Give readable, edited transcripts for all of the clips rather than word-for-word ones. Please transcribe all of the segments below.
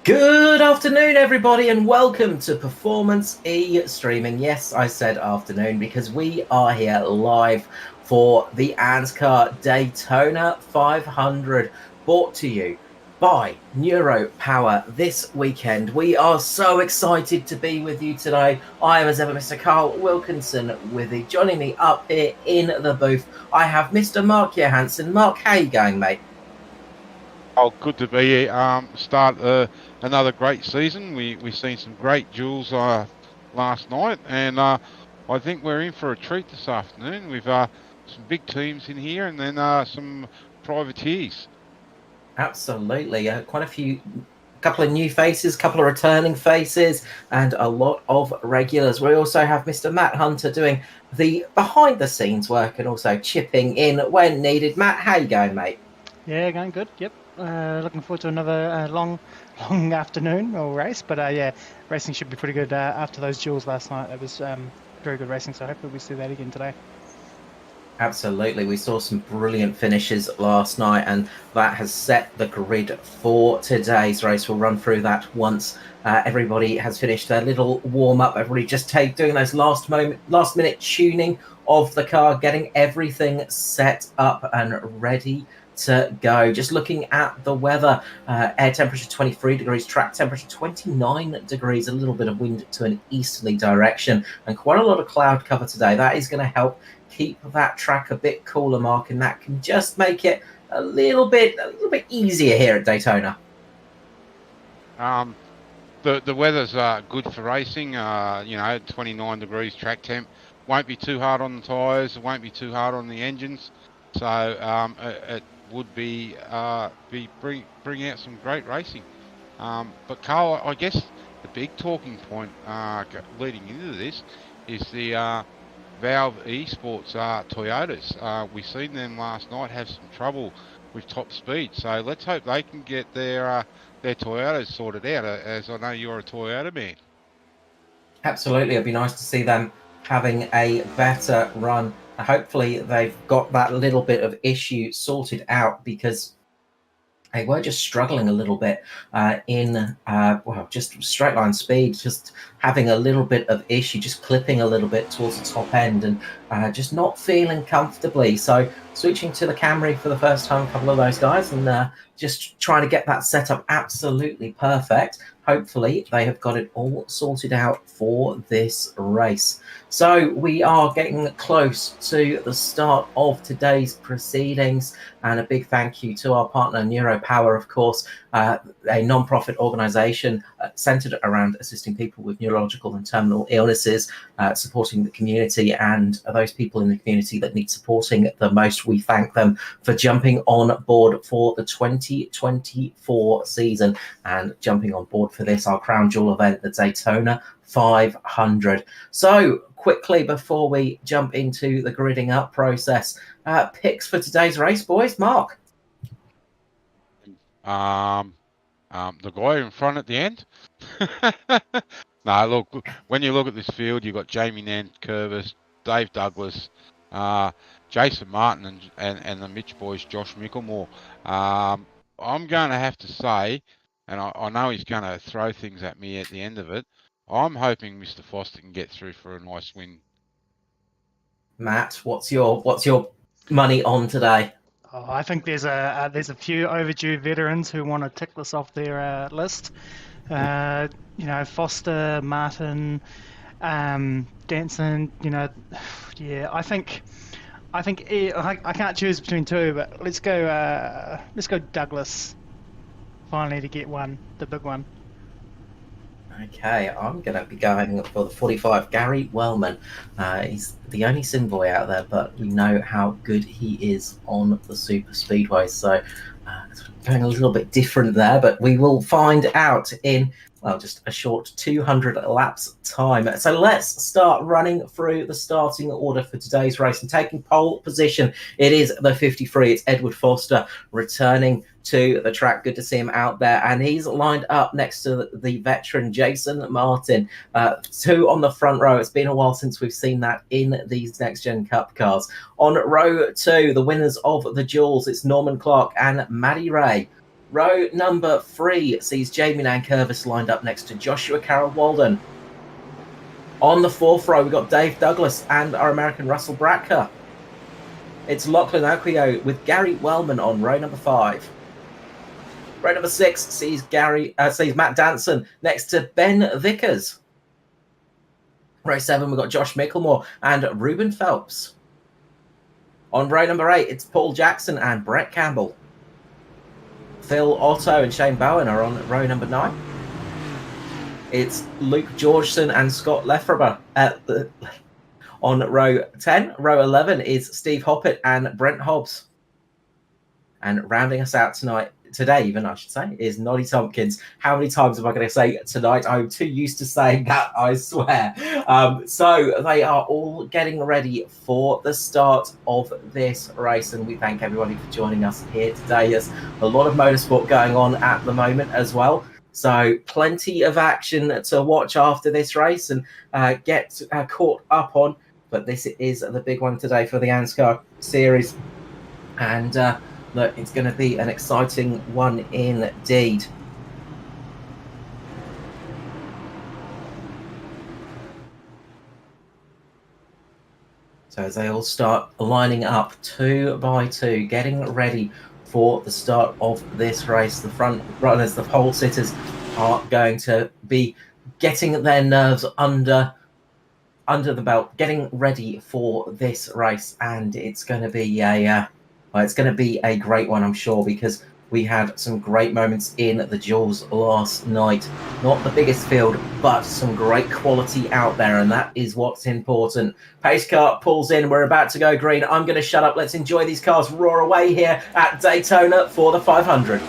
Good afternoon, everybody, and welcome to Performance E Streaming. Yes, I said afternoon because we are here live for the ANZCAR Daytona 500, brought to you by Neuro Power this weekend. We are so excited to be with you today. I am, as ever, Mr. Carl Wilkinson with you. Joining me up here in the booth, I have Mr. Mark Johansson. Mark, how you going, mate? Oh, good to be here. Start another great season. We've seen some great duels last night, and I think we're in for a treat this afternoon. We've some big teams in here, and then some privateers. Absolutely. Quite a couple of new faces, couple of returning faces, and a lot of regulars. We also have Mr. Matt Hunter doing the behind the scenes work and also chipping in when needed. Matt, how you going, mate? Yeah, going good. Yep. Looking forward to another long afternoon or race. But yeah, racing should be pretty good after those duels last night. It was very good racing. So hopefully we see that again today. Absolutely. We saw some brilliant finishes last night, and that has set the grid for today's race. We'll run through that once everybody has finished their little warm up. Everybody just doing those last minute tuning of the car, getting everything set up and ready to go. Just looking at the weather, air temperature 23 degrees, track temperature 29 degrees, a little bit of wind to an easterly direction, and quite a lot of cloud cover today. That is going to help keep that track a bit cooler, Mark, and that can just make it a little bit easier here at Daytona. The weather's good for racing. 29 degrees track temp. Won't be too hard on the tyres. It won't be too hard on the engines. So it would be bring out some great racing. But Carl, I guess the big talking point leading into this is the Valve Esports Toyotas. We seen them last night have some trouble with top speed. So let's hope they can get their Toyotas sorted out. As I know you're a Toyota man. Absolutely, it'd be nice to see them having a better run. Hopefully, they've got that little bit of issue sorted out, because they were just struggling a little bit in just straight line speed, just having a little bit of issue, just clipping a little bit towards the top end, and just not feeling comfortably. So switching to the Camry for the first time, a couple of those guys, and just trying to get that setup absolutely perfect. Hopefully they have got it all sorted out for this race. So we are getting close to the start of today's proceedings, and a big thank you to our partner Neuro Power, of course, a non-profit organisation centred around assisting people with neurological and terminal illnesses, supporting the community and those people in the community that need supporting the most. We thank them for jumping on board for the 2024 season and jumping on board for this, our crown jewel event, the Daytona 500. So quickly, before we jump into the gridding up process, picks for today's race, boys. Mark. The guy in front at the end. No, look, when you look at this field, you've got Jamie Nankervis, Dave Douglas, Jason Martin, and the Mitch boys, Josh Mickelmore. I'm going to have to say, and I know he's going to throw things at me at the end of it, I'm hoping Mr. Foster can get through for a nice win. Matt, what's your money on today? Oh, I think there's a few overdue veterans who want to tick this off their list. Foster, Martin, Danson. Yeah, I think I can't choose between two, but let's go Douglas. Finally, to get one, the big one. Okay, I'm going to be going for the 45, Gary Wellman. He's the only sin boy out there, but we know how good he is on the super speedway. So going a little bit different there, but we will find out in, well, just a short 200 laps time. So let's start running through the starting order for today's race. And taking pole position, it is the 53. It's Edward Foster returning to the track. Good to see him out there, and he's lined up next to the veteran Jason Martin. Two on the front row. It's been a while since we've seen that in these next gen cup cars. On row two, the winners of the duels, it's Norman Clark and Maddie Ray. Row number 3 sees Jamie Nankervis lined up next to Joshua Carroll Walden. On the 4th row, we've got Dave Douglas and our American Russell Bratker. It's Lachlan Aquio with Gary Wellman on row number 5. Row number 6 sees Matt Danson next to Ben Vickers. Row 7, we've got Josh Micklemore and Ruben Phelps. On row number 8, it's Paul Jackson and Brett Campbell. Phil Otto and Shane Bowen are on row number 9. It's Luke Georgeson and Scott Lefebvre on row 10. Row 11 is Steve Hoppett and Brent Hobbs. And rounding us out today, I should say, is Noddy Tompkins. How many times am I going to say tonight? I'm too used to saying that, I swear. So they are all getting ready for the start of this race, and we thank everybody for joining us here today. There's a lot of motorsport going on at the moment as well. So plenty of action to watch after this race and get caught up on. But this is the big one today for the ANZCAR series. And look, it's going to be an exciting one indeed. So as they all start lining up 2 by 2, getting ready for the start of this race, the front runners, the pole sitters, are going to be getting their nerves under the belt, getting ready for this race, and it's going to be a great one, I'm sure, because we had some great moments in the duels last night. Not the biggest field, but some great quality out there, and that is what's important. Pace car pulls in. We're about to go green. I'm going to shut up. Let's enjoy these cars roar away here at Daytona for the 500.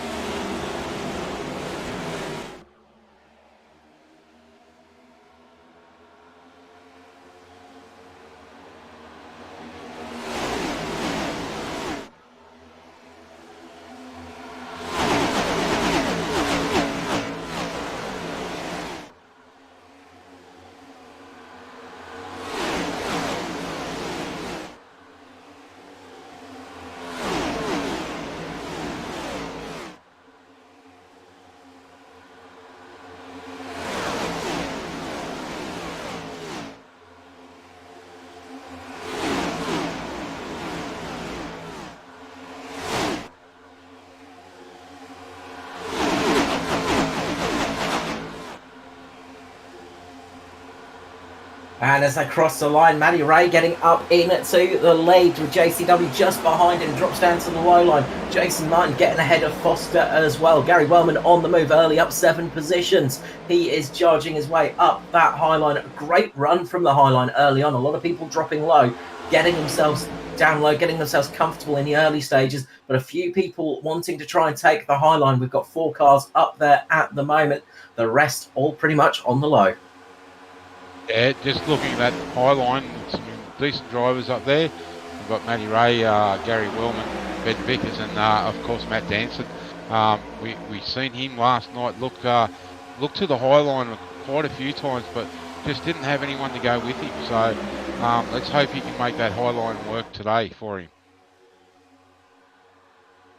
And as they cross the line, Matty Ray getting up into the lead with JCW just behind him, drops down to the low line. Jason Martin getting ahead of Foster as well. Gary Wellman on the move early, up 7 positions. He is charging his way up that high line. Great run from the high line early on. A lot of people dropping low, getting themselves down low, getting themselves comfortable in the early stages, but a few people wanting to try and take the high line. We've got 4 cars up there at the moment. The rest all pretty much on the low. Yeah, just looking at that high line, some decent drivers up there. We've got Matty Ray, Gary Wellman, Ben Vickers, and of course Matt Danson. We seen him last night look to the high line quite a few times, but just didn't have anyone to go with him. So let's hope he can make that high line work today for him.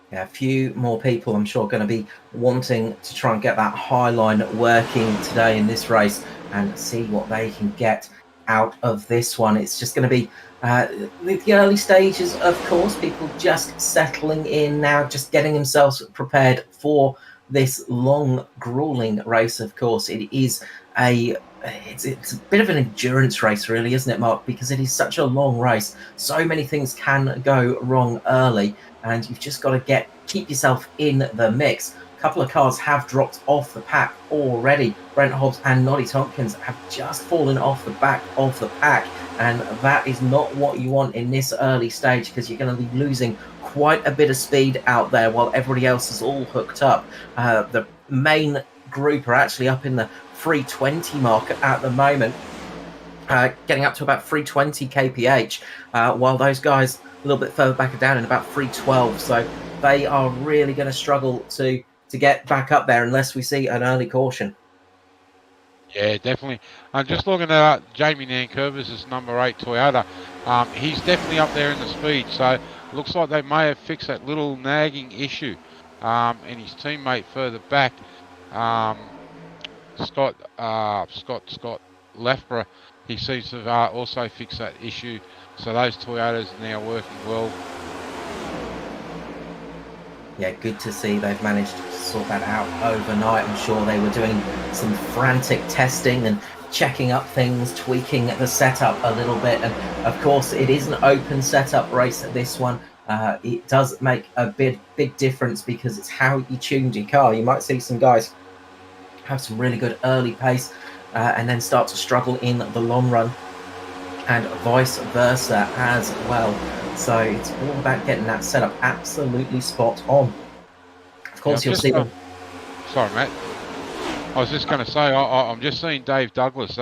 Yeah, a few more people, I'm sure, going to be wanting to try and get that high line working today in this race and see what they can get out of this one. It's just going to be the early stages, of course, people just settling in now, just getting themselves prepared for this long, grueling race. Of course, it is it's a bit of an endurance race, really, isn't it, Mark? Because it is such a long race. So many things can go wrong early, and you've just got to keep yourself in the mix. A couple of cars have dropped off the pack already. Brent Hobbs and Noddy Tompkins have just fallen off the back of the pack, and that is not what you want in this early stage, because you're going to be losing quite a bit of speed out there while everybody else is all hooked up. The main group are actually up in the 320 mark at the moment, getting up to about 320 kph, while those guys a little bit further back down in about 312. So they are really going to struggle to get back up there unless we see an early caution. Yeah, definitely. Just looking at Jamie Nankervis' number 8 Toyota, he's definitely up there in the speed. So looks like they may have fixed that little nagging issue and his teammate further back, Scott Lefborough, he seems to have also fixed that issue. So those Toyotas are now working well. Yeah, good to see they've managed to sort that out overnight. I'm sure they were doing some frantic testing and checking up things, tweaking the setup a little bit. And of course, it is an open setup race at this one. It does make a big difference because it's how you tuned your car. You might see some guys have some really good early pace and then start to struggle in the long run, and vice versa as well. So it's all about getting that setup absolutely spot on. Of course, Yeah, you'll see them. Sorry, Matt. I was just going to say, I'm just seeing Dave Douglas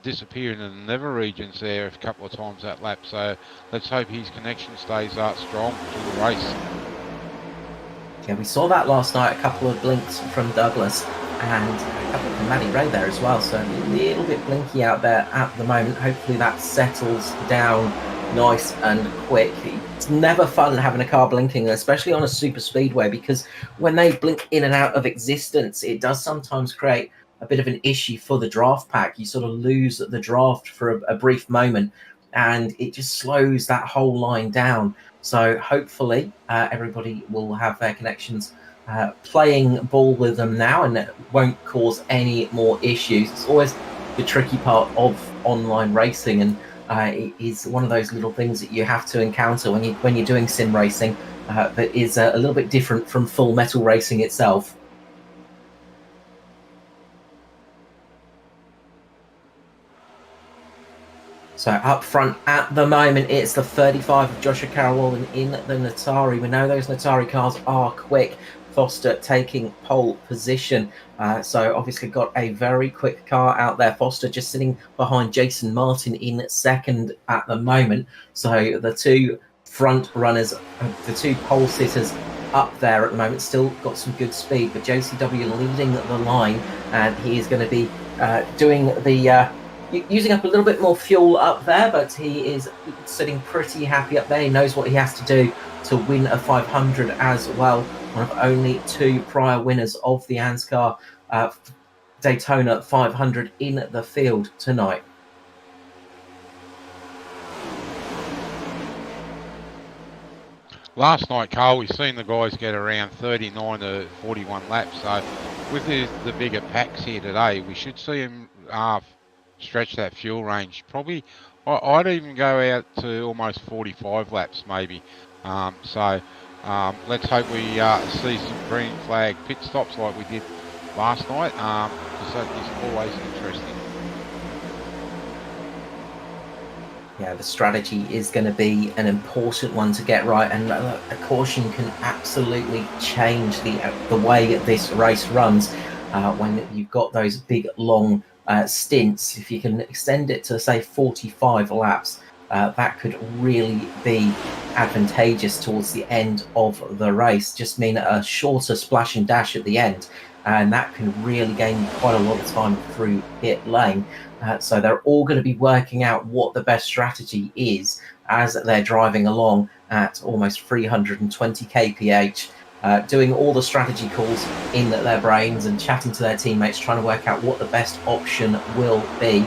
disappear in the nether regions there a couple of times that lap. So let's hope his connection stays strong through the race. Yeah, we saw that last night, a couple of blinks from Douglas and a couple from Matty Ray there as well. So a little bit blinky out there at the moment. Hopefully that settles down nice and quick. It's never fun having a car blinking, especially on a super speedway, because when they blink in and out of existence, it does sometimes create a bit of an issue for the draft pack. You sort of lose the draft for a brief moment, and it just slows that whole line down. So hopefully everybody will have their connections playing ball with them now, and it won't cause any more issues. It's always the tricky part of online racing, and it is one of those little things that you have to encounter when you're doing sim racing that is a little bit different from full metal racing itself. So up front at the moment, it's the 35 of Joshua Carroll in the Natari. We know those Natari cars are quick. Foster taking pole position. So obviously got a very quick car out there. Foster just sitting behind Jason Martin in second at the moment. So the two front runners, the two pole sitters up there at the moment, still got some good speed. But JCW leading the line, and he is going to be doing the... using up a little bit more fuel up there, but he is sitting pretty happy up there. He knows what he has to do to win a 500 as well. One of only two prior winners of the ANZCAR Daytona 500 in the field tonight. Last night, Carl, we've seen the guys get around 39 to 41 laps. So with the bigger packs here today, we should see them stretch that fuel range. Probably, I'd even go out to almost 45 laps maybe. Let's hope we see some green flag pit stops like we did last night, because that is always interesting. Yeah, the strategy is going to be an important one to get right, and a caution can absolutely change the way this race runs when you've got those big long stints. If you can extend it to say 45 laps, that could really be advantageous towards the end of the race. Just mean a shorter splash and dash at the end, and that can really gain quite a lot of time through pit lane. So they're all going to be working out what the best strategy is as they're driving along at almost 320 kph. Doing all the strategy calls in their brains and chatting to their teammates, trying to work out what the best option will be,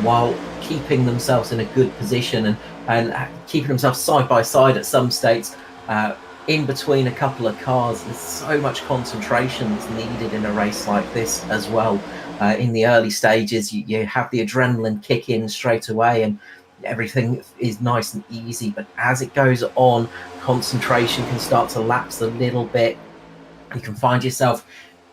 while keeping themselves in a good position and keeping themselves side by side at some states, in between a couple of cars. There's so much concentration that's needed in a race like this as well. In the early stages, you have the adrenaline kick in straight away and everything is nice and easy, but as it goes on, concentration can start to lapse a little bit. You can find yourself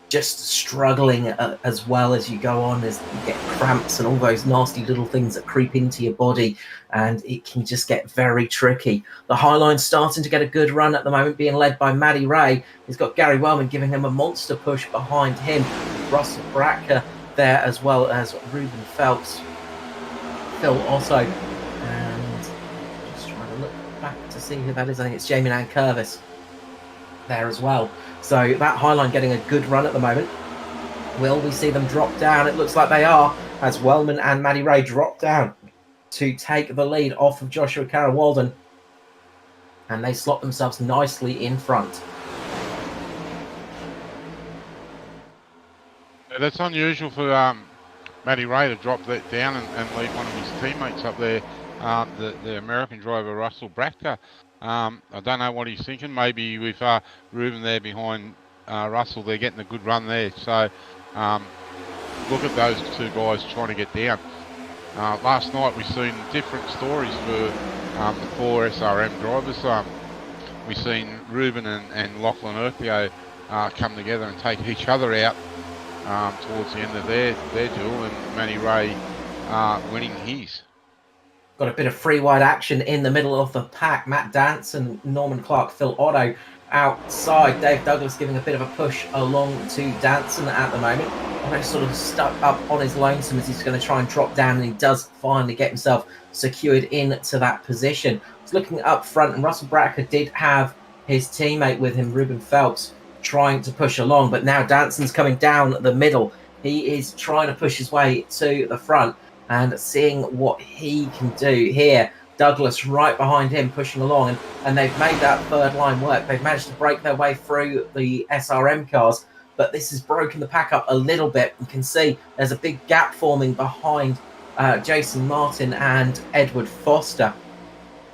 just struggling as well as you go on, as you get cramps and all those nasty little things that creep into your body, and it can just get very tricky. The Highline's starting to get a good run at the moment, being led by Matty Ray. He's got Gary Wellman giving him a monster push behind him. Russell Bracker there, as well as Ruben Phelps, Phil Otto, and just trying to look back to see who that is. I think it's Jamie Nankervis there as well. So that Highline getting a good run at the moment. Will we see them drop down? It looks like they are, as Wellman and Matty Ray drop down to take the lead off of Joshua Carroll Walden, and they slot themselves nicely in front. That's unusual for Matty Ray to drop that down and leave one of his teammates up there, the American driver Russell Bratka. I don't know what he's thinking. Maybe with Ruben there behind Russell, they're getting a good run there. So look at those two guys trying to get down. Last night we've seen different stories for the 4 SRM drivers. We've seen Ruben and Lachlan Urquio come together and take each other out towards the end of their duel, and Matty Ray winning his. Got a bit of free wide action in the middle of the pack. Matt Danson, Norman Clark, Phil Otto outside. Dave Douglas giving a bit of a push along to Danson at the moment. Otto sort of stuck up on his lonesome as he's going to try and drop down, and he does finally get himself secured into that position. He's looking up front, and Russell Bracker did have his teammate with him, Ruben Phelps, trying to push along, but now Danson's coming down the middle. He is trying to push his way to the front and seeing what he can do here. Douglas right behind him pushing along, and they've made that third line work. They've managed to break their way through the SRM cars, but this has broken the pack up a little bit. You can see there's a big gap forming behind Jason Martin and Edward Foster,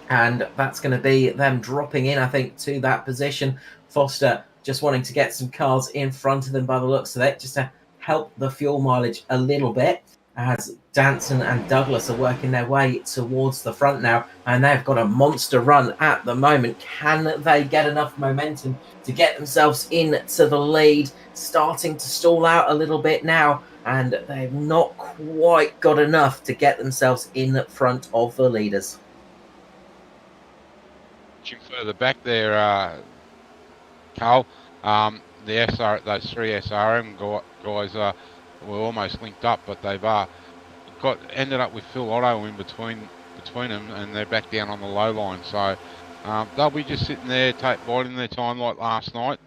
and that's going to be them dropping in, I think, to that position. Foster just wanting to get some cars in front of them by the looks of it, just to help the fuel mileage a little bit, as Danson and Douglas are working their way towards the front now, and they've got a monster run at the moment. Can they get enough momentum to get themselves into the lead? Starting to stall out a little bit now, and they've not quite got enough to get themselves in front of the leaders. Further back there, Carl, those 3 SRM guys were almost linked up, but they've ended up with Phil Otto in between them, and they're back down on the low line. So they'll be just sitting there, biding their time like last night.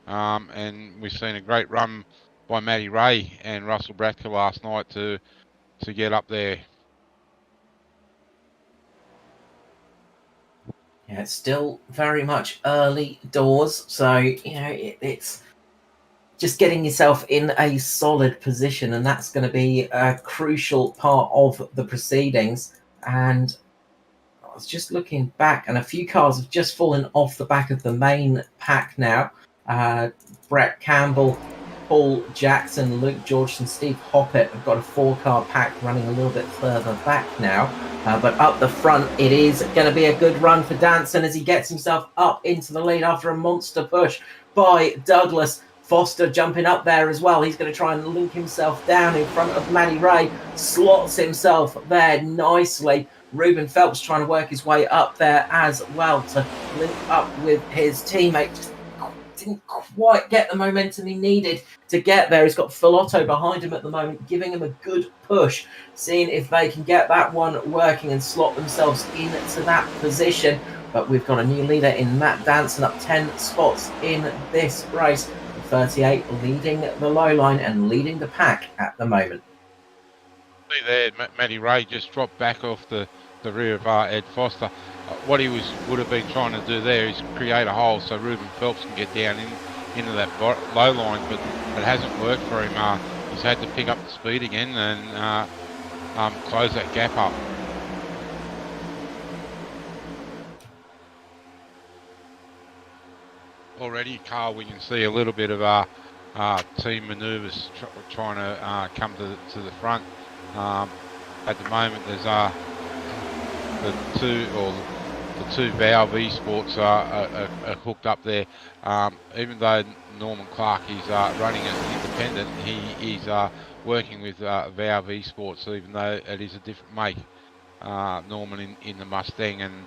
And we've seen a great run by Matty Ray and Russell Bracker last night to get up there. Yeah, it's still very much early doors, so it's just getting yourself in a solid position, and that's going to be a crucial part of the proceedings. And I was just looking back, and a few cars have just fallen off the back of the main pack now. Brett Campbell, Paul Jackson, Luke Georgeson, Steve Hoppett have got a 4-car pack running a little bit further back now. But up the front, it is going to be a good run for Danson as he gets himself up into the lead after a monster push by Douglas. Foster jumping up there as well. He's going to try and link himself down in front of Matty Ray. Slots himself there nicely. Ruben Phelps trying to work his way up there as well to link up with his teammate. Just didn't quite get the momentum he needed to get there. He's got Phil Otto behind him at the moment, giving him a good push, seeing if they can get that one working and slot themselves into that position. But we've got a new leader in Matt Danson, up 10 spots in this race. 38 leading the low line and leading the pack at the moment. See there, Matty Ray just dropped back off the rear of Ed Foster. What he would have been trying to do there is create a hole so Ruben Phelps can get down into that low line, but it hasn't worked for him. He's had to pick up the speed again and close that gap up. Already, Carl, we can see a little bit of team manoeuvres trying to come to the front. At the moment, there's the two Valve Sports are hooked up there. Even though Norman Clark is running as independent, he is working with Valve Sports, even though it is a different make. Norman in the Mustang and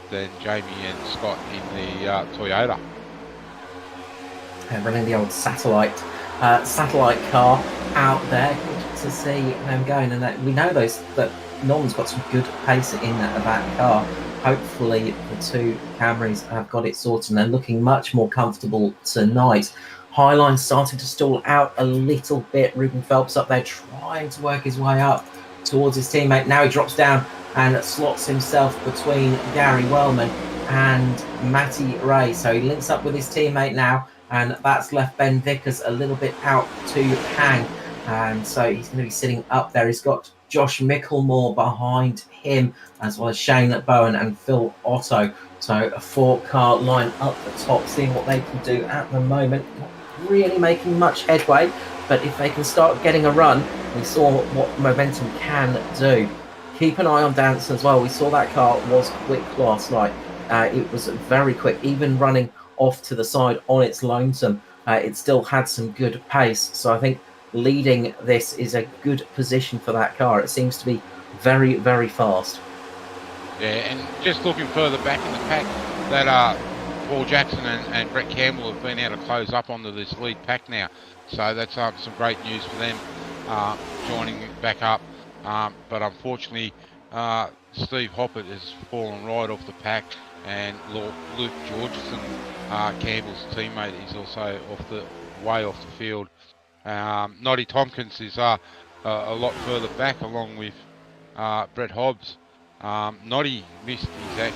then Jamie and Scott in the Toyota. And running the old satellite car out there. Good to see them going, and we know that Norman's got some good pace in that car. Hopefully the two Camrys have got it sorted and they're looking much more comfortable tonight. Highline starting to stall out a little bit. Ruben Phelps up there trying to work his way up towards his teammate. Now he drops down and slots himself between Gary Wellman and Matty Ray. So he links up with his teammate now, and that's left Ben Vickers a little bit out to hang. And so he's going to be sitting up there. He's got Josh Micklemore behind him, as well as Shane Bowen and Phil Otto. So a 4-car line up the top, seeing what they can do at the moment. Not really making much headway, but if they can start getting a run, we saw what momentum can do. Keep an eye on Danson as well. We saw that car was quick last night. It was very quick, even running off to the side on its lonesome. It still had some good pace. So I think leading this is a good position for that car. It seems to be very, very fast. Yeah, and just looking further back in the pack, that Paul Jackson and Brett Campbell have been able to close up onto this lead pack now. So that's some great news for them, joining back up. But unfortunately, Steve Hoppert has fallen right off the pack, and Luke Georgeson, Campbell's teammate, is also way off the field. Noddy Tompkins is a lot further back, along with Brett Hobbs. Noddy missed his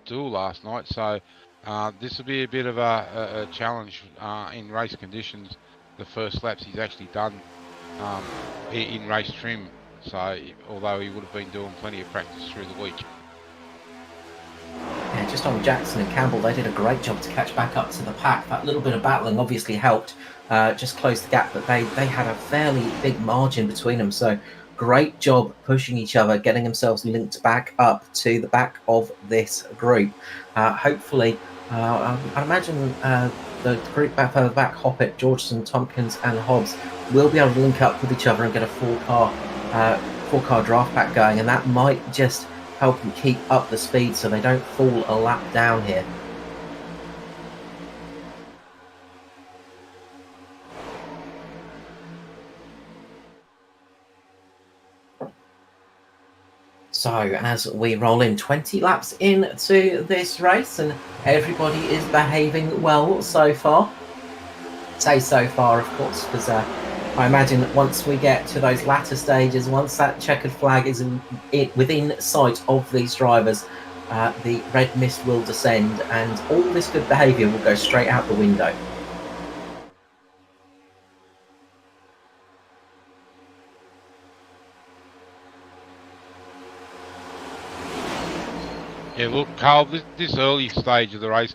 duel last night, so this will be a bit of a challenge in race conditions. The first laps he's actually done in race trim, so although he would have been doing plenty of practice through the week. Yeah, just on Jackson and Campbell, they did a great job to catch back up to the pack. That little bit of battling obviously helped just close the gap, but they had a fairly big margin between them, so great job pushing each other, getting themselves linked back up to the back of this group. Hopefully, I imagine the group back further back, Hoppet, Georgeson, Tompkins and Hobbs, will be able to link up with each other and get a four-car draft pack going, and that might just help them keep up the speed so they don't fall a lap down here. So as we roll in 20 laps into this race, and everybody is behaving well so far. Say so far, of course, because I imagine once we get to those latter stages, once that checkered flag is within sight of these drivers, the red mist will descend and all this good behaviour will go straight out the window. Yeah, look, Carl, this early stage of the race,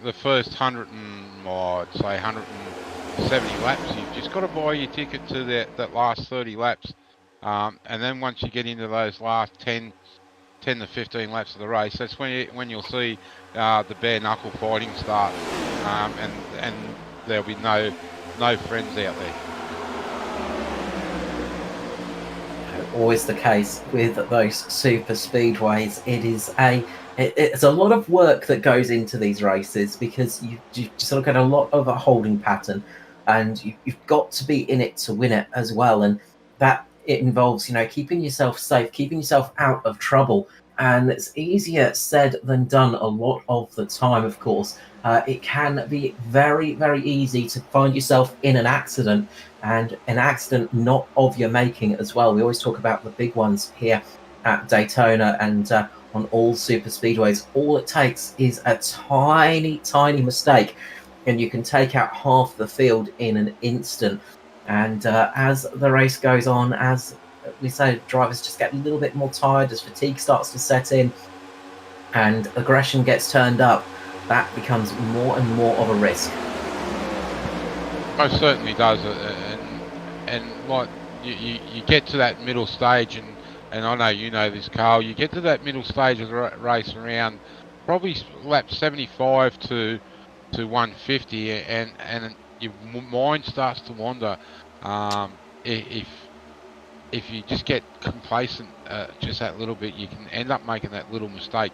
the first 170 laps, you've just got to buy your ticket to that last 30 laps. And then once you get into those last 10 to 15 laps of the race, that's when you'll see the bare knuckle fighting start, and there'll be no friends out there. Always the case with those super speedways. It's a lot of work that goes into these races, because you sort of get a lot of a holding pattern, and you've got to be in it to win it as well, and that it involves keeping yourself safe, keeping yourself out of trouble, and it's easier said than done a lot of the time. Of course, it can be very, very easy to find yourself in an accident, and an accident not of your making as well. We always talk about the big ones here at Daytona and on all super speedways. All it takes is a tiny mistake and you can take out half the field in an instant. And as the race goes on, as we say, drivers just get a little bit more tired as fatigue starts to set in and aggression gets turned up, that becomes more and more of a risk. Most certainly does, and like you get to that middle stage, and I know you know this, Carl. You get to that middle stage of the race around probably lap 75 to 150, and your mind starts to wander. If you just get complacent just that little bit, you can end up making that little mistake,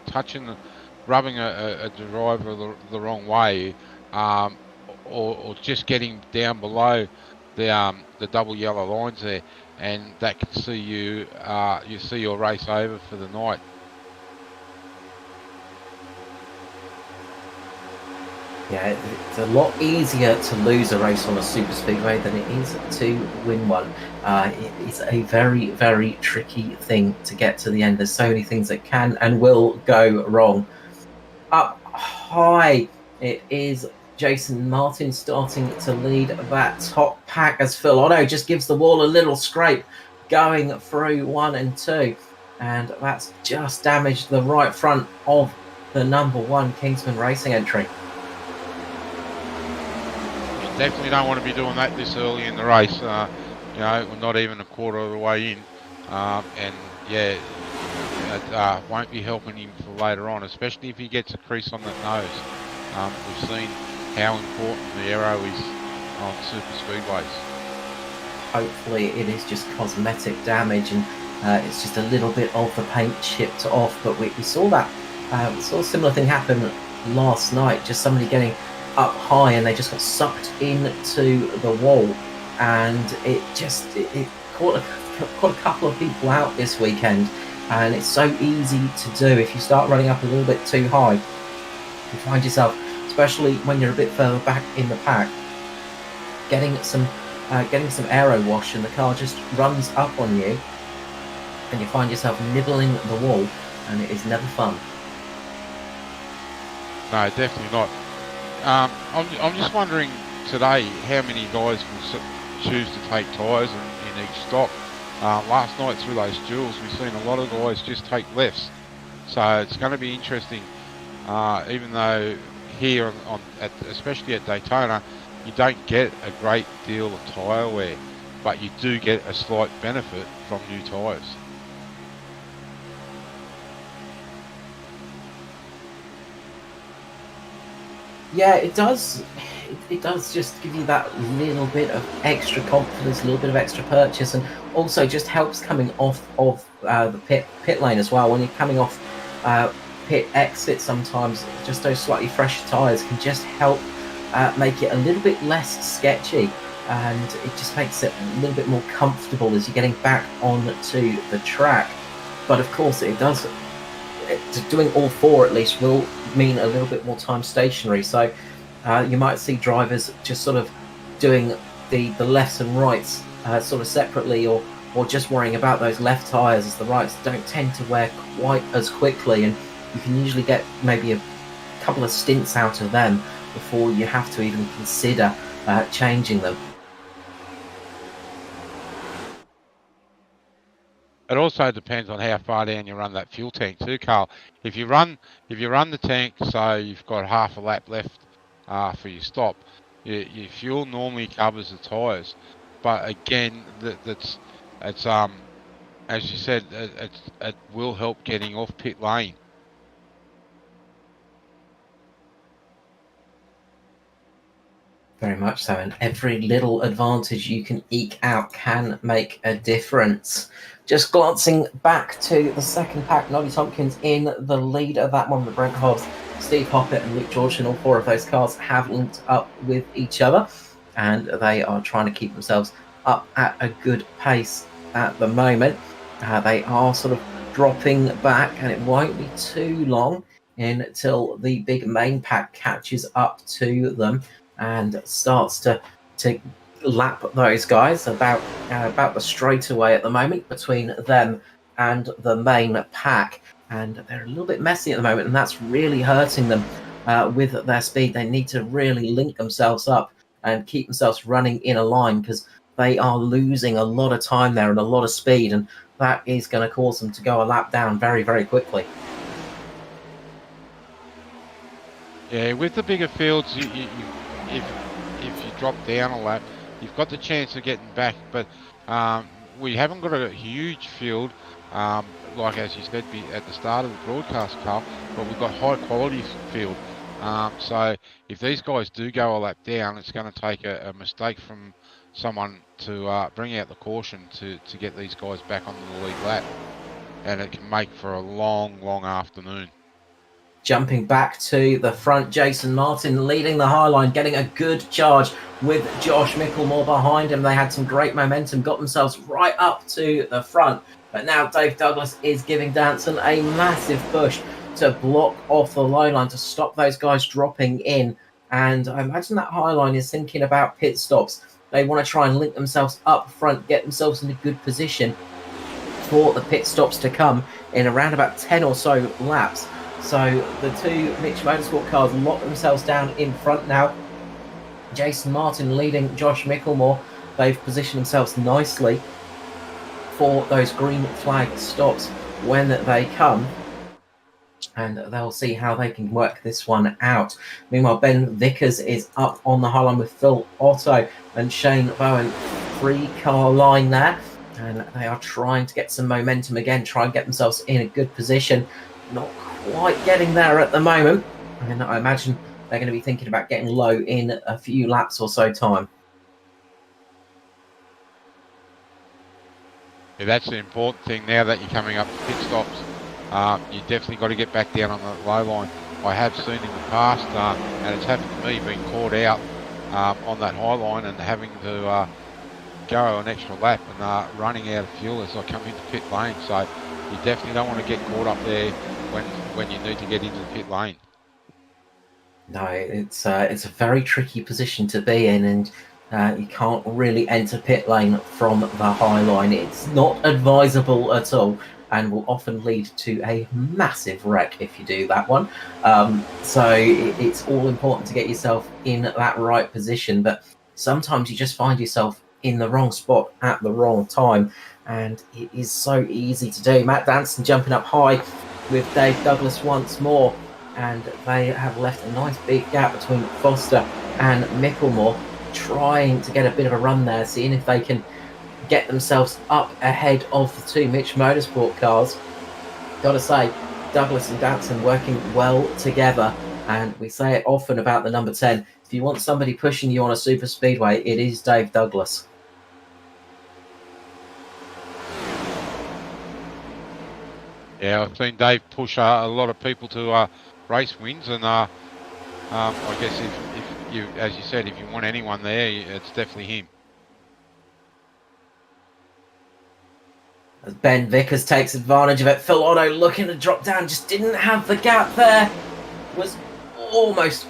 rubbing a driver the wrong way, or just getting down below the double yellow lines there, and that can see you see your race over for the night. Yeah, it's a lot easier to lose a race on a super speedway than it is to win one. It's a very, very tricky thing to get to the end. There's so many things that can and will go wrong. Up high It is Jason Martin starting to lead that top pack as Phil Otto just gives the wall a little scrape going through 1 and 2. And that's just damaged the right front of the number 1 Kingsman Racing entry. You definitely don't want to be doing that this early in the race. You know, we're not even a quarter of the way in. And yeah, it won't be helping him for later on, especially if he gets a crease on the nose. We've seen how important the aero is on super speedways. Hopefully it is just cosmetic damage and it's just a little bit of the paint chipped off, but we saw that we saw a similar thing happen last night, just somebody getting up high and they just got sucked into the wall, and it caught a couple of people out this weekend. And it's so easy to do if you start running up a little bit too high. You find yourself, especially when you're a bit further back in the pack, getting some aero wash and the car just runs up on you and you find yourself nibbling the wall, and it is never fun. No, definitely not. I'm just wondering today how many guys will choose to take tyres in each stop. Last night through those duels, we've seen a lot of guys just take lefts, so it's going to be interesting. Even though here especially at Daytona, you don't get a great deal of tyre wear, but you do get a slight benefit from new tyres. Yeah, it does. It does just give you that little bit of extra confidence, a little bit of extra purchase, and also just helps coming off of the pit lane as well. When you're coming off pit exit, sometimes just those slightly fresher tyres can just help make it a little bit less sketchy, and it just makes it a little bit more comfortable as you're getting back onto the track. But of course, it does. Doing all 4 at least will mean a little bit more time stationary, so you might see drivers just sort of doing the lefts and rights sort of separately, or just worrying about those left tyres, as the rights don't tend to wear quite as quickly, and you can usually get maybe a couple of stints out of them before you have to even consider changing them. It also depends on how far down you run that fuel tank too, Carl. If you run the tank so you've got half a lap left for your stop, your fuel normally covers the tyres. But again, it's as you said, it will help getting off pit lane. Very much so, and every little advantage you can eke out can make a difference. Just glancing back to the second pack, Nolly Tompkins in the lead of that one with Brent Hobbs, Steve Hoppett and Luke Georgeson. All 4 of those cars have linked up with each other, and they are trying to keep themselves up at a good pace at the moment. They are sort of dropping back, and it won't be too long until the big main pack catches up to them and starts to lap those guys about the straightaway at the moment between them and the main pack, and they're a little bit messy at the moment, and that's really hurting them with their speed. They need to really link themselves up and keep themselves running in a line, because they are losing a lot of time there and a lot of speed, and that is going to cause them to go a lap down very, very quickly. Yeah, with the bigger fields, if you drop down a lap, you've got the chance of getting back, but we haven't got a huge field, like as you said at the start of the broadcast, Carl, but we've got high quality field. So if these guys do go a lap down, it's going to take a mistake from someone to bring out the caution to get these guys back onto the lead lap, and it can make for a long, long afternoon. Jumping back to the front, Jason Martin leading the high line, getting a good charge with Josh Micklemore behind him. They had some great momentum, got themselves right up to the front. But now Dave Douglas is giving Danson a massive push to block off the line line, to stop those guys dropping in. And I imagine that high line is thinking about pit stops. They want to try and link themselves up front, get themselves in a good position for the pit stops to come in around about 10 or so laps. So the two Mitch Motorsport cars lock themselves down in front now. Jason Martin leading Josh Micklemore. They've positioned themselves nicely for those green flag stops when they come, and they'll see how they can work this one out. Meanwhile, Ben Vickers is up on the high line with Phil Otto and Shane Bowen. 3-car line there, and they are trying to get some momentum again, try and get themselves in a good position. Not quite getting there at the moment, and I imagine they're going to be thinking about getting low in a few laps or so time. Yeah, that's the important thing now that you're coming up to pit stops. You definitely got to get back down on the low line. I have seen in the past, and it's happened to me, being caught out on that high line and having to go an extra lap and running out of fuel as I come into pit lane. So you definitely don't want to get caught up there when you need to get into the pit lane. No, it's a very tricky position to be in, and you can't really enter pit lane from the high line. It's not advisable at all, and will often lead to a massive wreck if you do that one. So it's all important to get yourself in that right position, but sometimes you just find yourself in the wrong spot at the wrong time, and it is so easy to do. Matt Danson jumping up high with Dave Douglas once more, and they have left a nice big gap between Foster and Micklemore, trying to get a bit of a run there, seeing if they can get themselves up ahead of the two Mitch Motorsport cars. Gotta say, Douglas and Danson working well together, and we say it often about the number 10. If you want somebody pushing you on a super speedway, it is Dave Douglas. Yeah, I've seen Dave push a lot of people to race wins, and I guess if you, as you said, if you want anyone there, it's definitely him. As Ben Vickers takes advantage of it, Phil Otto looking to drop down, just didn't have the gap there. Was almost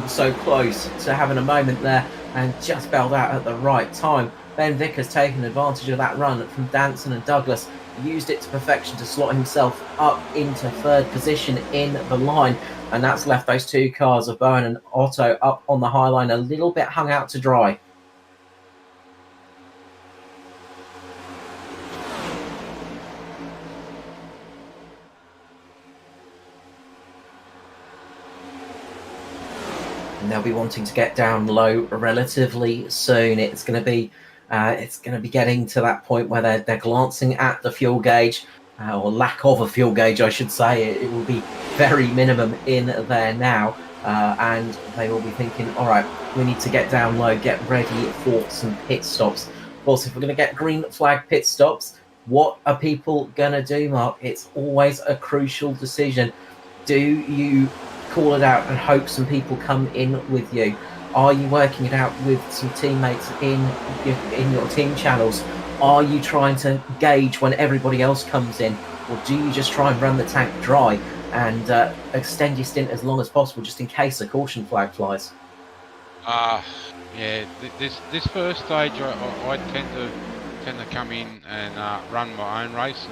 so close to having a moment there, and just bailed out at the right time. Ben Vickers taking advantage of that run from Danson and Douglas, used it to perfection to slot himself up into third position in the line, and that's left those two cars of Bowen and Otto up on the high line a little bit hung out to dry. And they'll be wanting to get down low relatively soon. It's going to be getting to that point where they're glancing at the fuel gauge, or lack of a fuel gauge, I should say. It will be very minimum in there now, and they will be thinking, all right, we need to get down low, get ready for some pit stops. Of course, if we're going to get green flag pit stops, what are people going to do, Mark? It's always a crucial decision. Do you call it out and hope some people come in with you? Are you working it out with some teammates in your team channels? Are you trying to gauge when everybody else comes in? Or do you just try and run the tank dry and extend your stint as long as possible just in case a caution flag flies? Yeah, this first stage I tend to come in and run my own race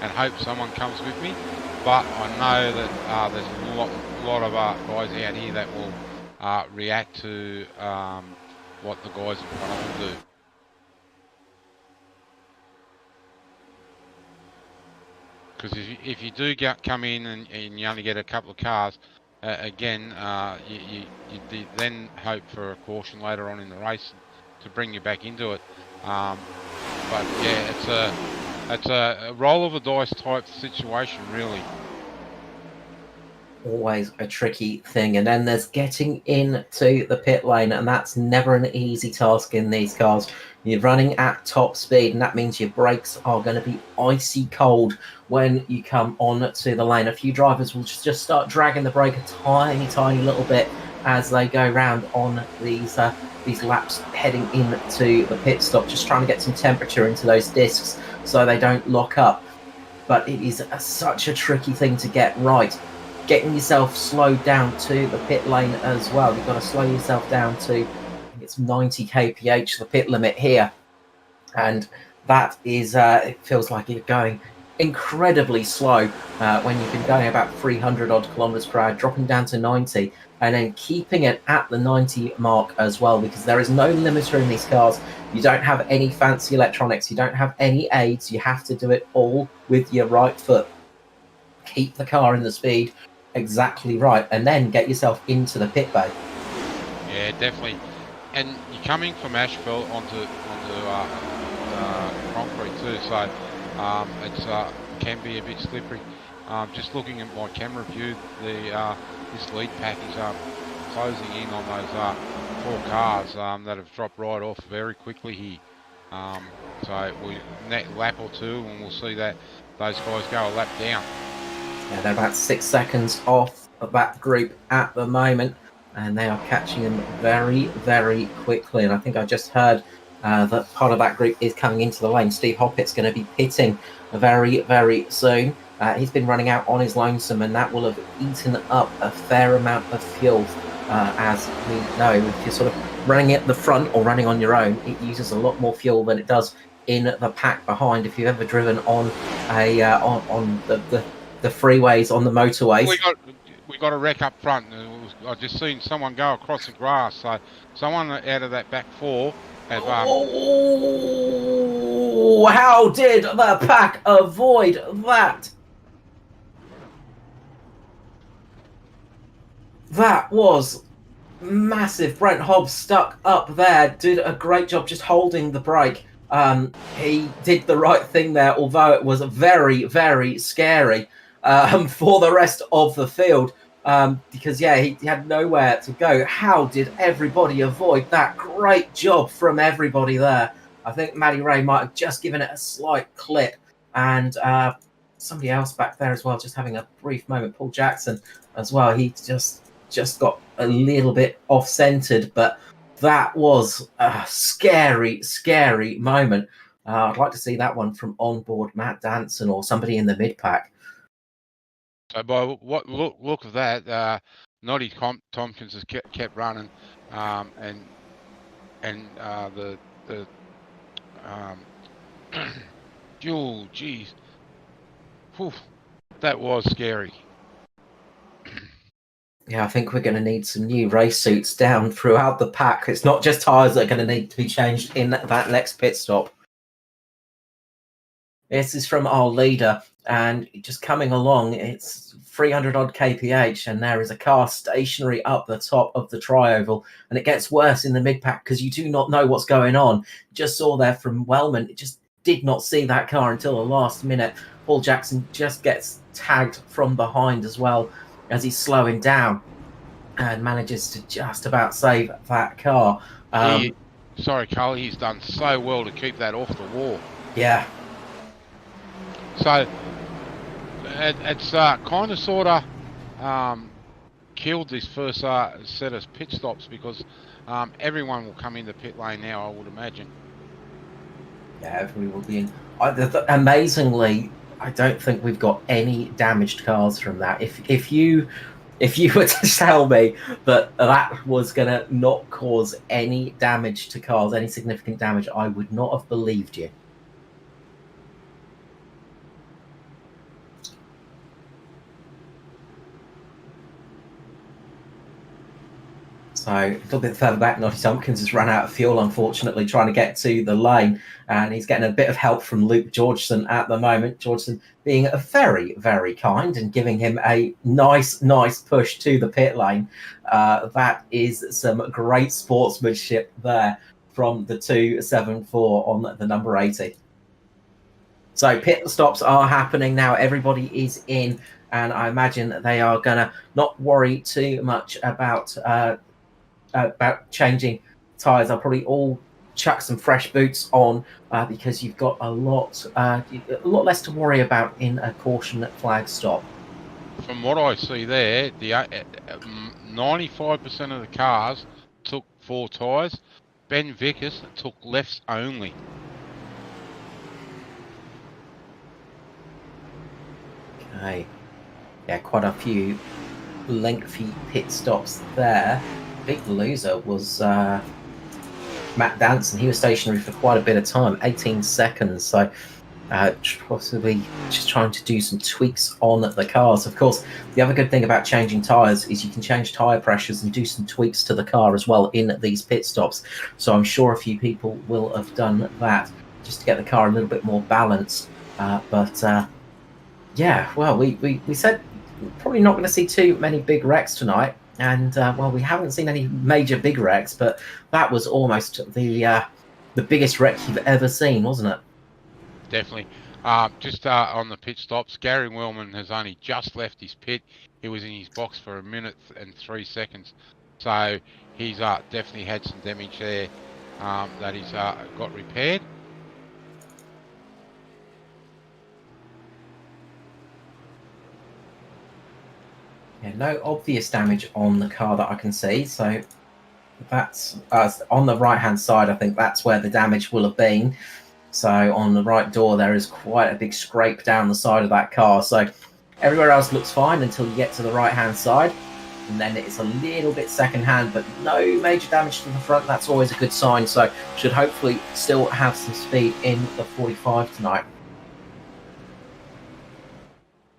and hope someone comes with me. But I know that there's a lot of guys out here that will react to what the guys in front of them do. Because if you do come in and you only get a couple of cars, again, you then hope for a caution later on in the race to bring you back into it. But yeah, it's a roll of the dice type situation, really. Always a tricky thing. And then there's getting into the pit lane, and that's never an easy task in these cars. You're running at top speed, and that means your brakes are going to be icy cold when you come on to the lane. A few drivers will just start dragging the brake a tiny little bit as they go round on these laps heading into the pit stop, just trying to get some temperature into those discs so they don't lock up. But it is such a tricky thing to get right. Getting yourself slowed down to the pit lane as well. You've got to slow yourself down to, I think it's 90 kph, the pit limit here. And that is, it feels like you're going incredibly slow when you've been going about 300 odd kilometers per hour, dropping down to 90, and then keeping it at the 90 mark as well, because there is no limiter in these cars. You don't have any fancy electronics, you don't have any aids, you have to do it all with your right foot. Keep the car in the speed exactly right, and then get yourself into the pit bay. Yeah, definitely. And you're coming from asphalt onto concrete too, so it's can be a bit slippery. Just looking at my camera view, this lead pack is closing in on those 4 cars that have dropped right off very quickly here. So we next lap or 2, and we'll see that those guys go a lap down. Yeah, they're about 6 seconds off of that group at the moment, and they are catching them very, very quickly. And I think I just heard that part of that group is coming into the lane. Steve Hoppett's going to be pitting very, very soon. He's been running out on his lonesome, and that will have eaten up a fair amount of fuel. As we know, if you're sort of running at the front or running on your own, it uses a lot more fuel than it does in the pack behind. If you've ever driven on a on the freeways, on the motorways. We got a wreck up front. I just seen someone go across the grass. So someone out of that back 4 have. Oh, how did the pack avoid that? That was massive. Brent Hobbs stuck up there, did a great job just holding the brake. He did the right thing there, although it was very, very scary for the rest of the field, because, yeah, he had nowhere to go. How did everybody avoid that? Great job from everybody there. I think Maddie Ray might have just given it a slight clip, and somebody else back there as well, just having a brief moment. Paul Jackson as well. He just got a little bit off-centered, but that was a scary, scary moment. I'd like to see that one from onboard Matt Danson or somebody in the mid-pack. So by what look of that, Noddy Tompkins has kept running, and the oh, geez, whew, that was scary. Yeah, I think we're going to need some new race suits down throughout the pack. It's not just tyres that are going to need to be changed in that next pit stop. This is from our leader, and just coming along, it's 300 odd kph, and there is a car stationary up the top of the tri-oval, and it gets worse in the mid-pack because you do not know what's going on. Just saw there from Wellman, it just did not see that car until the last minute. Paul Jackson just gets tagged from behind as well as he's slowing down, and manages to just about save that car. Sorry, Carl, he's done so well to keep that off the wall. Yeah. So it's kind of sort of killed this first set of pit stops, because everyone will come in the pit lane now, I would imagine. Yeah, everybody will be in. Amazingly, I don't think we've got any damaged cars from that. If you were to tell me that was going to not cause any damage to cars, any significant damage, I would not have believed you. So a little bit further back, Noddy Tompkins has run out of fuel, unfortunately, trying to get to the lane, and he's getting a bit of help from Luke Georgeson at the moment. Georgeson being very, very kind and giving him a nice push to the pit lane. That is some great sportsmanship there from the 274 on the number 80. So pit stops are happening now. Everybody is in, and I imagine they are going to not worry too much about changing tyres. I'll probably all chuck some fresh boots on because you've got a lot less to worry about in a caution flag stop. From what I see there, the 95% of the cars took 4 tyres. Ben Vickers took lefts only. Okay, yeah, quite a few lengthy pit stops there. Big loser was Matt Danson. He was stationary for quite a bit of time, 18 seconds. So possibly just trying to do some tweaks on the cars. Of course, the other good thing about changing tyres is you can change tyre pressures and do some tweaks to the car as well in these pit stops. So I'm sure a few people will have done that just to get the car a little bit more balanced. Yeah, well, we said probably not going to see too many big wrecks tonight. And, well, we haven't seen any major big wrecks, but that was almost the biggest wreck you've ever seen, wasn't it? Definitely. Just on the pit stops, Gary Wellman has only just left his pit. He was in his box for 1 minute and 3 seconds. So he's definitely had some damage there that he's got repaired. Yeah, no obvious damage on the car that I can see. So that's on the right-hand side. I think that's where the damage will have been. So on the right door, there is quite a big scrape down the side of that car. So everywhere else looks fine until you get to the right-hand side. And then it's a little bit second-hand, but no major damage to the front. That's always a good sign. So should hopefully still have some speed in the 45 tonight.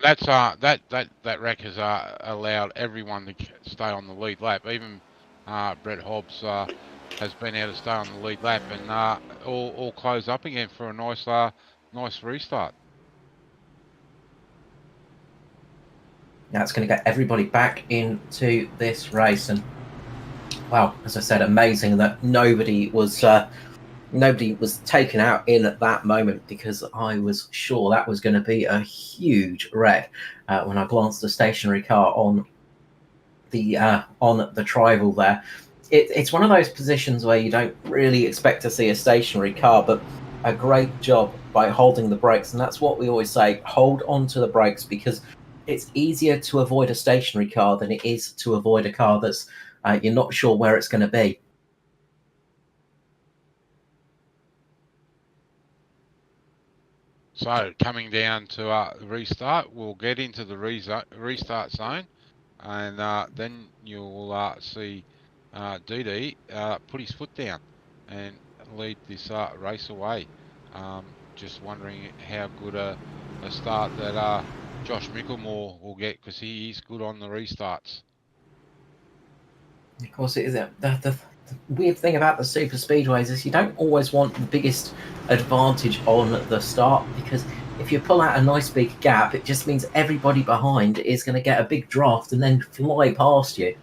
That's that wreck has allowed everyone to stay on the lead lap. Even Brett Hobbs has been able to stay on the lead lap and all close up again for a nice restart. Now it's going to get everybody back into this race, and well, as I said, amazing that nobody was taken out in at that moment, because I was sure that was going to be a huge wreck when I glanced the stationary car on the trival there. It's one of those positions where you don't really expect to see a stationary car, but a great job by holding the brakes. And that's what we always say, hold on to the brakes, because it's easier to avoid a stationary car than it is to avoid a car that's you're not sure where it's going to be. So coming down to the restart, we'll get into the restart zone, and then you'll see DD put his foot down and lead this race away. Just wondering how good a start that Josh Mickelmore will get, because he is good on the restarts. Of course, it is the weird thing about the super speedways is you don't always want the biggest advantage on the start, because if you pull out a nice big gap, it just means everybody behind is going to get a big draft and then fly past you.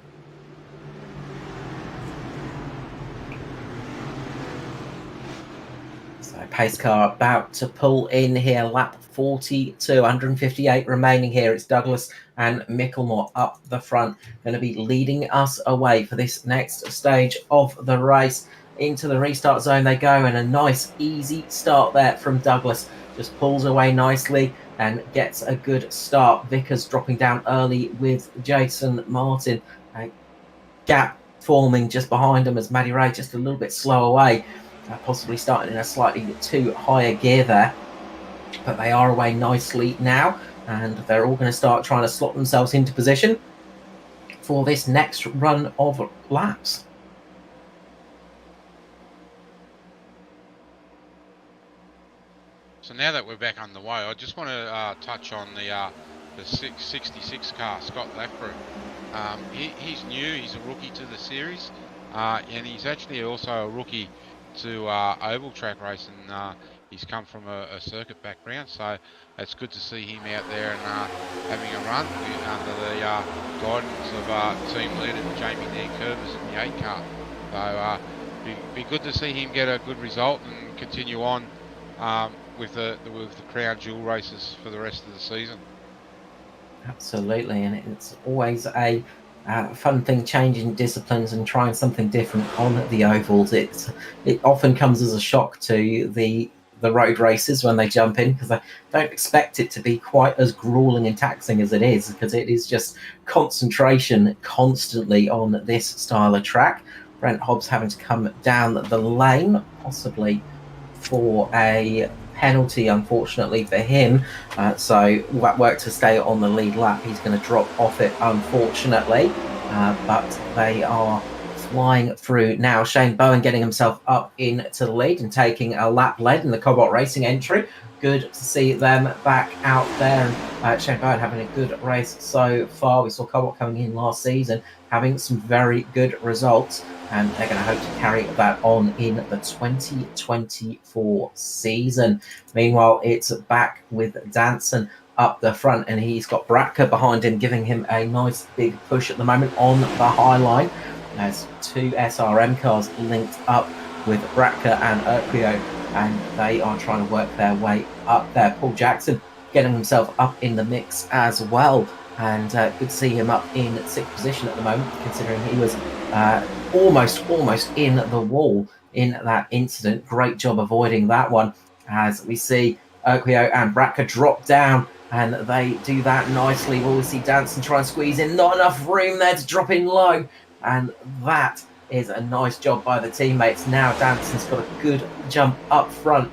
So pace car about to pull in here, lap 42, 158 remaining here. It's Douglas and Mickelmore up the front, going to be leading us away for this next stage of the race. Into the restart zone they go, and a nice easy start there from Douglas. Just pulls away nicely and gets a good start. Vickers dropping down early with Jason Martin. A gap forming just behind him as Maddie Ray just a little bit slow away. Possibly starting in a slightly too higher gear there. But they are away nicely now, and they're all going to start trying to slot themselves into position for this next run of laps. So now that we're back underway, I just want to touch on the 66 car, Scott Lafbrook. He's new, he's a rookie to the series, and he's actually also a rookie to oval track racing. He's come from a circuit background, so it's good to see him out there and having a run under the guidance of team leader Jamie Curvers in the 8 car. So be good to see him get a good result and continue on with the Crown Jewel races for the rest of the season. Absolutely, and it's always a fun thing changing disciplines and trying something different on the ovals. It often comes as a shock to the road races when they jump in, because I don't expect it to be quite as grueling and taxing as it is, because it is just concentration constantly on this style of track. Brent Hobbs having to come down the lane, possibly for a penalty, unfortunately for him. So that work to stay on the lead lap. He's going to drop off it, unfortunately. But they are flying through now. Shane Bowen getting himself up into the lead and taking a lap lead in the Cobalt Racing entry. Good to see them back out there. Shane Bowen having a good race so far. We saw Cobalt coming in last season, having some very good results, and they're going to hope to carry that on in the 2024 season. Meanwhile, it's back with Danson up the front, and he's got Bratka behind him, giving him a nice big push at the moment on the high line. There's two SRM cars linked up with Bratka and Urquio, and they are trying to work their way up there. Paul Jackson getting himself up in the mix as well, and good to see him up in 6th position at the moment, considering he was almost in the wall in that incident. Great job avoiding that one, as we see Urquio and Bratka drop down, and they do that nicely. We'll see Danson try and squeeze in. Not enough room there to drop in low, and that is a nice job by the teammates. Now Danson's got a good jump up front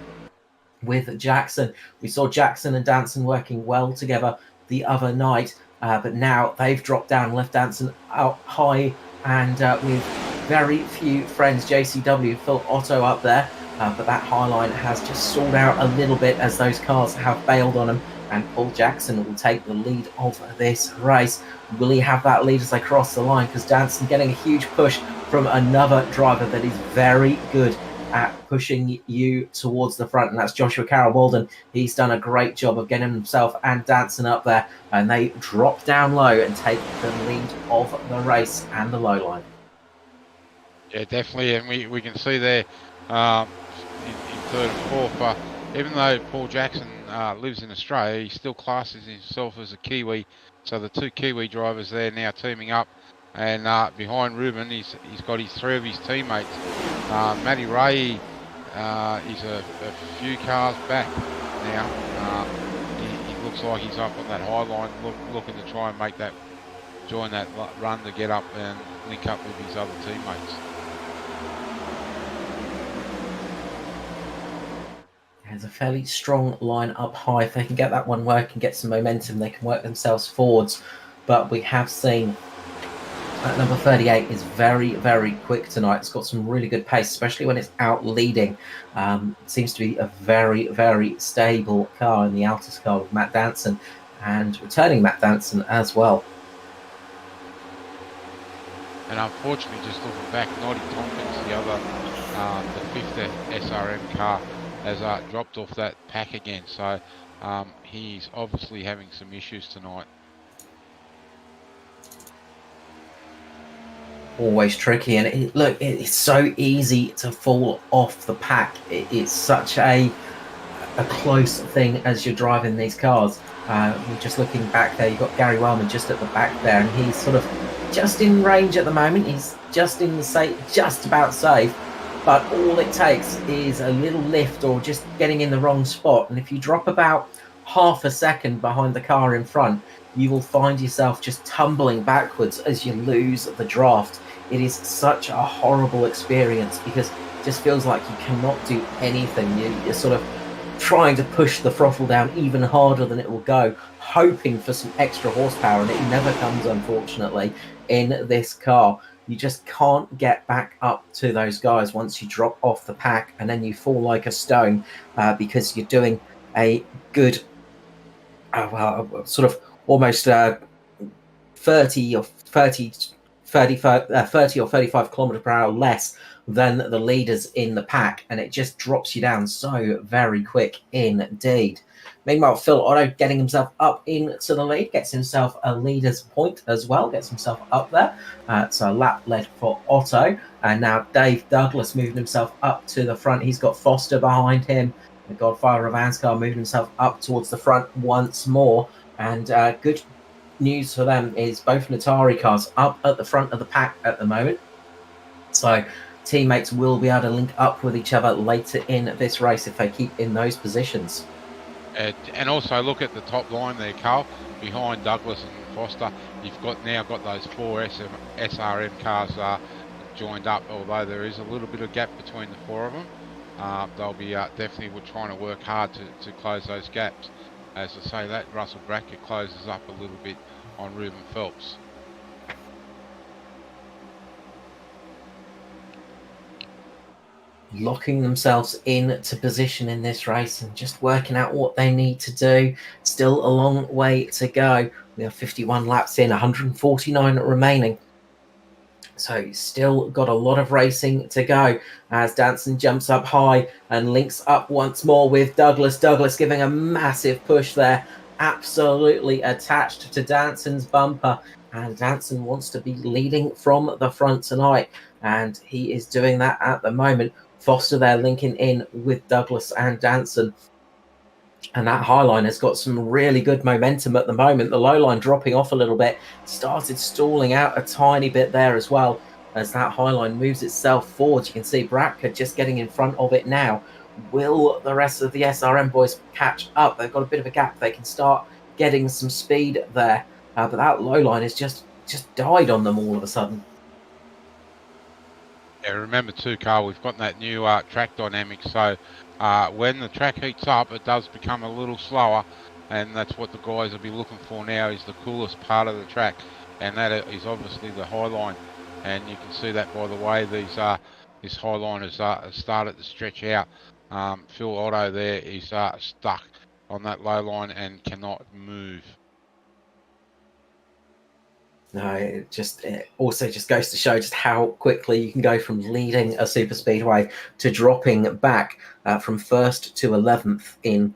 with Jackson. We saw Jackson and Danson working well together the other night, but now they've dropped down, left Danson out high, and with very few friends. JCW, Phil Otto up there, but that high line has just stalled out a little bit as those cars have bailed on him, and Paul Jackson will take the lead of this race. Will he have that lead as they cross the line? Because Danson getting a huge push from another driver that is very good at pushing you towards the front, and that's Joshua Carroll Walden. He's done a great job of getting himself and Danson up there, and they drop down low and take the lead of the race and the low line. Yeah, definitely, and we can see there in 3rd and 4th, even though Paul Jackson lives in Australia, he still classes himself as a Kiwi. So the two Kiwi drivers there now teaming up, and behind Ruben, he's got his 3 of his teammates. Matty Ray is a few cars back now. He looks like he's up on that high line, looking to try and join that run to get up and link up with his other teammates. There's a fairly strong line up high. If they can get that one working, get some momentum, they can work themselves forwards. But we have seen that number 38 is very, very quick tonight. It's got some really good pace, especially when it's out leading. Seems to be a very, very stable car in the Altus car with Matt Danson, and returning Matt Danson as well. And unfortunately, just looking back, Noddy Tompkins, the other, the 5th SRM car, has dropped off that pack again. So he's obviously having some issues tonight. Always tricky, and it's so easy to fall off the pack. It's such a close thing as you're driving these cars. We're just looking back there, you've got Gary Wellman just at the back there, and he's sort of just in range at the moment. He's just in the just about safe, but all it takes is a little lift or just getting in the wrong spot, and if you drop about half a second behind the car in front, you will find yourself just tumbling backwards as you lose the draft. It is such a horrible experience because it just feels like you cannot do anything. You're sort of trying to push the throttle down even harder than it will go, hoping for some extra horsepower, and it never comes, unfortunately, in this car. You just can't get back up to those guys once you drop off the pack, and then you fall like a stone because you're doing a good, sort of almost 30 or 35 kilometer per hour less than the leaders in the pack, and it just drops you down so very quick indeed. Meanwhile, Phil Otto getting himself up into the lead, gets himself a leader's point as well, gets himself up there. So a lap led for Otto, and now Dave Douglas moving himself up to the front. He's got Foster behind him. The Godfather of ANZCAR moving himself up towards the front once more, and good news for them is both Natari cars up at the front of the pack at the moment, so teammates will be able to link up with each other later in this race if they keep in those positions. And also look at the top line there, Carl, behind Douglas and Foster. You've now got those 4 SRM cars joined up, although there is a little bit of gap between the 4 of them. They'll be definitely trying to work hard to close those gaps. As I say, that Russell Brackett closes up a little bit on Ruben Phelps. locking themselves into position in this race and just working out what they need to do. Still a long way to go. We have 51 laps in, 149 remaining. So still got a lot of racing to go as Danson jumps up high and links up once more with Douglas. Douglas giving a massive push there, absolutely attached to Danson's bumper. And Danson wants to be leading from the front tonight, and he is doing that at the moment. Foster there linking in with Douglas and Danson. And that high line has got some really good momentum at the moment. The low line dropping off a little bit, started stalling out a tiny bit there as well as that high line moves itself forward. You can see Bratka just getting in front of it now. Will the rest of the SRM boys catch up? They've got a bit of a gap. They can start getting some speed there. But that low line has just died on them all of a sudden. Yeah, remember too, Carl, we've got that new track dynamic, so when the track heats up, it does become a little slower, and that's what the guys will be looking for now, is the coolest part of the track, and that is obviously the high line. And you can see that by the way this high line has started to stretch out. Phil Otto there is stuck on that low line and cannot move. No, it also just goes to show just how quickly you can go from leading a super speedway to dropping back from 1st to 11th in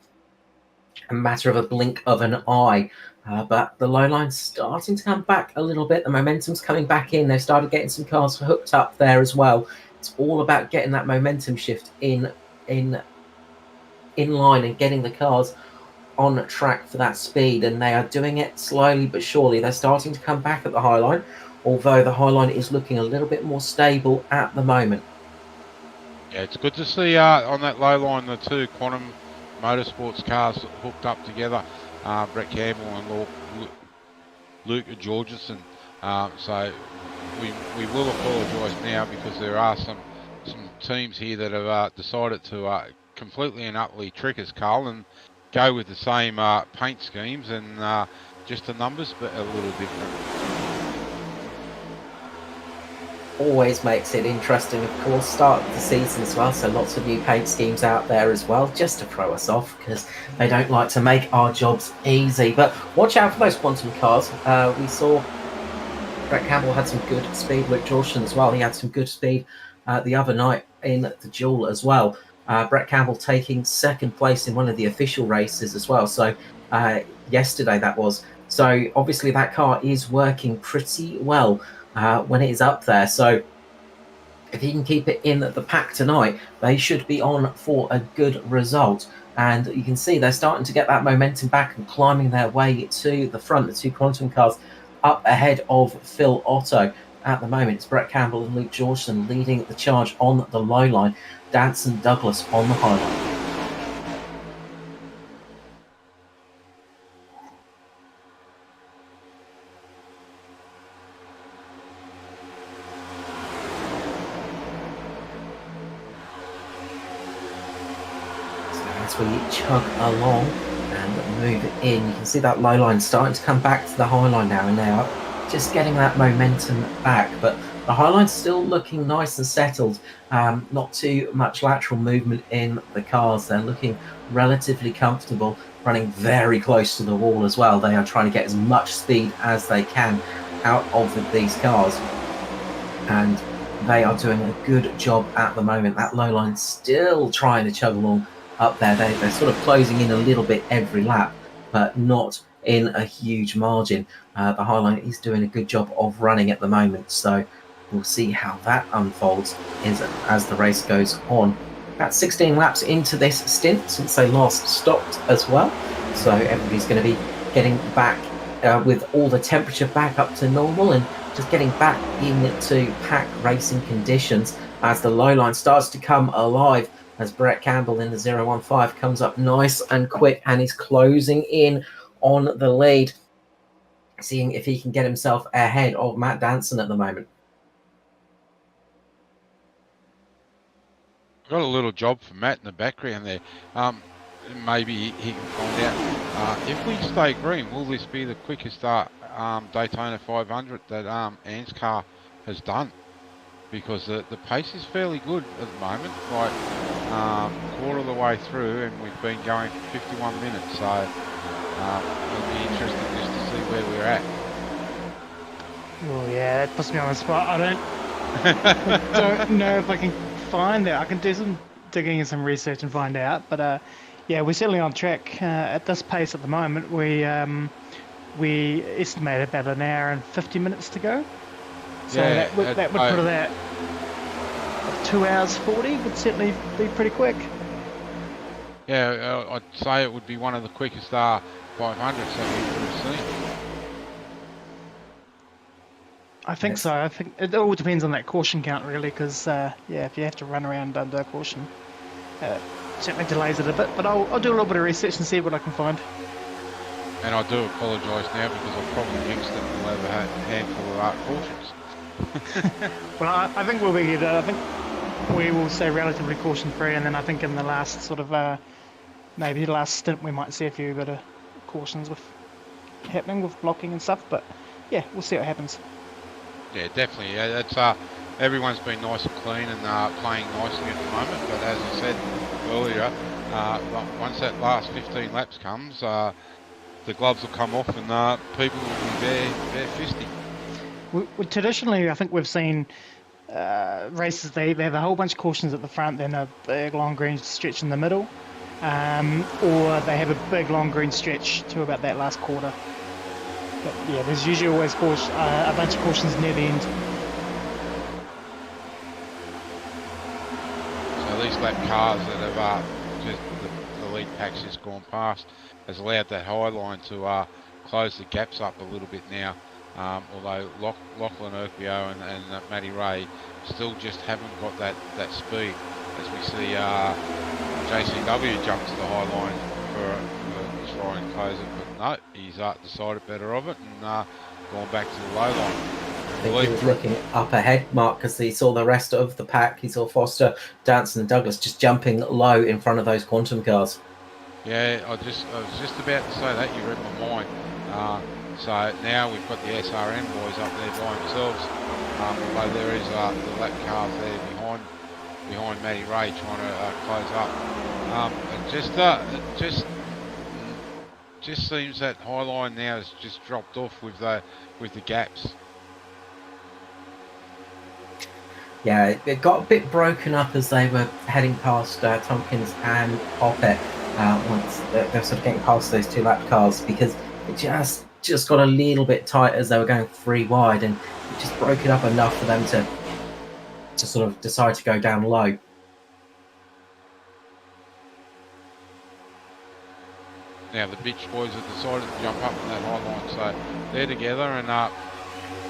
a matter of a blink of an eye. But the low line's starting to come back a little bit. The momentum's coming back in. They've started getting some cars hooked up there as well. It's all about getting that momentum shift in line and getting the cars on track for that speed, and they are doing it slowly but surely. They're starting to come back at the high line, although the high line is looking a little bit more stable at the moment. Yeah, it's good to see on that low line the two Quantum Motorsports cars hooked up together, Brett Campbell and Luke Georgeson. So we will apologise now, because there are some teams here that have decided to completely and utterly trick us, Carl, and go with the same paint schemes and just the numbers, but a little different. Always makes it interesting, of course. Start of the season as well, so lots of new paint schemes out there as well, just to throw us off, because they don't like to make our jobs easy. But watch out for those Quantum cars. We saw Brett Campbell had some good speed. Luke Georgeson as well. He had some good speed the other night in the duel as well. Brett Campbell taking second place in one of the official races as well. So yesterday that was. So obviously that car is working pretty well when it is up there. So if he can keep it in the pack tonight, they should be on for a good result. And you can see they're starting to get that momentum back and climbing their way to the front. The two Quantum cars up ahead of Phil Otto. At the moment, it's Brett Campbell and Luke Georgeson leading the charge on the low line. Danson Douglas on the high line. So as we chug along and move in, you can see that low line starting to come back to the high line now, and they are just getting that momentum back. But the high line's still looking nice and settled. Not too much lateral movement in the cars. They're looking relatively comfortable, running very close to the wall as well. They are trying to get as much speed as they can out of these cars, and they are doing a good job at the moment. That low line's still trying to chug along up there. They're sort of closing in a little bit every lap, but not in a huge margin. The high line is doing a good job of running at the moment, so we'll see how that unfolds as the race goes on. About 16 laps into this stint since they last stopped as well, so everybody's going to be getting back with all the temperature back up to normal and just getting back into pack racing conditions as the low line starts to come alive, as Brett Campbell in the 015 comes up nice and quick and is closing in on the lead, seeing if he can get himself ahead of Matt Danson at the moment. Got a little job for Matt in the background there. Maybe he can find out. If we stay green, will this be the quickest Daytona 500 that ANZCAR has done? because the pace is fairly good at the moment. Like quarter of the way through, and we've been going for 51 minutes. So it'll be interesting just to see where we're at. Oh yeah, that puts me on the spot. I don't know if I can find that. I can do some digging and some research and find out. But yeah, we're certainly on track at this pace at the moment. We estimate about an hour and 50 minutes to go. So Yeah, that would put it at 2 hours 40 would certainly be pretty quick. Yeah, I'd say it would be one of the quickest 500s that we've seen. I think so. I think it all depends on that caution count, really, because yeah, if you have to run around under caution, certainly delays it a bit. But I'll do a little bit of research and see what I can find. And I do apologise now because I've probably jinxed them and we'll have a handful of cautions. Well, I think we'll be good. I think we will stay relatively caution-free, and then I think in the last sort of maybe the last stint we might see a few bit of cautions happening with blocking and stuff. But yeah, we'll see what happens. Yeah, definitely. Yeah, it's everyone's been nice and clean and playing nicely at the moment. But as I said earlier, once that last 15 laps comes, the gloves will come off and people will be bare fisty. Traditionally, I think we've seen races. They have a whole bunch of cautions at the front, then a big long green stretch in the middle, or they have a big long green stretch to about that last quarter. But yeah, there's usually always a bunch of cautions near the end. So these lap cars that have just the lead pack's just gone past has allowed that high line to close the gaps up a little bit now. Although Lachlan Urquio and Matty Ray still just haven't got that speed, as we see JCW jump to the high line for try and close it. No, he's decided better of it and gone back to the low line. I think he was looking up ahead, Mark, because he saw the rest of the pack. He saw Foster, Danson and Douglas just jumping low in front of those quantum cars. Yeah, I was just about to say that. You read my mind. So now we've got the SRN boys up there by themselves. Although there is the lap cars there behind Matty Ray trying to close up. It just seems that high line now has just dropped off with the gaps. Yeah, it got a bit broken up as they were heading past Tompkins and Poppet once they're sort of getting past those two lap cars, because it just got a little bit tight as they were going 3 wide, and it just broke it up enough for them to sort of decide to go down low. Now the Bitch boys have decided to jump up in that high line, so they're together, and I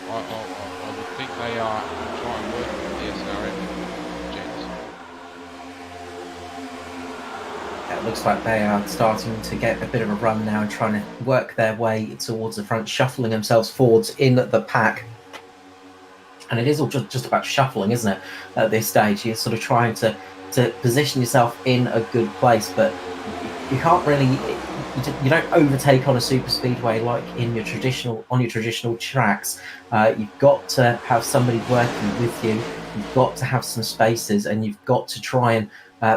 would think they are trying to work with the SRM gents. It looks like they are starting to get a bit of a run now and trying to work their way towards the front, shuffling themselves forwards in the pack. And it is all just about shuffling, isn't it? At this stage, you're sort of trying to position yourself in a good place, but you can't really. You don't overtake on a super speedway like on your traditional tracks. You've got to have somebody working with you. You've got to have some spaces, and you've got to try and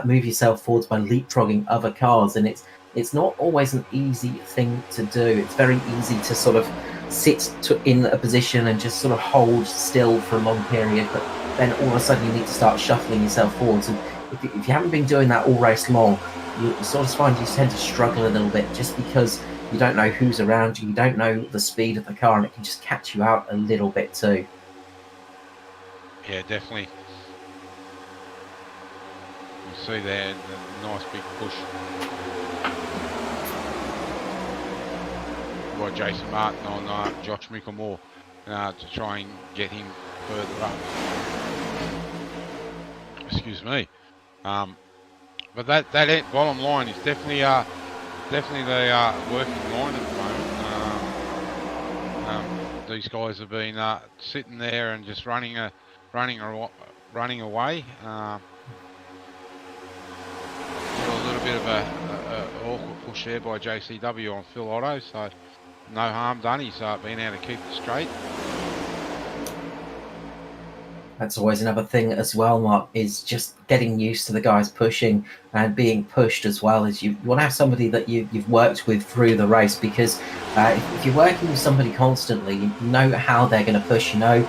move yourself forwards by leapfrogging other cars. And it's not always an easy thing to do. It's very easy to sort of sit in a position and just sort of hold still for a long period, but then all of a sudden you need to start shuffling yourself forwards. And if you haven't been doing that all race long, you sort of find you tend to struggle a little bit, just because you don't know who's around you, you don't know the speed of the car, and it can just catch you out a little bit too. Yeah, definitely. You see there the nice big push by Jason Martin on Josh Mickelmore to try and get him further up. Excuse me. But that bottom line is definitely the working line at the moment. These guys have been sitting there and just running away. A little bit of a awkward push there by JCW on Phil Otto, so no harm done. He's been able to keep it straight. That's always another thing as well, Mark, is just getting used to the guys pushing and being pushed as well. As you want to have somebody that you've worked with through the race, because if you're working with somebody constantly, you know how they're going to push. You know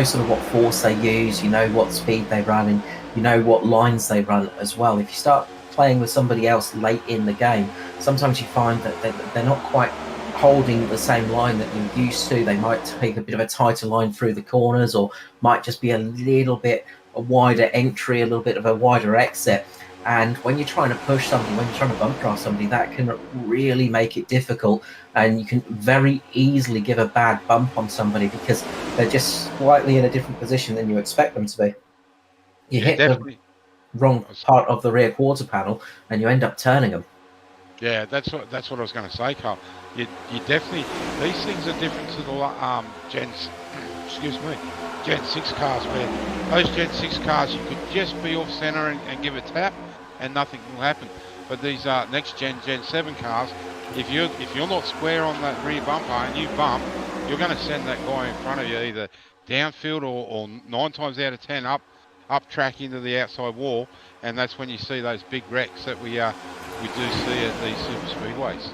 sort of what force they use. You know what speed they run, and you know what lines they run as well. If you start playing with somebody else late in the game, sometimes you find that they're not quite holding the same line that you're used to. They might take a bit of a tighter line through the corners, or might just be a little bit a wider entry, a little bit of a wider exit. And when you're trying to push somebody, when you're trying to bump draft somebody, that can really make it difficult. And you can very easily give a bad bump on somebody because they're just slightly in a different position than you expect them to be. You hit definitely the wrong part of the rear quarter panel and you end up turning them. Yeah, that's what I was going to say, Carl. You definitely, these things are different to the Gen 6 cars, where those Gen 6 cars you could just be off centre and give a tap and nothing will happen. But these next Gen 7 cars, if you're not square on that rear bumper and you bump, you're going to send that guy in front of you either downfield or 9 times out of 10 up track into the outside wall, and that's when you see those big wrecks that we do see at these super speedways.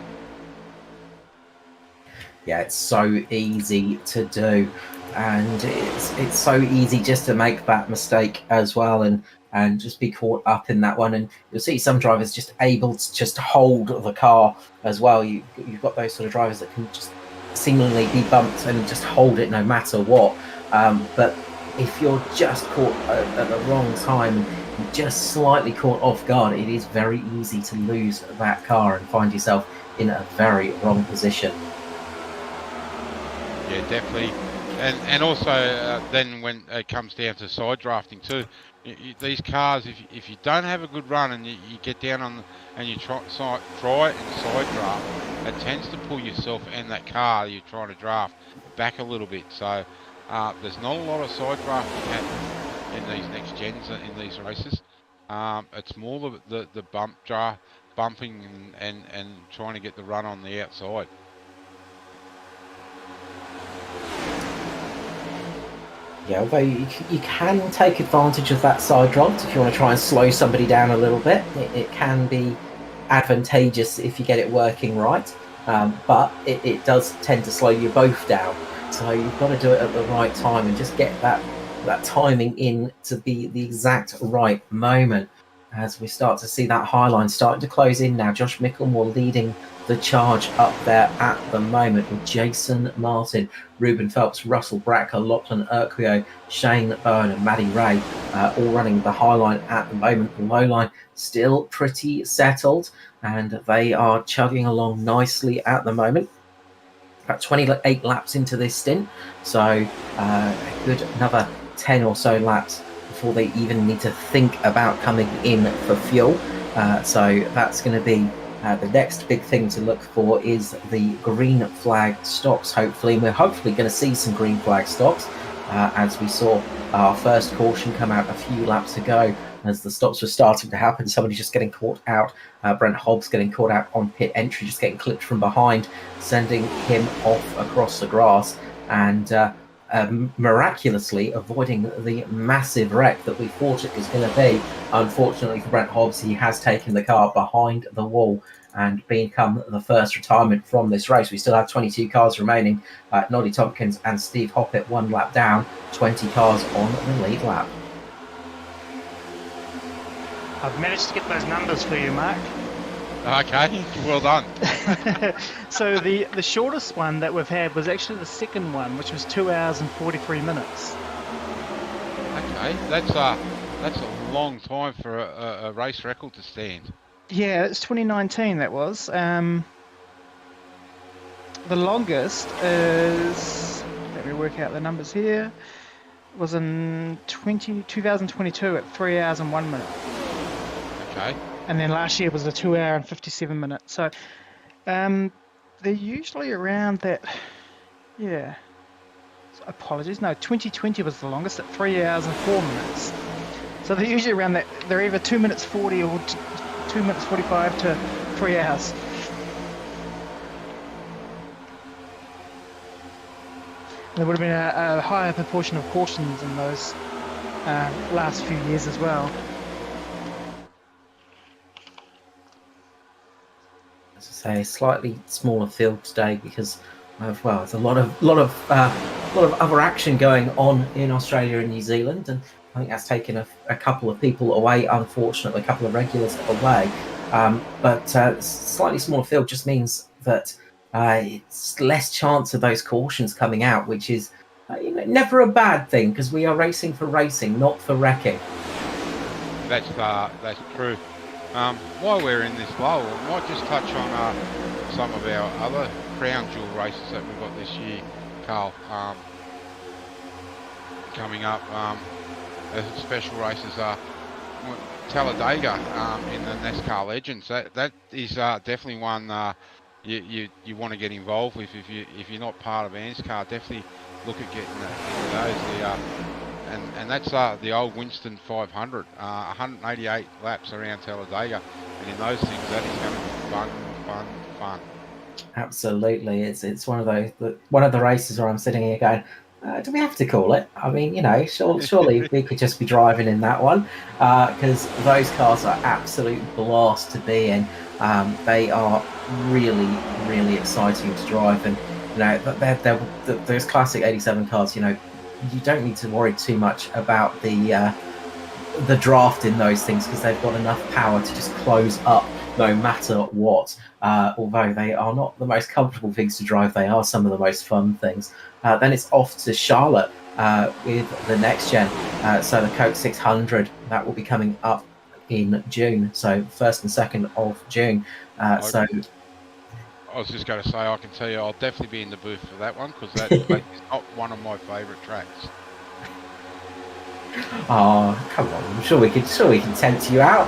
Yeah, it's so easy to do, and it's so easy just to make that mistake as well, and just be caught up in that one. And you'll see some drivers just able to just hold the car as well. You've got those sort of drivers that can just seemingly be bumped and just hold it no matter what. But if you're just caught at the wrong time, just slightly caught off guard, it is very easy to lose that car and find yourself in a very wrong position. Yeah, definitely. And also then when it comes down to side drafting too, these cars, if you don't have a good run and you get down on and you try and side draft, it tends to pull yourself and that car you're trying to draft back a little bit. So there's not a lot of side drafting happening in these next gens in these races. It's more the bumping and trying to get the run on the outside. Yeah, although you can take advantage of that side draft if you want to try and slow somebody down a little bit. It can be advantageous if you get it working right, but it does tend to slow you both down. So you've got to do it at the right time and just get that timing in to be the exact right moment. As we start to see that high line starting to close in now, Josh Mickelmore leading the charge up there at the moment with Jason Martin, Ruben Phelps, Russell Bracker, Lachlan Urquio, Shane Bowen and Maddie Ray all running the high line at the moment. The low line still pretty settled and they are chugging along nicely at the moment. About 28 laps into this stint, so a good another 10 or so laps before they even need to think about coming in for fuel. So that's going to be the next big thing to look for is the green flag stocks, hopefully. And we're hopefully going to see some green flag stocks as we saw our first caution come out a few laps ago. As the stops were starting to happen, somebody just getting caught out. Brent Hobbs getting caught out on pit entry, just getting clipped from behind, sending him off across the grass. And miraculously avoiding the massive wreck that we thought it was going to be. Unfortunately for Brent Hobbs, he has taken the car behind the wall and become the first retirement from this race. We still have 22 cars remaining. Noddy Tompkins and Steve Hoppett 1 lap down, 20 cars on the lead lap. I've managed to get those numbers for you, Mark. Okay, well done. So the shortest one that we've had was actually the second one, which was 2 hours and 43 minutes. Okay, that's a long time for a race record to stand. Yeah, it's 2019 that was. The longest is, let me work out the numbers here, was in 2022 at 3 hours and 1 minute. Okay. And then last year was a 2 hour and 57 minutes. So they're usually around that, yeah. So apologies. No, 2020 was the longest at 3 hours and 4 minutes. So they're usually around that. They're either 2 minutes 40 or 2 minutes 45 to 3 hours. There would have been a higher proportion of cautions in those last few years as well. As I say, slightly smaller field today because of, well, there's a lot of other action going on in Australia and New Zealand, and I think that's taken a couple of people away. Unfortunately, a couple of regulars away, but slightly smaller field just means that it's less chance of those cautions coming out, which is never a bad thing because we are racing for racing, not for wrecking. That's true. While we're in this lull, I might just touch on some of our other crown jewel races that we've got this year, Carl. Coming up, as special races are Talladega in the NASCAR Legends. That is definitely one you want to get involved with if you're not part of ANZCAR. Definitely look at getting into those. And that's the old Winston 500, 188 laps around Talladega, and in those things, that is going to be fun. Absolutely, it's one of the races where I'm sitting here going, do we have to call it? I mean, surely we could just be driving in that one because those cars are absolute blast to be in. They are really, really exciting to drive, and they're those classic '87 cars. You don't need to worry too much about the draft in those things because they've got enough power to just close up no matter what. Although they are not the most comfortable things to drive, they are some of the most fun things. Then it's off to Charlotte with the next gen. So the Coke 600, that will be coming up in June. So 1st and 2nd of June. I was just going to say, I can tell you, I'll definitely be in the booth for that one because that is not one of my favourite tracks. Oh, come on! I'm sure we can tempt you out.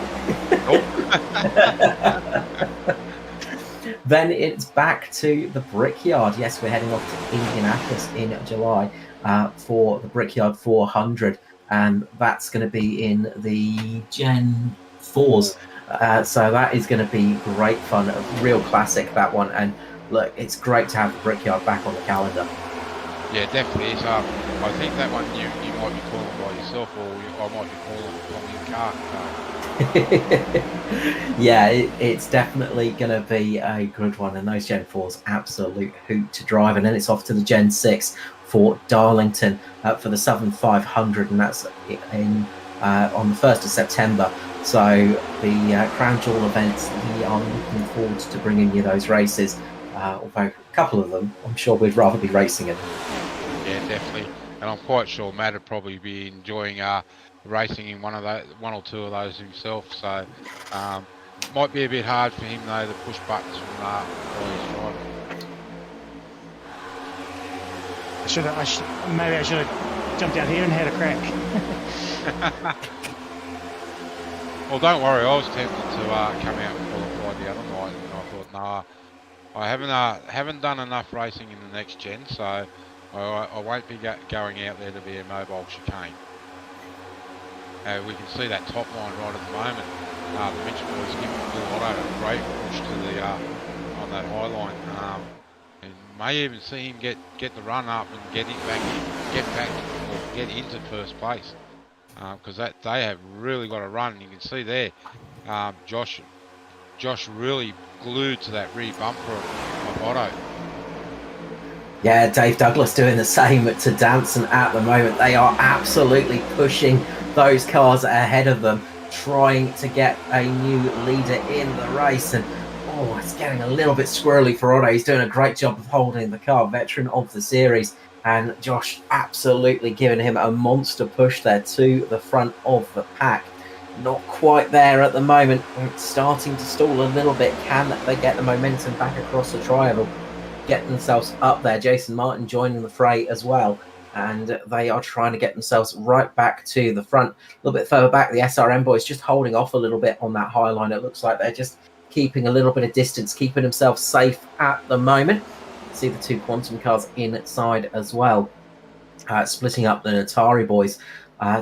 Then it's back to the Brickyard. Yes, we're heading off to Indianapolis in July for the Brickyard 400, and that's going to be in the Gen 4s. So that is going to be great fun, a real classic, that one. And look, it's great to have the Brickyard back on the calendar. Yeah, definitely is. I think that one you might be calling by yourself, or I might be calling Tommy Car. Yeah, it's definitely going to be a good one. And those Gen 4s, absolute hoot to drive. And then it's off to the Gen 6 for Darlington for the Southern 500, and that's in on the 1st of September. So the Crown Jewel events, we are looking forward to bringing you those races. Although a couple of them, I'm sure we'd rather be racing in. Yeah, definitely. And I'm quite sure Matt would probably be enjoying racing in one or two of those himself. So might be a bit hard for him though to push buttons from while he's driving. Maybe I should have jumped out here and had a crack. Well, don't worry. I was tempted to come out and qualify the other night, and I thought, nah, I haven't done enough racing in the next gen, so I won't be going out there to be a mobile chicane. We can see that top line right at the moment. The Mitch boys giving Bill Otto a great push to the on that high line, and may even see him get the run up and get into first place. Because they have really got a run. You can see there, Josh really glued to that rear bumper of Otto. Yeah, Dave Douglas doing the same to Danson at the moment. They are absolutely pushing those cars ahead of them, trying to get a new leader in the race. And it's getting a little bit squirrely for Otto. He's doing a great job of holding the car, veteran of the series. And Josh absolutely giving him a monster push there to the front of the pack. Not quite there at the moment. It's starting to stall a little bit. Can they get the momentum back across the triangle? Get themselves up there. Jason Martin joining the fray as well. And they are trying to get themselves right back to the front. A little bit further back, the SRM boys just holding off a little bit on that high line. It looks like they're just keeping a little bit of distance, keeping themselves safe at the moment. See the two Quantum cars inside as well, splitting up the Atari boys.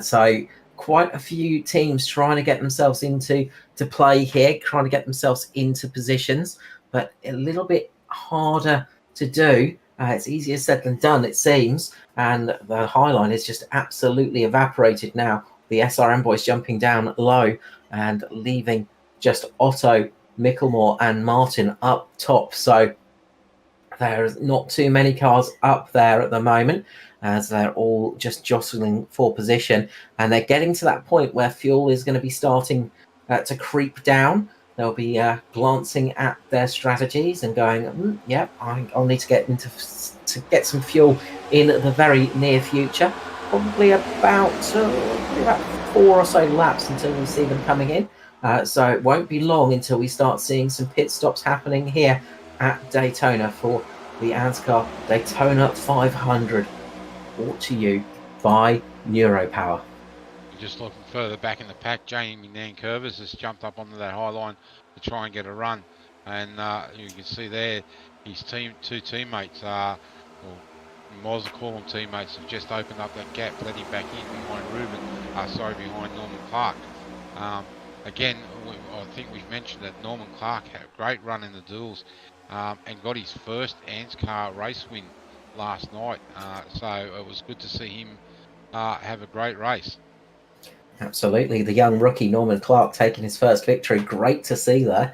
So quite a few teams trying to get themselves into play here, trying to get themselves into positions, but a little bit harder to do It's easier said than done, it seems, and the high line is just absolutely evaporated now. The SRM boys jumping down low and leaving just Otto, Micklemore, and Martin up top. So there's not too many cars up there at the moment, as they're all just jostling for position, and they're getting to that point where fuel is going to be starting to creep down. They'll be glancing at their strategies and going, "Yep, I'll need to get some fuel in the very near future. Probably about 4 or so laps until we see them coming in. So it won't be long until we start seeing some pit stops happening here at Daytona for the ANZCAR Daytona 500, brought to you by Neuropower." Just looking further back in the pack, Jamie Nankervis has jumped up onto that high line to try and get a run, and you can see there his two teammates, or might call them teammates, have just opened up that gap, let him back in behind Norman Clark. Again, I think we've mentioned that Norman Clark had a great run in the duels and got his first ANZCAR race win last night. So it was good to see him have a great race. Absolutely. The young rookie Norman Clark taking his first victory. Great to see there.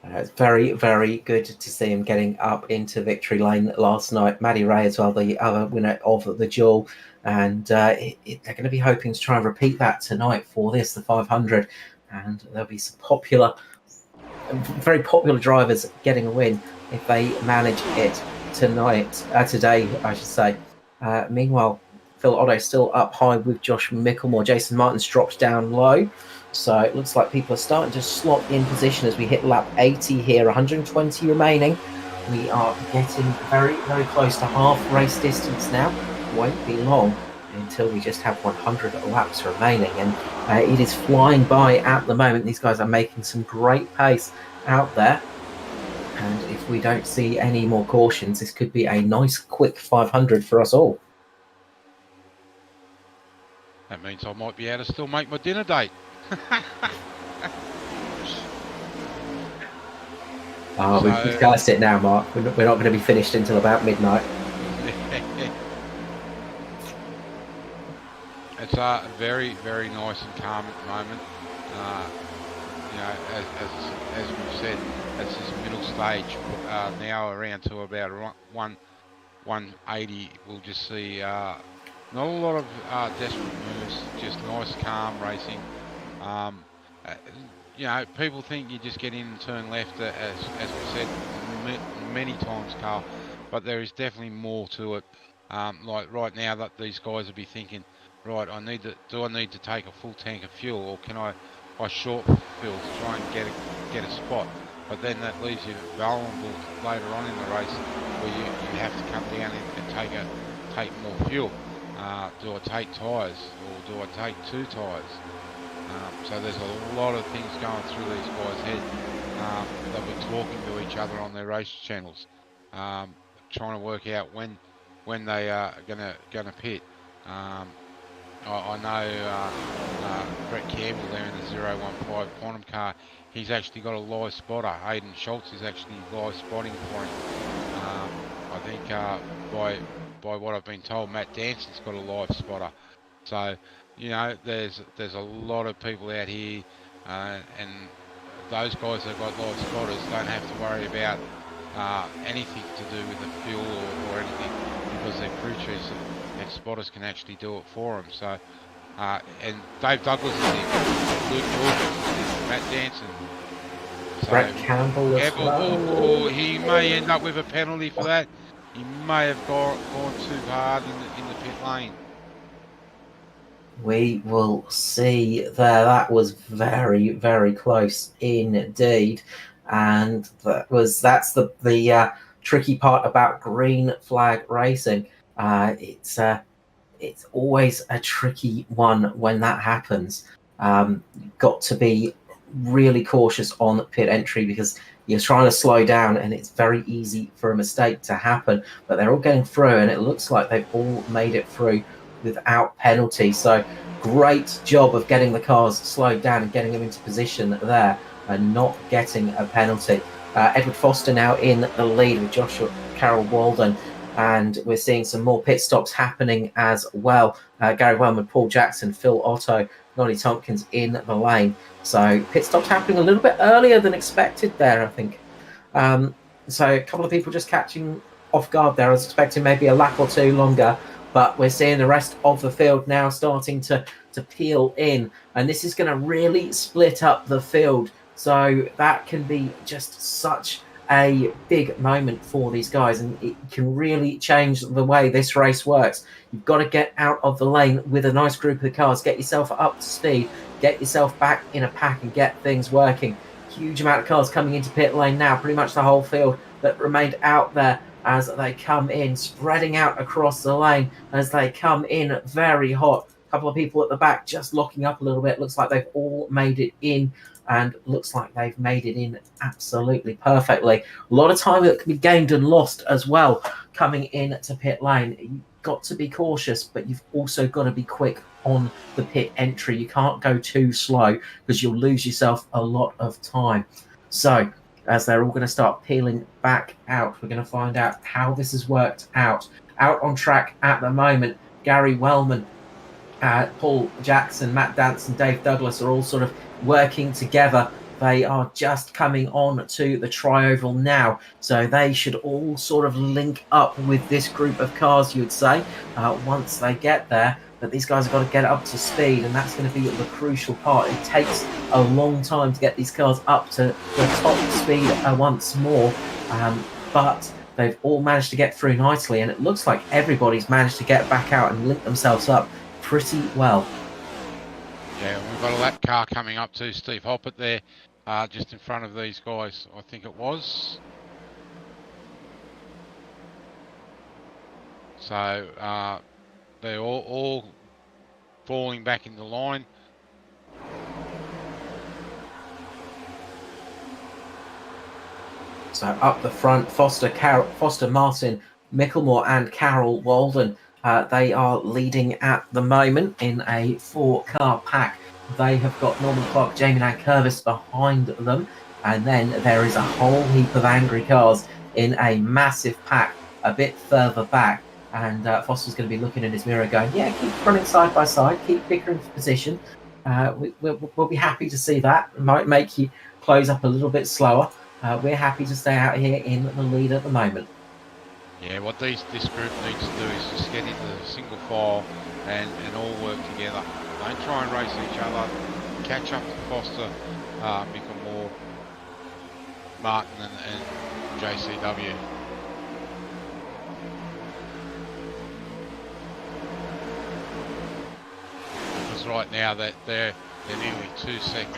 It's very, very good to see him getting up into victory lane last night. Maddie Ray as well, the other winner of the duel. And they're going to be hoping to try and repeat that tonight for the 500. And there'll be some very popular drivers getting a win if they manage it today, I should say. Meanwhile, Phil Otto still up high with Josh Micklemore. Jason Martin's dropped down low. So it looks like people are starting to slot in position as we hit lap 80 here, 120 remaining. We are getting very, very close to half race distance now. Won't be long until we just have 100 laps remaining, and it is flying by at the moment. These guys are making some great pace out there, and if we don't see any more cautions, this could be a nice quick 500 for us all. That means I might be able to still make my dinner date. We've discussed it now, Mark. We're not going to be finished until about midnight. It's very, very nice and calm at the moment. You know, as we've said, it's this middle stage now around to about 180. We'll just see not a lot of desperate moves, just nice, calm racing. You know, people think you just get in and turn left, as we said many times, Carl, but there is definitely more to it. Like right now, that these guys will be thinking, right, do I need to take a full tank of fuel, or can I short fuel to try and get a spot? But then that leaves you vulnerable later on in the race, where you have to come down and take more fuel. Do I take tyres, or do I take 2 tyres? So there's a lot of things going through these guys' head. They'll be talking to each other on their race channels, trying to work out when they are gonna pit. I know Brett Campbell there in the 015 Quantum car. He's actually got a live spotter. Hayden Schultz is actually live spotting for him. I think by what I've been told, Matt Danson's got a live spotter. So, you know, there's a lot of people out here, and those guys that got live spotters don't have to worry about anything to do with the fuel or anything, because their crew chiefs and spotters can actually do it for them. So, and Dave Douglas is in, Luke Jordan is in, Matt Danson. So, Brett Campbell as well. He may end up with a penalty for that. He may have gone too hard in the pit lane. We will see there. That was very, very close indeed. And that's the tricky part about green flag racing. It's always a tricky one when that happens. You've got to be really cautious on pit entry, because you're trying to slow down and it's very easy for a mistake to happen. But they're all getting through, and it looks like they've all made it through without penalty. So great job of getting the cars slowed down and getting them into position there and not getting a penalty. Edward Foster now in the lead with Joshua Carroll Walden, and we're seeing some more pit stops happening as well. Gary Wellman, Paul Jackson, Phil Otto, Nolly Tompkins in the lane. So pit stops happening a little bit earlier than expected there, I think. So a couple of people just catching off guard there. I was expecting maybe a lap or two longer, but we're seeing the rest of the field now starting to peel in, and this is going to really split up the field. So that can be just such a big moment for these guys, and it can really change the way this race works. You've got to get out of the lane with a nice group of cars, get yourself up to speed, get yourself back in a pack and get things working. Huge amount of cars coming into pit lane now, pretty much the whole field that remained out there as they come in, spreading out across the lane as they come in very hot. A couple of people at the back just locking up a little bit. Looks like they've all made it in, and looks like they've made it in absolutely perfectly. A lot of time that can be gained and lost as well coming into pit lane. You've got to be cautious, but you've also got to be quick on the pit entry. You can't go too slow because you'll lose yourself a lot of time. So as they're all going to start peeling back out, we're going to find out how this has worked out. Out on track at the moment, Gary Wellman, Paul Jackson, Matt Dance and Dave Douglas are all sort of working together. They are just coming on to the tri-oval now, so they should all sort of link up with this group of cars, you would say, once they get there. But these guys have got to get up to speed, and that's going to be the crucial part. It takes a long time to get these cars up to the top speed once more, but they've all managed to get through nicely, and it looks like everybody's managed to get back out and link themselves up pretty well. Yeah, we've got a lap car coming up too, Steve Hoppert there, just in front of these guys, I think it was. So they're all falling back in the line. So up the front, Foster, Martin, Micklemore and Carroll Walden. They are leading at the moment in a 4-car pack. They have got Norman Clark, Jamie Nankervis behind them. And then there is a whole heap of angry cars in a massive pack a bit further back. And Foster's going to be looking in his mirror going, yeah, keep running side by side, keep pickering for position. We'll be happy to see that. It might make you close up a little bit slower. We're happy to stay out here in the lead at the moment. Yeah, what this group needs to do is just get into single file and all work together. Don't try and race each other. Catch up to Foster, Micklemore, Martin and JCW. Because right now that they're nearly 2 seconds.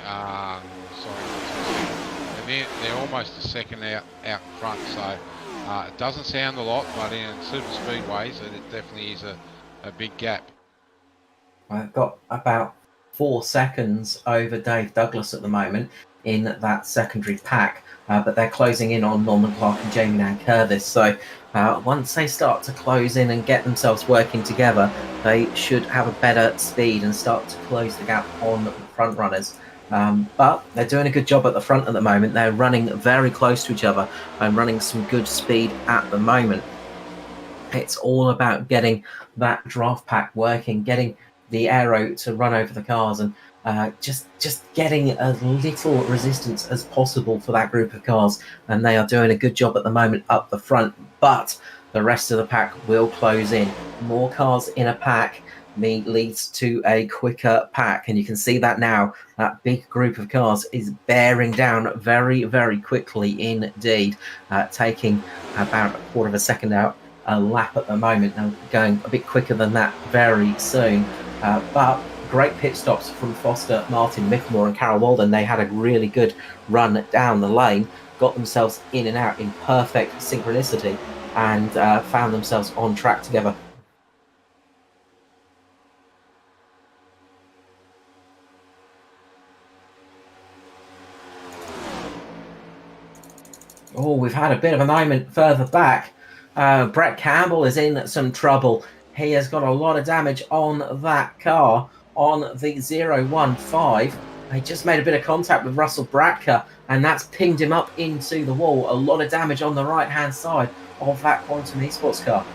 They're almost a second out in front. So it doesn't sound a lot, but in super speedways, it definitely is a big gap. I've got about 4 seconds over Dave Douglas at the moment in that secondary pack, but they're closing in on Norman Clark and Jamie Nankervis. So once they start to close in and get themselves working together, they should have a better speed and start to close the gap on the front runners. But they're doing a good job at the front at the moment. They're running very close to each other and running some good speed at the moment. It's all about getting that draft pack working, getting the aero to run over the cars, and just getting as little resistance as possible for that group of cars. And they are doing a good job at the moment up the front, but the rest of the pack will close in. More cars in a pack leads to a quicker pack, and you can see that now. That big group of cars is bearing down very, very quickly indeed, taking about a quarter of a second out a lap at the moment, and going a bit quicker than that very soon. But great pit stops from Foster, Martin, Micklemore and Carroll Walden. They had a really good run down the lane, got themselves in and out in perfect synchronicity, and found themselves on track together. Oh, we've had a bit of a moment further back. Brett Campbell is in some trouble He has got a lot of damage on that car on the 015. He just made a bit of contact with Russell Bratka, and that's pinged him up into the wall. A lot of damage on the right-hand side of that Quantum Esports car.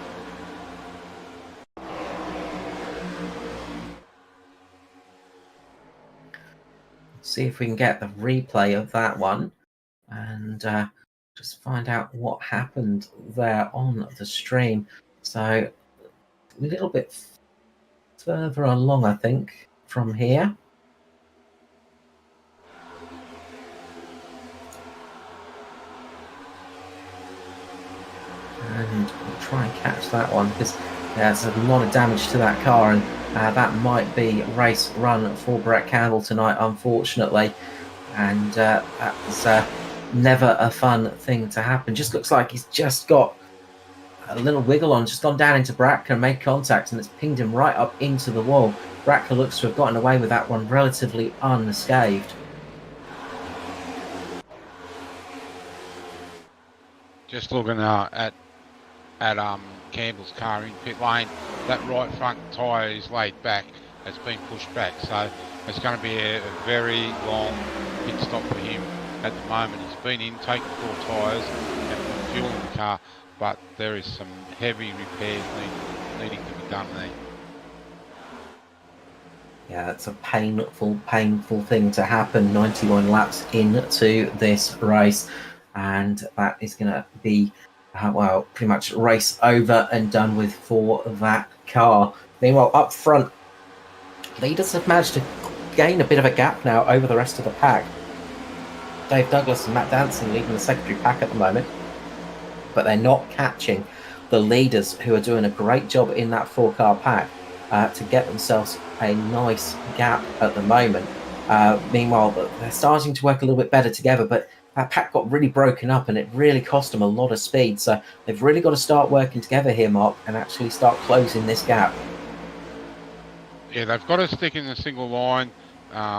See if we can get the replay of that one and just find out what happened there on the stream. So a little bit further along, I think, from here. And we'll try and catch that one because there's a lot of damage to that car, and that might be race run for Brett Campbell tonight, unfortunately. And that was never a fun thing to happen. Just looks like he's just got a little wiggle on, just gone down into Bratka and made contact, and it's pinged him right up into the wall. Bratka looks to have gotten away with that one relatively unscathed. Just looking at Campbell's car in pit lane, that right front tyre is laid back. It's been pushed back, so it's going to be a very long pit stop for him at the moment. He's been in, taken 4 tyres and put fuel in the car, but there is some heavy repairs needing to be done there. Yeah, it's a painful thing to happen 91 laps into this race, and that is going to be well, pretty much race over and done with for that car. Meanwhile, up front, leaders have managed to gain a bit of a gap now over the rest of the pack. Dave Douglas and Matt Danson leading the secondary pack at the moment, but they're not catching the leaders, who are doing a great job in that 4-car pack to get themselves a nice gap at the moment. Meanwhile, they're starting to work a little bit better together, but that pack got really broken up and it really cost them a lot of speed. So they've really got to start working together here, Mark, and actually start closing this gap. Yeah, they've got to stick in a single line.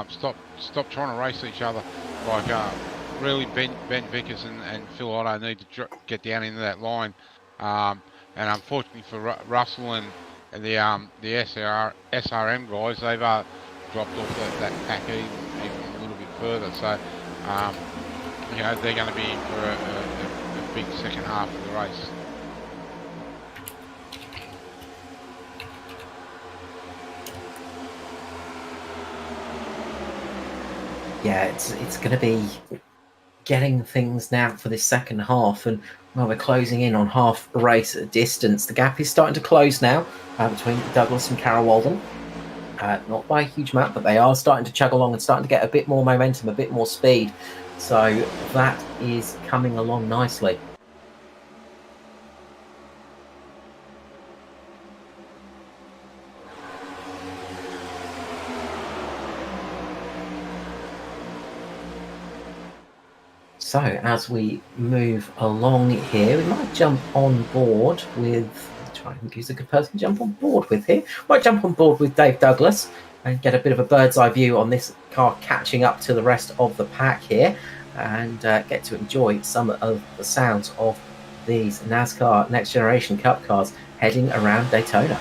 Stop trying to race each other. Like really, Ben Vickers and Phil Otto need to get down into that line. And unfortunately for Russell and the SRM guys, they've dropped off that pack even a little bit further. So you know, they're going to be in for a big second half of the race. Yeah, it's going to be getting things now for this second half, and well, we're closing in on half race distance. The gap is starting to close now between Douglas and Carol Walden. Not by a huge amount, but they are starting to chug along and starting to get a bit more momentum, a bit more speed. So that is coming along nicely. So as we move along here, we might jump on board with, try and use a good person to jump on board with here. Might jump on board with Dave Douglas and get a bit of a bird's eye view on this car catching up to the rest of the pack here, and get to enjoy some of the sounds of these NASCAR Next Generation Cup cars heading around Daytona.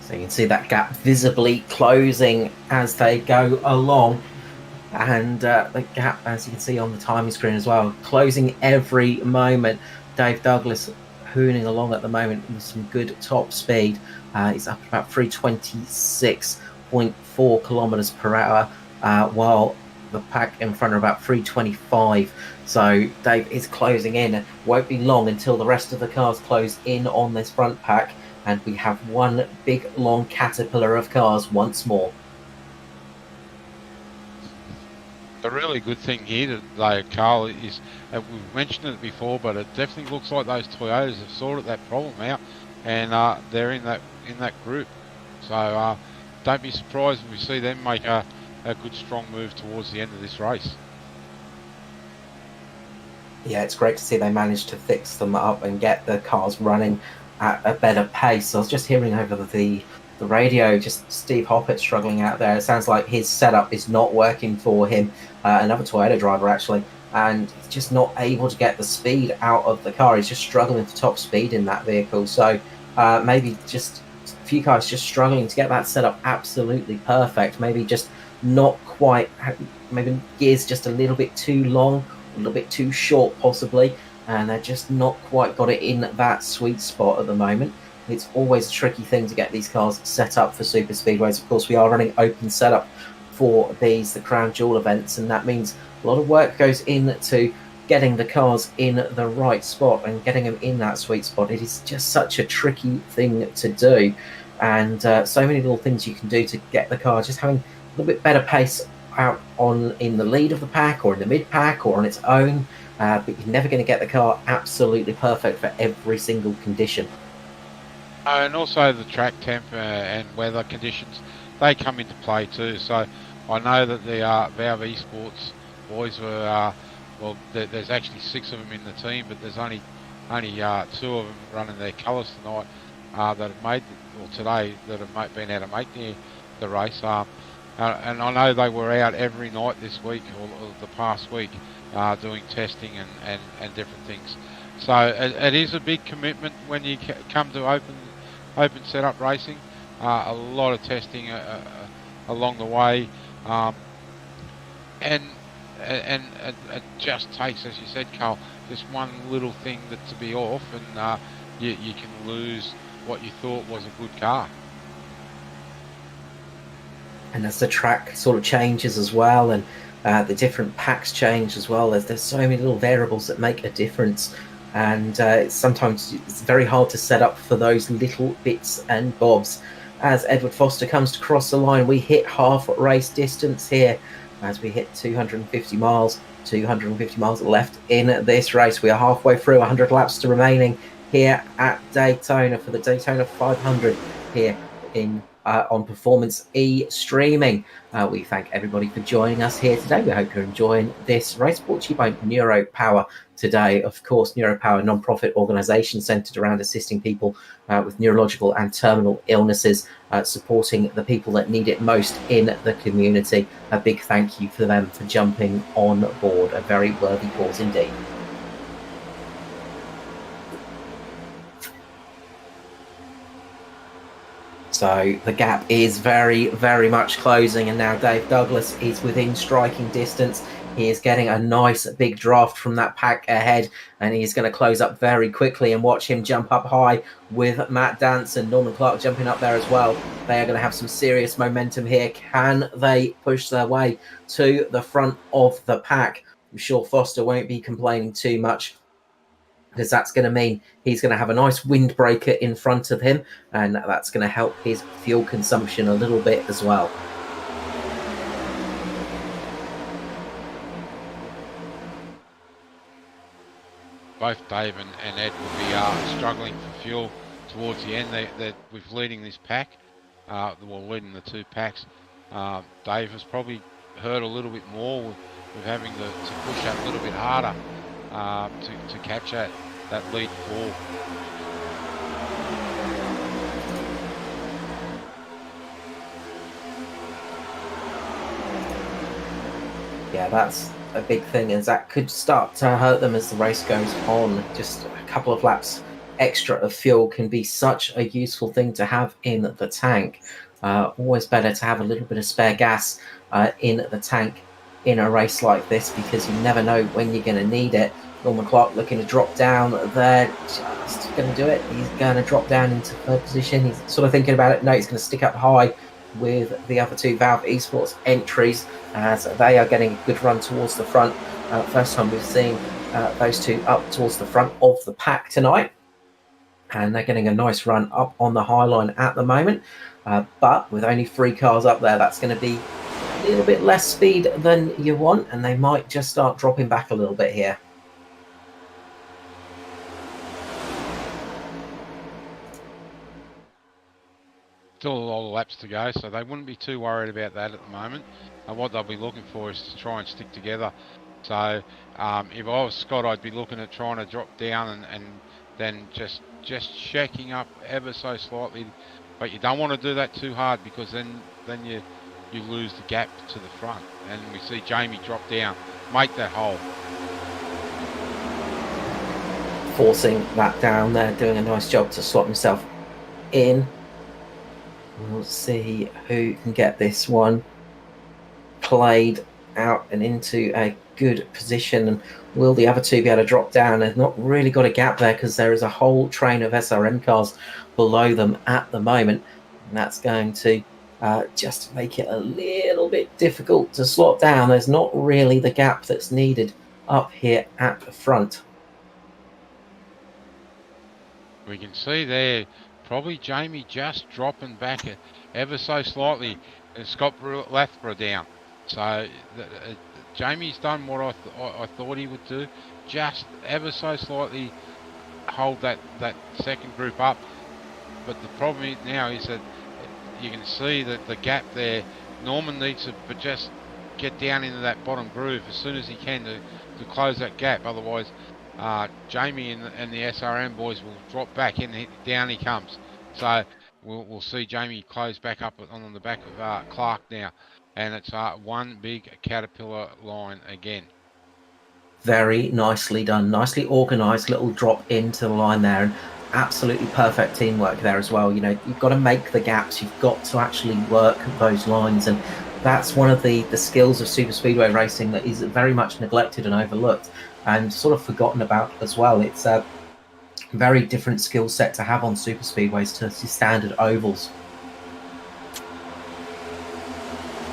So you can see that gap visibly closing as they go along. And the gap, as you can see on the timing screen as well, closing every moment. Dave Douglas hooning along at the moment with some good top speed. He's up at about 326.4 kilometers per hour, while the pack in front are about 325. So Dave is closing in. It won't be long until the rest of the cars close in on this front pack, and we have one big long caterpillar of cars once more. The really good thing here, though, Carl, is we've mentioned it before, but it definitely looks like those Toyotas have sorted that problem out, and they're in that group. So don't be surprised if we see them make a good strong move towards the end of this race. Yeah, it's great to see they managed to fix them up and get the cars running at a better pace. I was just hearing over the radio, just Steve Hoppett struggling out there. It sounds like his setup is not working for him, another Toyota driver actually, and he's just not able to get the speed out of the car. He's just struggling for top speed in that vehicle. So maybe just a few cars just struggling to get that setup absolutely perfect. Maybe just not quite, maybe gears just a little bit too long, a little bit too short possibly, and they're just not quite got it in that sweet spot at the moment. It's always a tricky thing to get these cars set up for super speedways. Of course, we are running open setup for the Crown Jewel events, and that means a lot of work goes into getting the cars in the right spot and getting them in that sweet spot. It is just such a tricky thing to do, and so many little things you can do to get the car just having a little bit better pace out in the lead of the pack or in the mid pack or on its own, but you're never going to get the car absolutely perfect for every single condition. And also the track temp and weather conditions, they come into play too. So I know that the Valve Esports boys were, well, there's actually 6 of them in the team, but there's only 2 of them running their colours tonight that have made, or today, that have been able to make the race. And I know they were out every night this week, or the past week, doing testing and different things. So it is a big commitment when you come to open setup racing. A lot of testing along the way, and it just takes, as you said, Carl, just one little thing to be off, and you can lose what you thought was a good car. And as the track sort of changes as well, and the different packs change as well, there's so many little variables that make a difference, and sometimes it's very hard to set up for those little bits and bobs. As Edward Foster comes to cross the line, we hit half race distance here as we hit 250 miles left in this race. We are halfway through, 100 laps to remaining here at Daytona for the Daytona 500 here in on Performance E streaming. We thank everybody for joining us here today. We hope you're enjoying this race brought to you by NeuroPower today. Of course, NeuroPower, a non-profit organisation centred around assisting people with neurological and terminal illnesses, supporting the people that need it most in the community. A big thank you for them for jumping on board. A very worthy cause indeed. So the gap is very, very much closing, and now Dave Douglas is within striking distance. He is getting a nice big draft from that pack ahead, and he's going to close up very quickly, and watch him jump up high with Matt Dance and Norman Clark jumping up there as well. They are going to have some serious momentum here. Can they push their way to the front of the pack? I'm sure Foster won't be complaining too much, because that's going to mean he's going to have a nice windbreaker in front of him, and that's going to help his fuel consumption a little bit as well. Both Dave and Ed will be struggling for fuel towards the end. They're with leading this pack, leading the 2 packs. Dave has probably hurt a little bit more with having to push that a little bit harder to catch that lead 4. Yeah, that's a big thing, as that could start to hurt them as the race goes on. Just a couple of laps extra of fuel can be such a useful thing to have in the tank. Always better to have a little bit of spare gas in the tank in a race like this, because you never know when you're going to need it. Norman Clark looking to drop down there, just going to do it. He's going to drop down into third position. He's sort of thinking about it. No, he's going to stick up high with the other two Valve Esports entries, as they are getting a good run towards the front. First time we've seen those two up towards the front of the pack tonight, and they're getting a nice run up on the high line at the moment. But with only 3 cars up there, that's going to be a little bit less speed than you want, and they might just start dropping back a little bit here. Still a lot of laps to go, so they wouldn't be too worried about that at the moment. And what they'll be looking for is to try and stick together. So if I was Scott, I'd be looking at trying to drop down and then just checking up ever so slightly. But you don't want to do that too hard, because then you lose the gap to the front. And we see Jamie drop down, make that hole. Forcing that down there, doing a nice job to slot himself in. We'll see who can get this one played out and into a good position, and will the other two be able to drop down? They've not really got a gap there, because there is a whole train of SRM cars below them at the moment, and that's going to just make it a little bit difficult to slot down. There's not really the gap that's needed up here at the front. We can see there probably Jamie just dropping back ever so slightly, and Scott Lathborough down. So Jamie's done what I thought he would do, just ever so slightly hold that second group up. But the problem now is that you can see that the gap there, Norman needs to just get down into that bottom groove as soon as he can to close that gap. Otherwise, Jamie and the SRM boys will drop back and down he comes. So we'll see Jamie close back up on the back of Clark now, and it's one big Caterpillar line again. Very nicely done, nicely organised little drop into the line there, and absolutely perfect teamwork there as well. You know, you've got to make the gaps, you've got to actually work those lines, and that's one of the skills of super speedway racing that is very much neglected and overlooked and sort of forgotten about as well. It's a very different skill set to have on super speedways to standard ovals.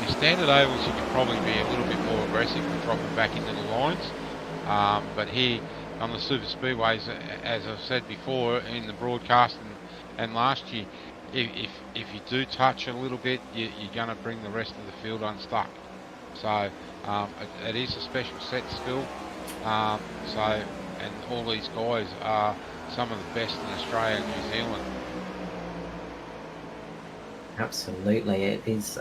In standard ovals, you can probably be a little bit more aggressive and dropping back into the lines. But here on the super speedways, as I've said before in the broadcast and last year, if you do touch a little bit, you're going to bring the rest of the field unstuck. So it is a special set still. And all these guys are some of the best in Australia and New Zealand. Absolutely, it is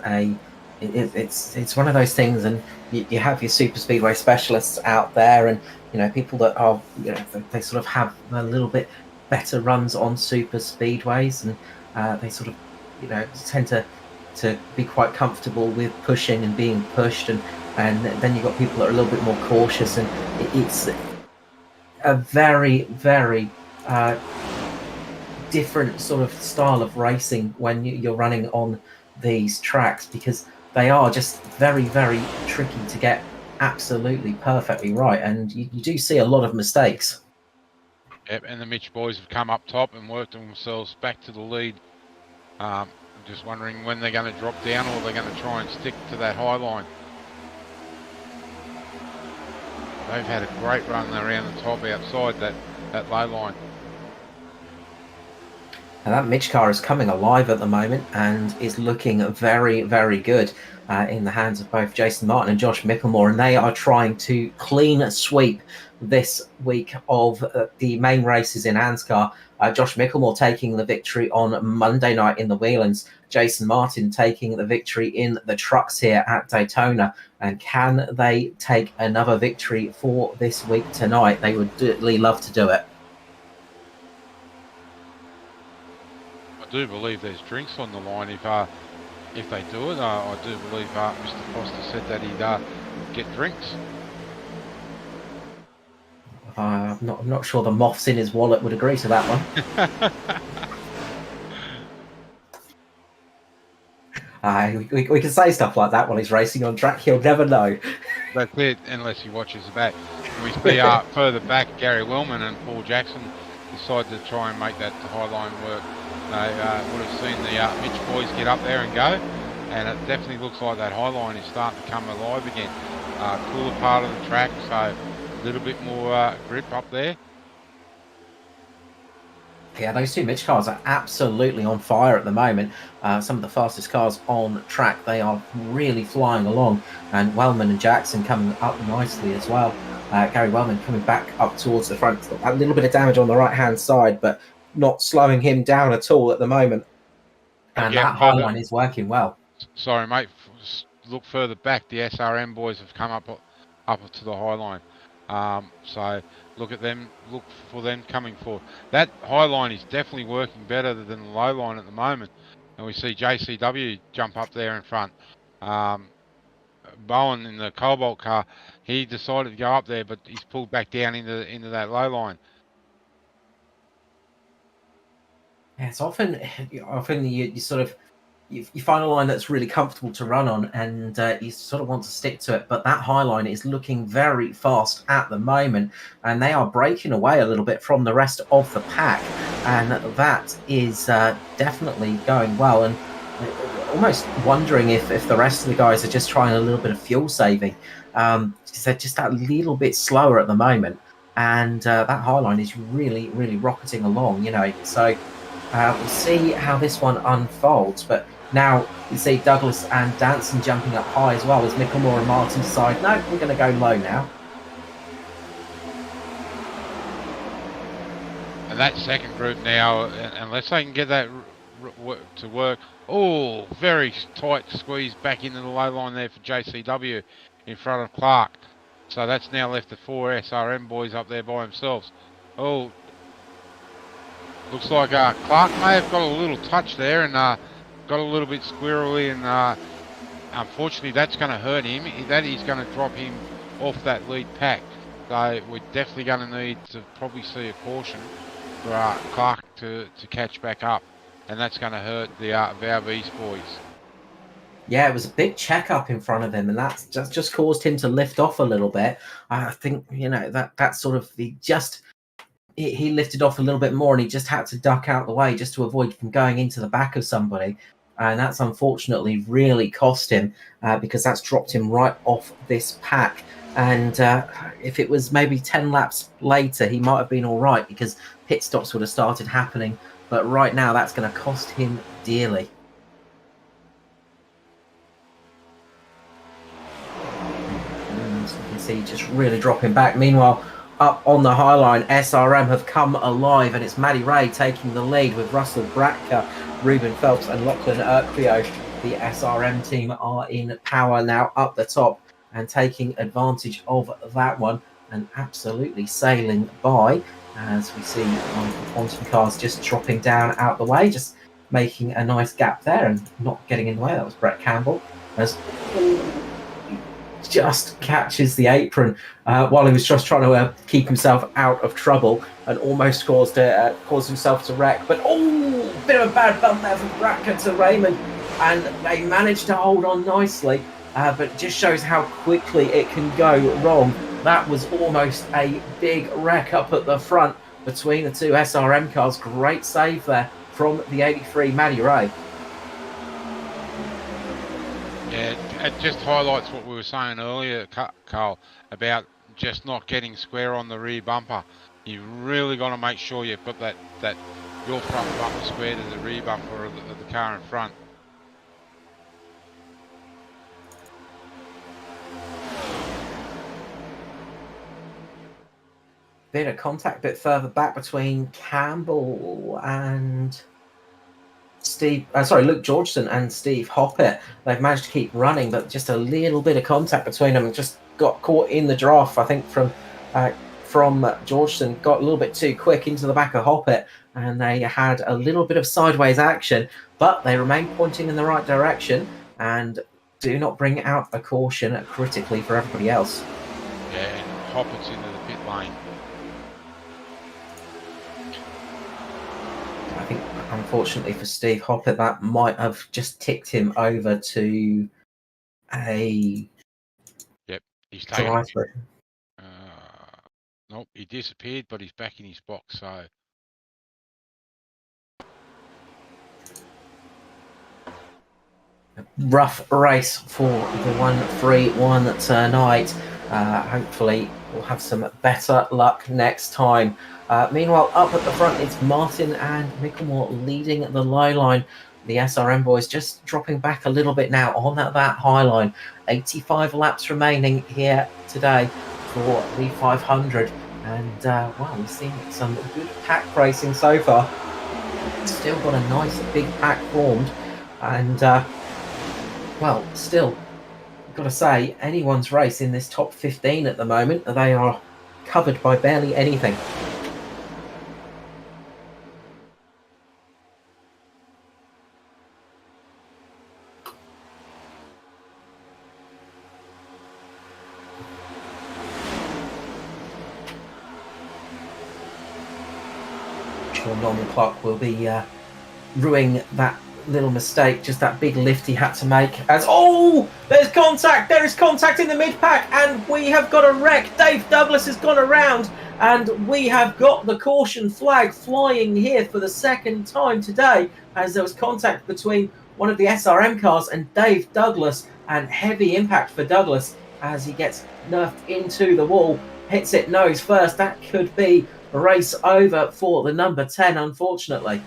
it's one of those things, and you have your super speedway specialists out there, and you know, people that are, you know, they sort of have a little bit better runs on super speedways, and they sort of, you know, tend to be quite comfortable with pushing and being pushed, and then you've got people that are a little bit more cautious, and it's a very, very different sort of style of racing when you're running on these tracks, because they are just very, very tricky to get absolutely perfectly right, and you do see a lot of mistakes. Yep, and the Mitch boys have come up top and worked themselves back to the lead. I'm just wondering when they're going to drop down, or they're going to try and stick to that high line. They've had a great run around the top outside that low line. And that Mitch car is coming alive at the moment and is looking very, very good in the hands of both Jason Martin and Josh Micklemore, and they are trying to clean sweep this week of the main races in ANZCAR. Josh Micklemore taking the victory on Monday night in the Whelan's, Jason Martin taking the victory in the trucks here at Daytona. And can they take another victory for this week tonight? They would really love to do it. I do believe there's drinks on the line if they do it. I do believe Mr. Foster said that he'd get drinks. I'm not sure the moths in his wallet would agree to that one. We can say stuff like that while he's racing on track. He'll never know. That's it, unless he watches the back. And we see further back, Gary Wellman and Paul Jackson decide to try and make that high line work. They would have seen the Mitch boys get up there and go, and it definitely looks like that high line is starting to come alive again. Cooler part of the track, so a little bit more grip up there. Yeah, those two Mitch cars are absolutely on fire at the moment. Some of the fastest cars on track. They are really flying along. And Wellman and Jackson coming up nicely as well. Gary Wellman coming back up towards the front. A little bit of damage on the right-hand side, but not slowing him down at all at the moment. And that high line is working well. Sorry, mate. Look further back. The SRM boys have come up to the high line. So look at them. Look for them coming forward. That high line is definitely working better than the low line at the moment. And we see JCW jump up there in front. Bowen in the Cobalt car, he decided to go up there, but he's pulled back down into that low line. Yeah, it's often you sort of you find a line that's really comfortable to run on, and you sort of want to stick to it. But that high line is looking very fast at the moment, and they are breaking away a little bit from the rest of the pack, and that is definitely going well. And almost wondering if the rest of the guys are just trying a little bit of fuel saving, because they're just that little bit slower at the moment, and that high line is really rocketing along. So. We'll see how this one unfolds, but now you see Douglas and Danson jumping up high as well as Micklemore and Martin decide, no, we're going to go low now. And that second group now, unless they can get that to work, oh, very tight squeeze back into the low line there for JCW in front of Clark. So that's now left the 4 SRM boys up there by themselves. Oh, looks like Clark may have got a little touch there and got a little bit squirrely, and unfortunately that's going to hurt him. That is going to drop him off that lead pack. So we're definitely going to need to probably see a caution for Clark to catch back up, and that's going to hurt the Valvese boys. Yeah, it was a big checkup in front of him, and that's just caused him to lift off a little bit. I think that sort of he lifted off a little bit more, and he just had to duck out the way just to avoid from going into the back of somebody. And that's unfortunately really cost him, because that's dropped him right off this pack. And if it was maybe 10 laps later, he might have been all right because pit stops would have started happening. But right now, that's going to cost him dearly. And you can see just really dropping back. Meanwhile, up on the high line, SRM have come alive, and it's Maddie Ray taking the lead with Russell Bratka, Ruben Phelps and Lachlan Urquio. The SRM team are in power now up the top and taking advantage of that one and absolutely sailing by, as we see the quantum cars just dropping down out the way, just making a nice gap there and not getting in the way. That was Brett Campbell, as just catches the apron while he was just trying to keep himself out of trouble and almost caused himself to wreck. But bit of a bad bump there from Bratka to Raymond, and they managed to hold on nicely, but it just shows how quickly it can go wrong. That was almost a big wreck up at the front between the two SRM cars. Great save there from the 83 Maddie Ray. Yeah, it just highlights what we were saying earlier, Carl, about just not getting square on the rear bumper. You really got to make sure you've got that your front bumper square to the rear bumper of the car in front. Bit of contact a bit further back between Campbell and Luke Georgeson and Steve Hoppett. They've managed to keep running, but just a little bit of contact between them and just got caught in the draft, I think, from Georgeson. Got a little bit too quick into the back of Hoppett, and they had a little bit of sideways action, but they remain pointing in the right direction and do not bring out a caution critically for everybody else. Yeah, and Hoppett's into the pit lane. unfortunately for Steve Hoppett, that might have just ticked him over to a He's taken dry it. through. Nope, he disappeared, but he's back in his box. So Rough race for the 1-3-1 tonight. Hopefully, we'll have some better luck next time. Meanwhile, up at the front, it's Martin and Micklemore leading the low line. The SRM boys just dropping back a little bit now on that high line. 85 laps remaining here today for the 500. And, well, we've seen some good pack racing so far. Still got a nice big pack formed. And, well, still, I've got to say, anyone's race in this top 15 at the moment, they are covered by barely anything. Sure, Norman Clark will be ruining that little mistake, just that big lift he had to make. As there's contact, there is contact in the mid pack, and we have got a wreck. Dave Douglas has gone around, and we have got the caution flag flying here for the second time today, as there was contact between one of the SRM cars and Dave Douglas, and heavy impact for Douglas as he gets nerfed into the wall, hits it nose first. That could be a race over for the number 10, unfortunately.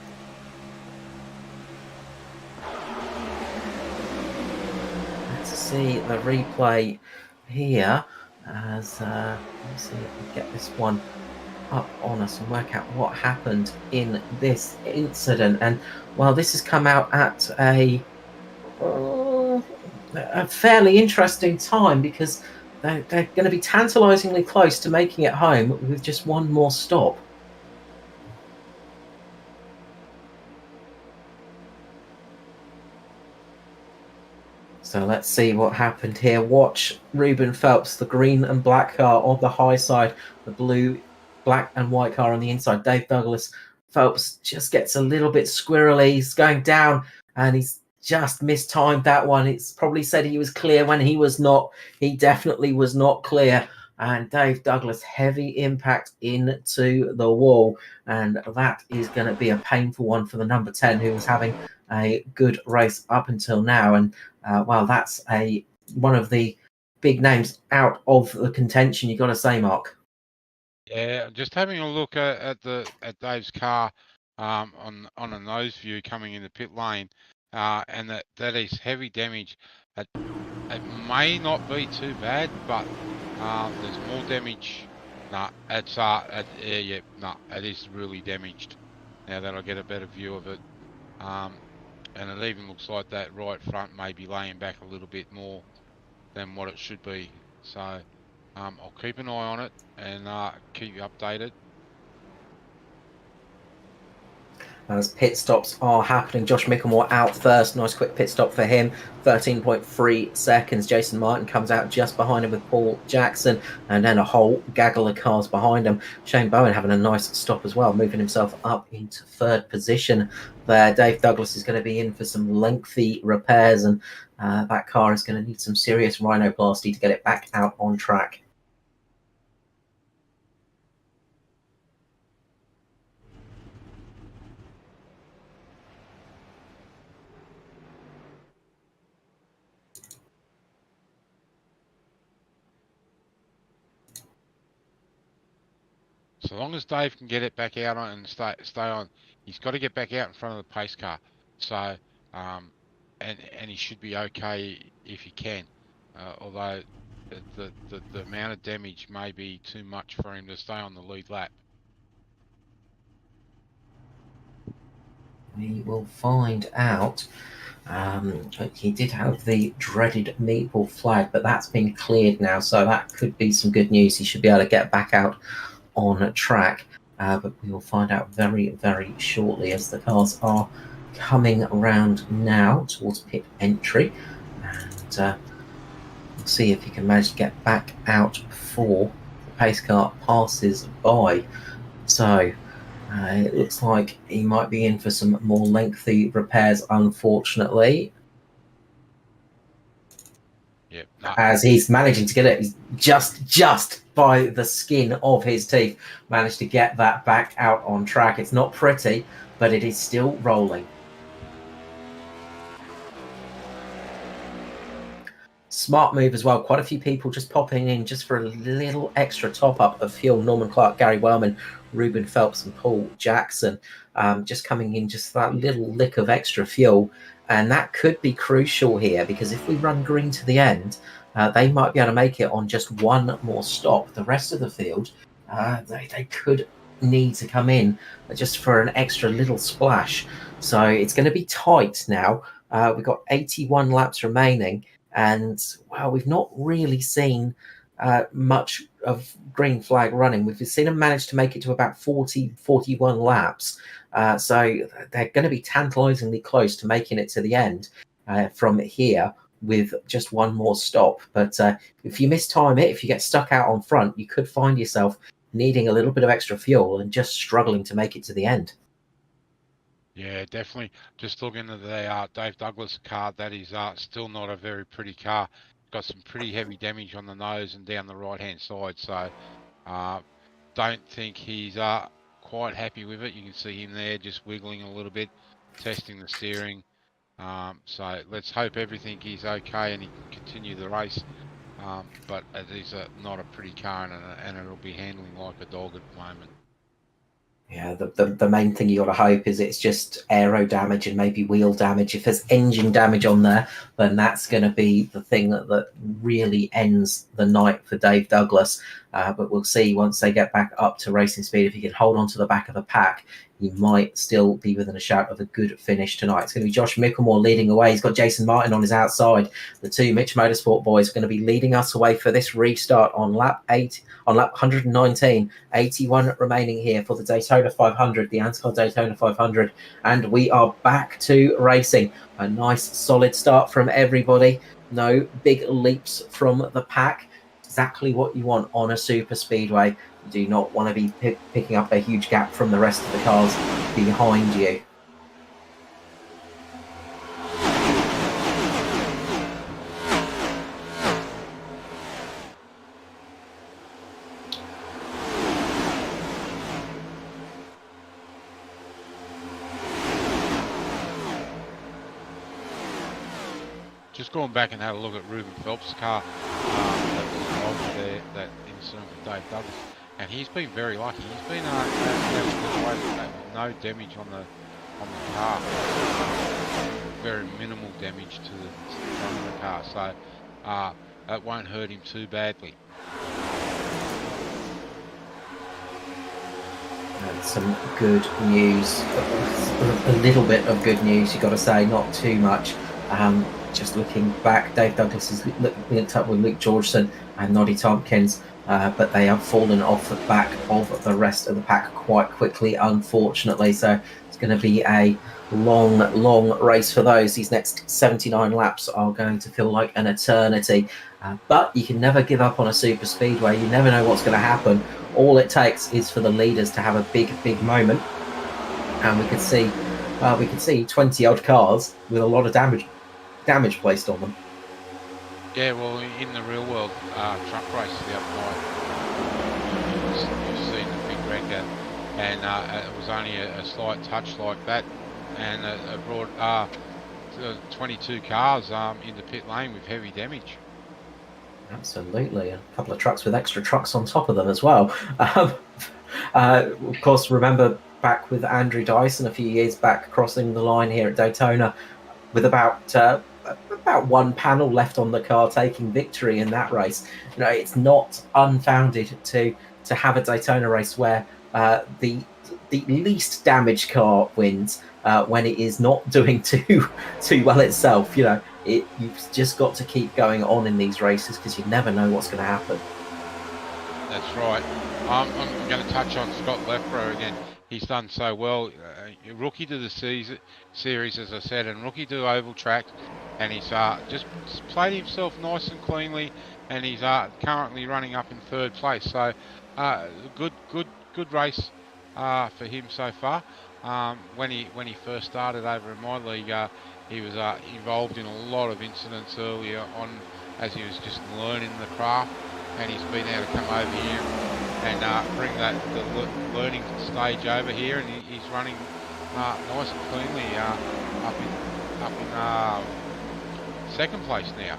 See the replay here as let's see if we get this one up on us and work out what happened in this incident. And well, this has come out at a fairly interesting time, because they're going to be tantalizingly close to making it home with just one more stop. So let's see what happened here. Watch Ruben Phelps, the green and black car on the high side, the blue, black and white car on the inside. Dave Douglas. Phelps just gets a little bit squirrely. He's going down and he's just mistimed that one. It's probably said he was clear when he was not. He definitely was not clear. And Dave Douglas, heavy impact into the wall. And that is going to be a painful one for the number 10, who was having a good race up until now. And well, that's one of the big names out of the contention, you got to say, Mark. yeah, just having a look at Dave's car on a nose view coming in the pit lane, and that is heavy damage. It may not be too bad, but there's more damage. It is really damaged. Now that I get a better view of it. And it even looks like that right front may be laying back a little bit more than what it should be. So I'll keep an eye on it and keep you updated. As pit stops are happening, Josh Micklemore out first. Nice quick pit stop for him. 13.3 seconds. Jason Martin comes out just behind him with Paul Jackson, and then a whole gaggle of cars behind him. Shane Bowen having a nice stop as well, moving himself up into third position there. Dave Douglas is going to be in for some lengthy repairs, and that car is going to need some serious rhinoplasty to get it back out on track. So long as Dave can get it back out on and stay on, he's got to get back out in front of the pace car. So, and he should be okay if he can. Although the amount of damage may be too much for him to stay on the lead lap. We will find out. He did have the dreaded meatball flag, but that's been cleared now, so that could be some good news. He should be able to get back out on track, but we will find out very, very shortly as the cars are coming around now towards pit entry, and we'll see if he can manage to get back out before the pace car passes by. So It looks like he might be in for some more lengthy repairs, unfortunately, Yep. No. as he's managing to get it. He's just by the skin of his teeth managed to get that back out on track. It's not pretty, but it is still rolling. Smart move as well. Quite a few people just popping in just for a little extra top up of fuel. Norman Clark, Gary Wellman, Ruben Phelps, and Paul Jackson just coming in just that little lick of extra fuel. And that could be crucial here, because if we run green to the end, they might be able to make it on just one more stop. The rest of the field, they could need to come in just for an extra little splash. So it's going to be tight now. We've got 81 laps remaining. And well, we've not really seen much of green flag running. We've seen them manage to make it to about 41 laps. So they're going to be tantalizingly close to making it to the end from here with just one more stop. But if you mistime it, if you get stuck out on front, you could find yourself needing a little bit of extra fuel and just struggling to make it to the end. Yeah, definitely. Just looking at the Dave Douglas car, that is still not a very pretty car. Got some pretty heavy damage on the nose and down the right-hand side. So don't think he's quite happy with it. You can see him there just wiggling a little bit, testing the steering. So let's hope everything is okay and he can continue the race. But it is not a pretty car, and it'll be handling like a dog at the moment. Yeah, the main thing you got to hope is it's just aero damage and maybe wheel damage. If there's engine damage on there, then that's going to be the thing that really ends the night for Dave Douglas. But we'll see once they get back up to racing speed. If he can hold on to the back of the pack, he might still be within a shout of a good finish tonight. It's going to be Josh Micklemore leading away. He's got Jason Martin on his outside. The two Mitch Motorsport boys are going to be leading us away for this restart on lap 119. 81 remaining here for the Daytona 500, the ANZCAR Daytona 500, and we are back to racing. A nice solid start from everybody. No big leaps from the pack. Exactly what you want on a super speedway. You do not want to be picking up a huge gap from the rest of the cars behind you. Just going back and had a look at Ruben Phelps' car that was involved there, that incident with Dave Douglas, and he's been very lucky. He's been no damage on the car, very minimal damage to the front of the car, so that won't hurt him too badly. Some good news, a little bit of good news, you've got to say, not too much. Just looking back, Dave Douglas is linked up with Luke Georgeson and Noddy Tompkins, but they have fallen off the back of the rest of the pack quite quickly, unfortunately. So it's going to be a long race for those. These next 79 laps are going to feel like an eternity. But you can never give up on a super speedway. You never know what's going to happen. All it takes is for the leaders to have a big moment, and we could see 20 odd cars with a lot of damage placed on them. Yeah, well, in the real world truck race the other night, you've seen the big wrecker, and it was only a slight touch like that, and it brought 22 cars into pit lane with heavy damage. Absolutely, a couple of trucks with extra trucks on top of them as well. Of course, remember back with Andrew Dyson a few years back, crossing the line here at Daytona with about one panel left on the car, taking victory in that race. You know, it's not unfounded to have a Daytona race where the least damaged car wins when it is not doing too well itself. You know, you've just got to keep going on in these races because you never know what's going to happen. That's right. I'm going to touch on Scott Leffrow again. He's done so well. Rookie to the series, as I said, and rookie to oval track, and he's just played himself nice and cleanly, and he's currently running up in third place. So good race for him so far. When he first started over in my league, he was involved in a lot of incidents earlier on as he was just learning the craft, and he's been able to come over here and bring the learning stage over here, and he's running nice and cleanly up in second place now.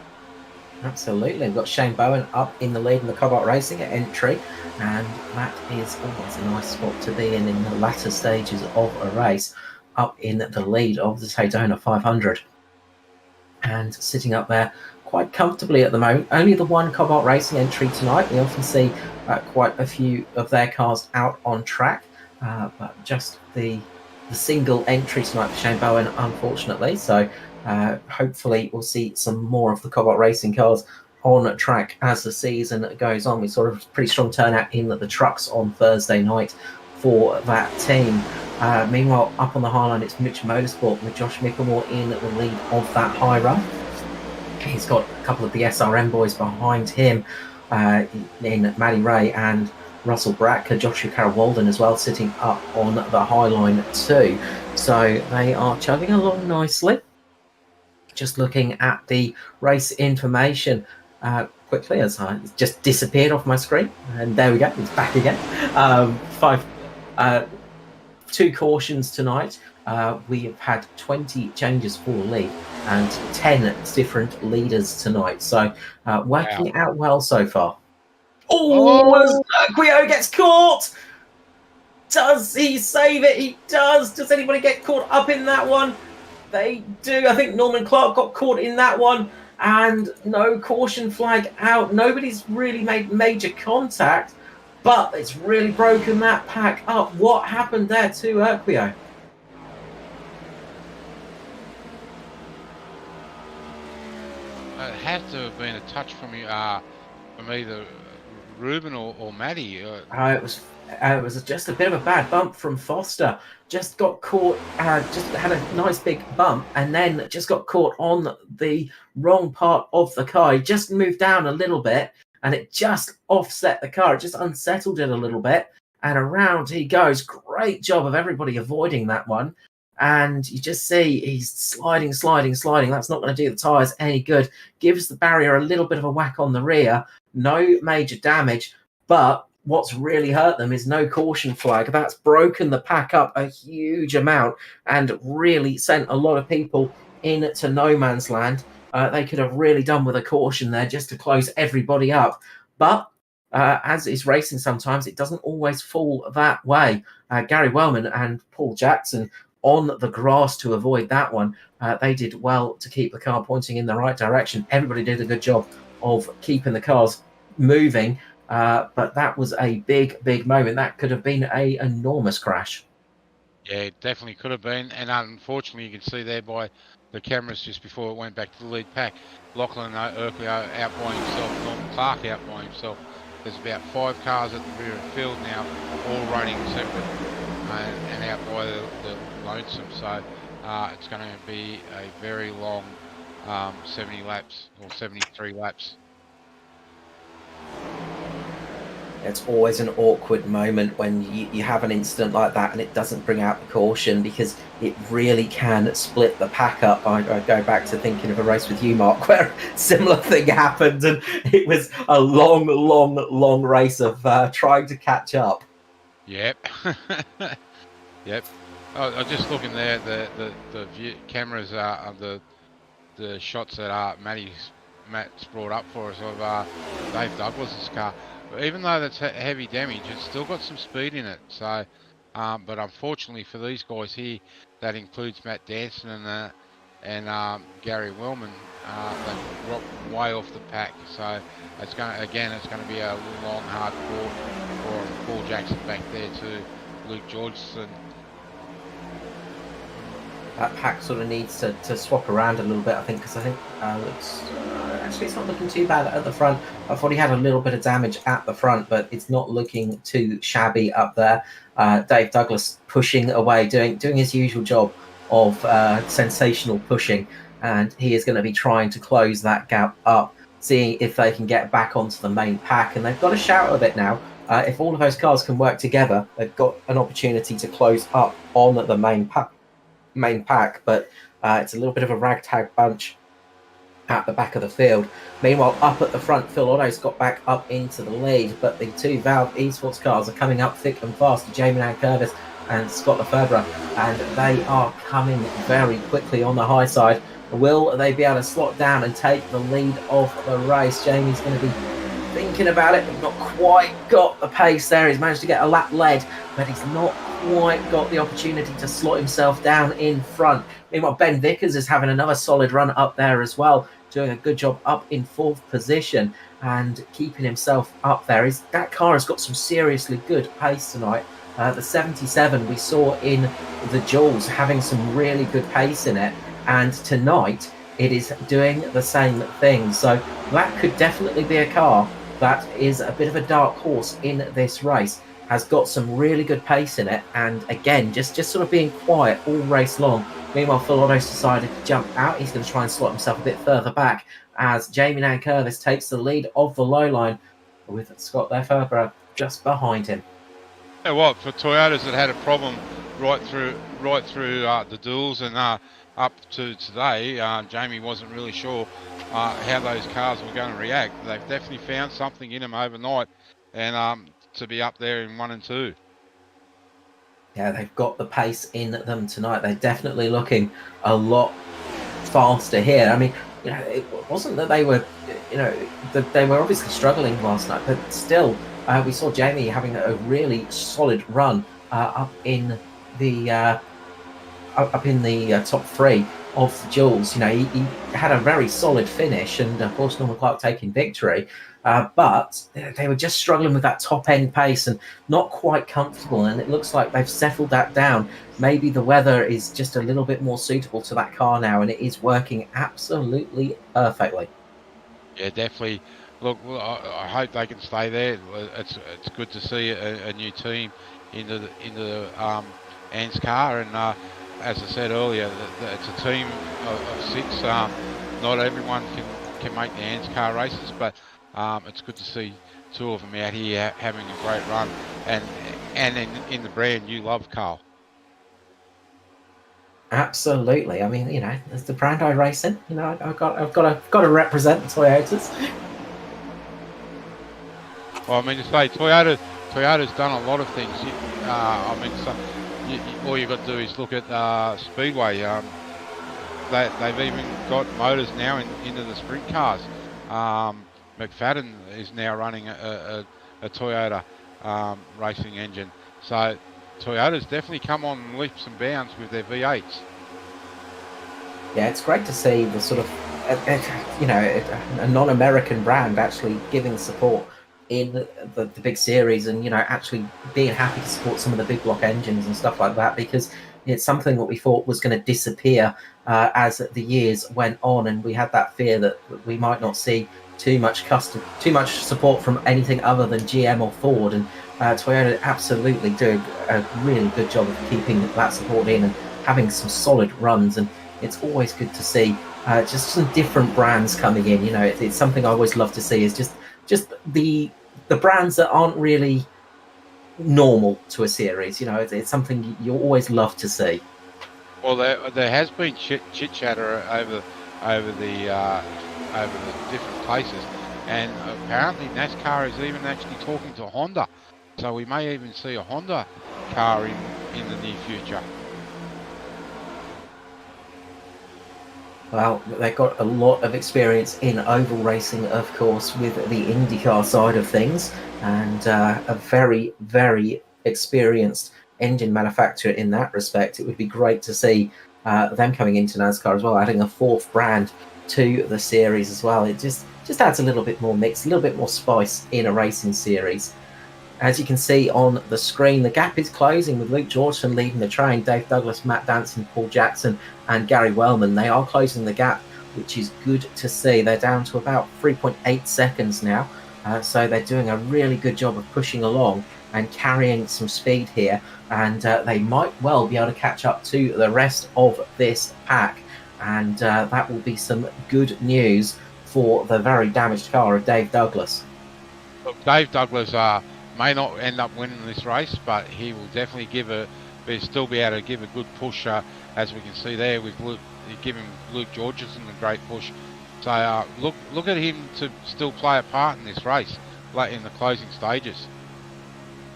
Absolutely. We've got Shane Bowen up in the lead in the Cobalt Racing at entry, and that is always a nice spot to be in the latter stages of a race, up in the lead of the Daytona 500. And sitting up there quite comfortably at the moment. Only the one Cobalt Racing entry tonight. We often see quite a few of their cars out on track, but just the single entry tonight for Shane Bowen, unfortunately. So hopefully we'll see some more of the Cobalt Racing cars on track as the season goes on. We saw a pretty strong turnout in the trucks on Thursday night for that team. Meanwhile, up on the high line, it's Mitch Motorsport with Josh Mickelmore in the lead of that high run. He's got a couple of the SRM boys behind him in Matty Ray and Russell Bracker, Joshua Carroll Walden as well, sitting up on the high line too. So they are chugging along nicely. Just looking at the race information quickly as I just disappeared off my screen, and there we go, it's back again. Two cautions tonight. We have had 20 changes for the lead and 10 different leaders tonight. So working out well so far. Oh, Guio gets caught! Does he save it? He does. Does anybody get caught up in that one? They do. I think Norman Clark got caught in that one, and no caution flag out. Nobody's really made major contact, but it's really broken that pack up. What happened there to Urquio? It had to have been a touch from either Ruben or Matty. It was just a bit of a bad bump from Foster. Just got caught, just had a nice big bump, and then just got caught on the wrong part of the car. He just moved down a little bit, and it just offset the car. It just unsettled it a little bit, and around he goes. Great job of everybody avoiding that one. And you just see he's sliding. That's not going to do the tyres any good. Gives the barrier a little bit of a whack on the rear. No major damage, but what's really hurt them is no caution flag. That's broken the pack up a huge amount and really sent a lot of people into no man's land. They could have really done with a caution there just to close everybody up. But as is racing sometimes, it doesn't always fall that way. Gary Wellman and Paul Jackson on the grass to avoid that one. They did well to keep the car pointing in the right direction. Everybody did a good job of keeping the cars moving. But that was a big moment. That could have been an enormous crash. Yeah, it definitely could have been. And unfortunately, you can see there by the cameras just before it went back to the lead pack, Lachlan Urquio out by himself, Norman Clark out by himself. There's about 5 cars at the rear of the field now, all running separate and out by the lonesome. So it's going to be a very long 70 laps or 73 laps. It's always an awkward moment when you have an incident like that and it doesn't bring out the caution, because it really can split the pack up. I go back to thinking of a race with you, Mark, where a similar thing happened, and it was a long race of trying to catch up. Yep. Yep. I just looking there, the view, cameras are the shots that Matt's brought up for us of Dave Douglas's car. Even though that's heavy damage, it's still got some speed in it. So, but unfortunately for these guys here, that includes Matt Danson and Gary Wellman, they dropped way off the pack. So it's going to be a long, hard call for Paul Jackson back there to Luke Georgeson. That pack sort of needs to swap around a little bit, I think, because I think actually it's not looking too bad at the front. I thought he had a little bit of damage at the front, but it's not looking too shabby up there. Dave Douglas pushing away, doing his usual job of sensational pushing, and he is going to be trying to close that gap up, seeing if they can get back onto the main pack. And they've got a shout of it now If all of those cars can work together, they've got an opportunity to close up on the main pack. But it's a little bit of a ragtag bunch at the back of the field. Meanwhile, up at the front, Phil Otto's got back up into the lead, but the two Valve Esports cars are coming up thick and fast. Jamie Curvis and Scott Lefebvre, and they are coming very quickly on the high side. Will they be able to slot down and take the lead of the race? Jamie's going to be thinking about it, but not quite got the pace there. He's managed to get a lap led, but he's not quite got the opportunity to slot himself down in front. Meanwhile, Ben Vickers is having another solid run up there as well, doing a good job up in 4th position and keeping himself up there. That car has got some seriously good pace tonight. The 77 we saw in the Jules having some really good pace in it, and tonight it is doing the same thing. So that could definitely be a car that is a bit of a dark horse in this race. Has got some really good pace in it, and again, just sort of being quiet all race long. Meanwhile, Phil Otto's decided to jump out. He's going to try and slot himself a bit further back as Jamie Curvis takes the lead of the low line with Scott Lefebvre just behind him. Yeah, what for Toyotas that had a problem right through the duels and up to today, Jamie wasn't really sure how those cars were going to react. They've definitely found something in them overnight, and to be up there in 1 and 2. Yeah, they've got the pace in them tonight. They're definitely looking a lot faster here. I mean, it wasn't that they were, they were obviously struggling last night, but still, we saw Jamie having a really solid run up in the top 3 of the Jules. He had a very solid finish, and of course Norman Clark taking victory. But they were just struggling with that top end pace and not quite comfortable, and it looks like they've settled that down. Maybe the weather is just a little bit more suitable to that car now, and it is working absolutely perfectly. Yeah, definitely. Look, I hope they can stay there. It's good to see a new team into the ANZCAR, and as I said earlier, it's a team of 6. Not everyone can make the ANZCAR races, but it's good to see 2 of them out here having a great run, and in the brand you love, Carl. Absolutely. I mean, it's the brand I race in. I've got to represent the Toyotas. Well, I mean, to say Toyota's done a lot of things. All you've got to do is look at Speedway. They've even got motors now into the sprint cars. McFadden is now running a Toyota racing engine. So Toyota's definitely come on leaps and bounds with their V8s. Yeah, it's great to see the sort of, a non-American brand actually giving support in the big series, and actually being happy to support some of the big block engines and stuff like that, because it's something that we thought was going to disappear as the years went on, and we had that fear that we might not see too much support from anything other than GM or Ford, and Toyota absolutely do a really good job of keeping that support in and having some solid runs. And it's always good to see just some different brands coming in. It's something I always love to see, is just the brands that aren't really normal to a series. It's something you always love to see. Well, there has been chit chatter over the different places, and apparently NASCAR is even actually talking to Honda, so we may even see a Honda car in the near future. Well, they've got a lot of experience in oval racing, of course, with the IndyCar side of things, and a very, very experienced engine manufacturer in that respect. It would be great to see them coming into NASCAR as well, adding a 4th brand to the series as well. It just adds a little bit more mix, a little bit more spice in a racing series. As you can see on the screen, the gap is closing with Luke Georgeson leading the train. Dave Douglas, Matt Danson, Paul Jackson and Gary Wellman, they are closing the gap, which is good to see. They're down to about 3.8 seconds now, so they're doing a really good job of pushing along and carrying some speed here, and they might well be able to catch up to the rest of this pack, and that will be some good news for the very damaged car of Dave Douglas. Look, Dave Douglas may not end up winning this race, but he will definitely still be able to give a good push, as we can see there with Luke, giving Luke Georgeson a great push. So look at him to still play a part in this race, like in the closing stages.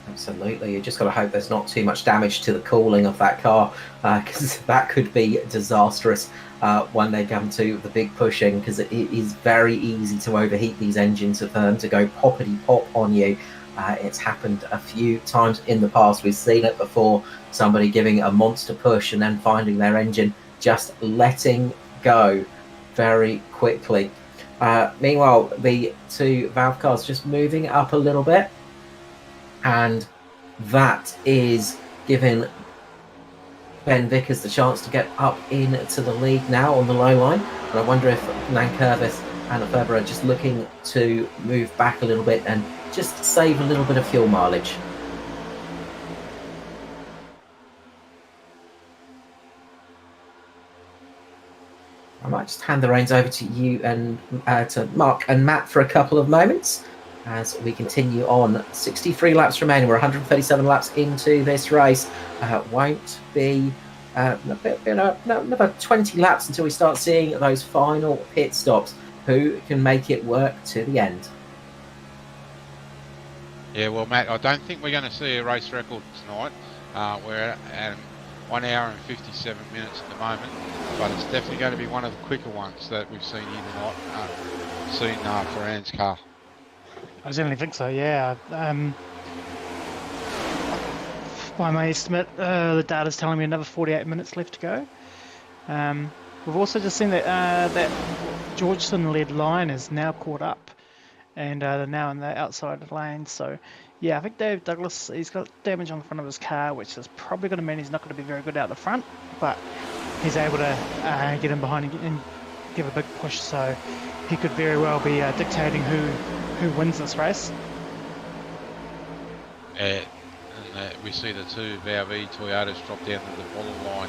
Absolutely. You just got to hope there's not too much damage to the cooling of that car, because that could be disastrous when they come to the big pushing, because it is very easy to overheat these engines for them to go poppity pop on you. It's happened a few times in the past. We've seen it before, somebody giving a monster push and then finding their engine just letting go very quickly. Meanwhile, the two valve cars just moving up a little bit, and that is giving Ben Vickers the chance to get up into the lead now on the low line. And I wonder if Nankervis and Lefebvre are just looking to move back a little bit and just save a little bit of fuel mileage. I might just hand the reins over to you and to Mark and Matt for a couple of moments as we continue on. 63 laps remaining. We're 137 laps into this race. Won't be another 20 laps until we start seeing those final pit stops. Who can make it work to the end? Yeah, well, Matt, I don't think we're going to see a race record tonight. We're at 1 hour and 57 minutes at the moment, but it's definitely going to be one of the quicker ones that we've seen here tonight, for ANZCAR. I certainly think so, yeah. By my estimate, the data's telling me another 48 minutes left to go. We've also just seen that that Georgeson-led line is now caught up, and they're now in the outside lane. So, yeah, I think Dave Douglas, he's got damage on the front of his car, which is probably going to mean he's not going to be very good out the front, but he's able to get in behind and give a big push. So he could very well be dictating who wins this race. And we see the two VRV Toyotas drop down to the bottom line.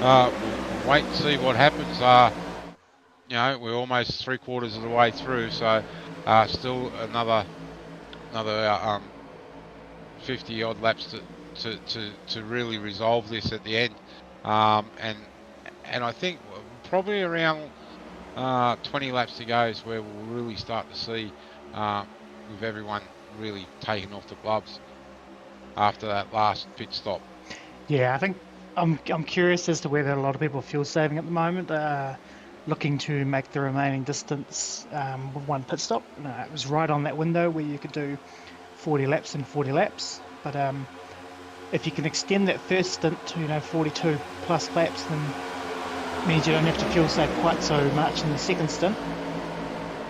We'll wait and see what happens. We're almost 3/4 of the way through, so still another 50 odd laps to really resolve this at the end. And I think probably around 20 laps to go is where we'll really start to see with everyone really taking off the gloves after that last pit stop. Yeah, I think I'm curious as to whether a lot of people are fuel saving at the moment, looking to make the remaining distance with one pit stop. It was right on that window where you could do 40 laps and 40 laps, but if you can extend that first stint to 42 plus laps, then it means you don't have to fuel save quite so much in the second stint.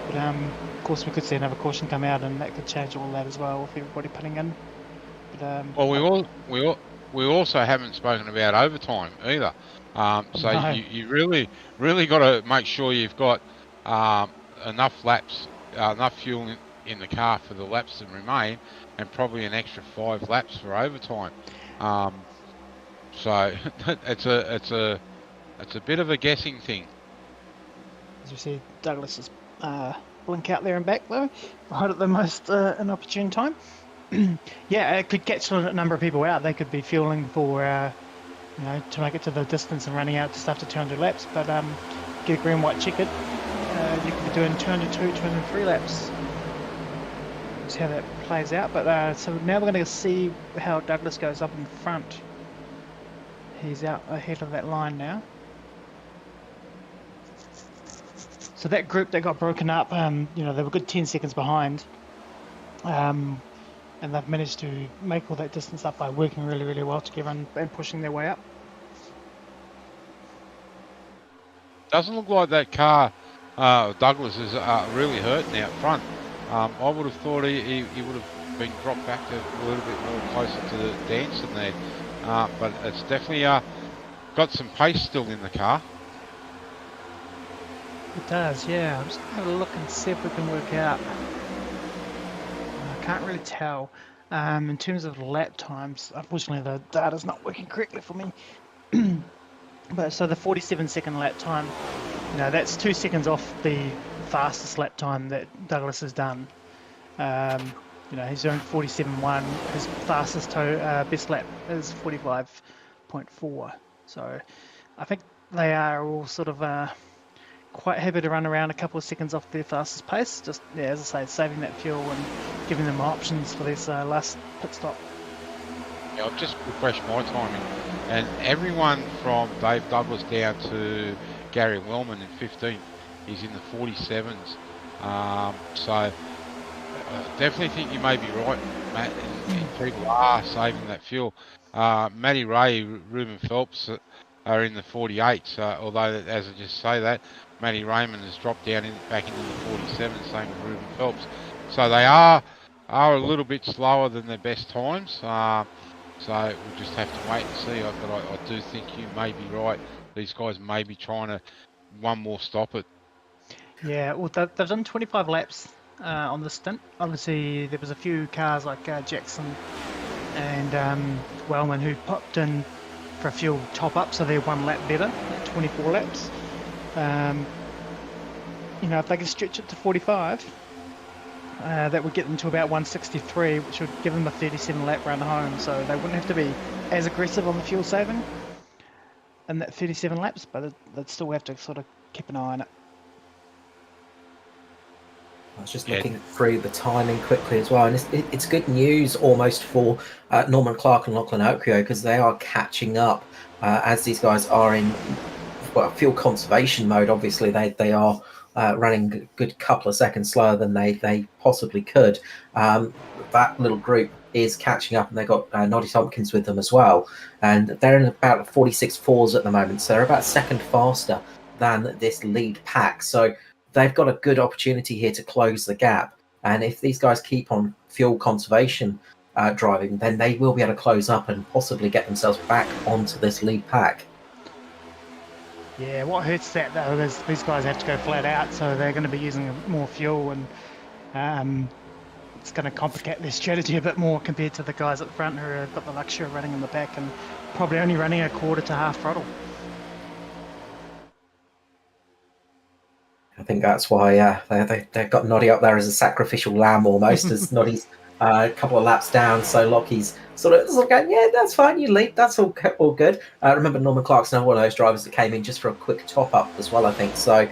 But of course we could see another caution come out, and that could change all that as well with everybody putting in. But, well, we also haven't spoken about overtime either. So no. you really got to make sure you've got enough laps, enough fuel in the car for the laps to remain, and probably an extra 5 laps for overtime. So it's a bit of a guessing thing. As you see, Douglas's blink out there and back though, right at the most inopportune time. Yeah, it could catch a number of people out. They could be fueling for to make it to the distance and running out just after 200 laps, but get a green white checkered, you could be doing 202, 203 laps. See how that plays out. But so now we're going to see how Douglas goes up in front. He's out ahead of that line now. So that group that got broken up, they were a good 10 seconds behind, and they've managed to make all that distance up by working really, really well together and pushing their way up. Doesn't look like that car, Douglas, is really hurting out front. I would have thought he would have been dropped back a little bit more closer to the Danson there, but it's definitely got some pace still in the car. It does, yeah. I'm just going to have a look and see if we can work out. I can't really tell. In terms of lap times, unfortunately the data's not working correctly for me. But so the 47-second lap time, that's 2 seconds off the fastest lap time that Douglas has done. He's doing 47.1. His fastest best lap is 45.4. So I think they are all sort of quite happy to run around a couple of seconds off their fastest pace. Just, as I say, saving that fuel and giving them options for this last pit stop. Yeah, I've just refreshed my timing, and everyone from Dave Douglas down to Gary Wellman in 15th is in the 47s. So I definitely think you may be right, Matt. People are saving that fuel. Matty Ray, Ruben Phelps are in the 48s. Although, as I just say that, Matty Raymond has dropped down back into the 47s, same with Ruben Phelps. So they are a little bit slower than their best times. So we'll just have to wait and see. But I do think you may be right. These guys may be trying to one more stop it. Yeah, well, they've done 25 laps on the stint. Obviously, there was a few cars like Jackson and Wellman who popped in for a fuel top-up, so they're 1 lap better at 24 laps. If they can stretch it to 45, that would get them to about 163, which would give them a 37 lap run home, so they wouldn't have to be as aggressive on the fuel saving in that 37 laps, but they'd still have to sort of keep an eye on it. I was just looking through the timing quickly as well, and it's good news almost for Norman Clark and Lachlan Oakrio, because they are catching up as these guys are in fuel conservation mode. Obviously, they are running a good couple of seconds slower than they possibly could. That little group is catching up, and they've got Noddy Tompkins with them as well, and they're in about 46.4s at the moment, so they're about a second faster than this lead pack. So they've got a good opportunity here to close the gap. And if these guys keep on fuel conservation driving, then they will be able to close up and possibly get themselves back onto this lead pack. Yeah, what hurts that though is these guys have to go flat out, so they're going to be using more fuel, and it's going to complicate their strategy a bit more compared to the guys at the front who have got the luxury of running in the back and probably only running a quarter to half throttle. I think that's why they've got Noddy up there as a sacrificial lamb almost, as Noddy's a couple of laps down. So Lockie's sort of going, yeah, that's fine, you lead, that's all good. Remember, Norman Clark's another one of those drivers that came in just for a quick top up as well, I think. So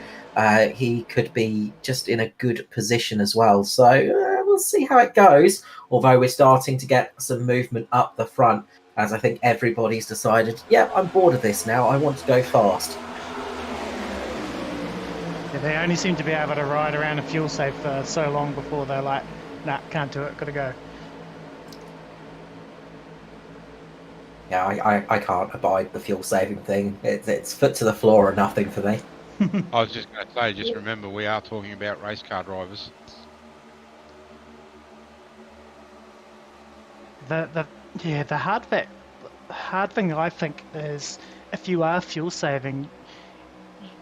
he could be just in a good position as well. So we'll see how it goes. Although we're starting to get some movement up the front, as I think everybody's decided, yeah, I'm bored of this now. I want to go fast. Yeah, they only seem to be able to ride around a fuel save for so long before they're like, nah, can't do it, gotta go. Yeah, I can't abide the fuel saving thing. It's foot to the floor or nothing for me. I was just going to say, just remember, we are talking about race car drivers. The hard thing I think is if you are fuel saving,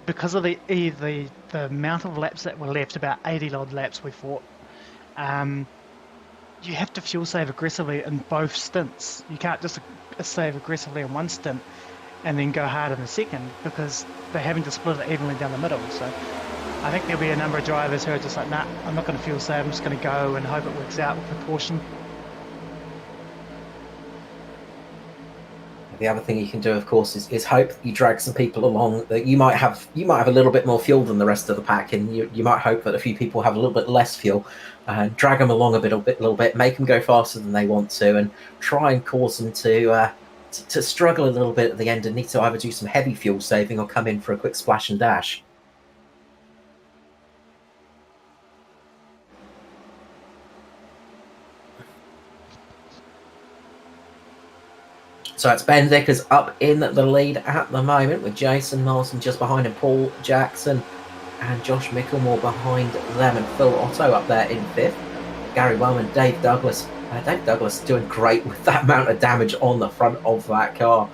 because of the amount of laps that were left, about 80 odd laps we fought, you have to fuel save aggressively in both stints. You can't just save aggressively in one stint and then go hard in the second, because they're having to split it evenly down the middle. So I think there'll be a number of drivers who are just like, nah, I'm not going to fuel save, I'm just going to go and hope it works out with precaution. The other thing you can do, of course, is hope you drag some people along that you might have a little bit more fuel than the rest of the pack, and you might hope that a few people have a little bit less fuel. Drag them along a little bit, make them go faster than they want to, and try and cause them to struggle a little bit at the end and need to either do some heavy fuel saving or come in for a quick splash and dash. So it's Ben Vickers up in the lead at the moment, with Jason Martin just behind him, Paul Jackson and Josh Micklemore behind them, and Phil Otto up there in fifth. Gary Wellman, Dave Douglas. Dave Douglas doing great with that amount of damage on the front of that car.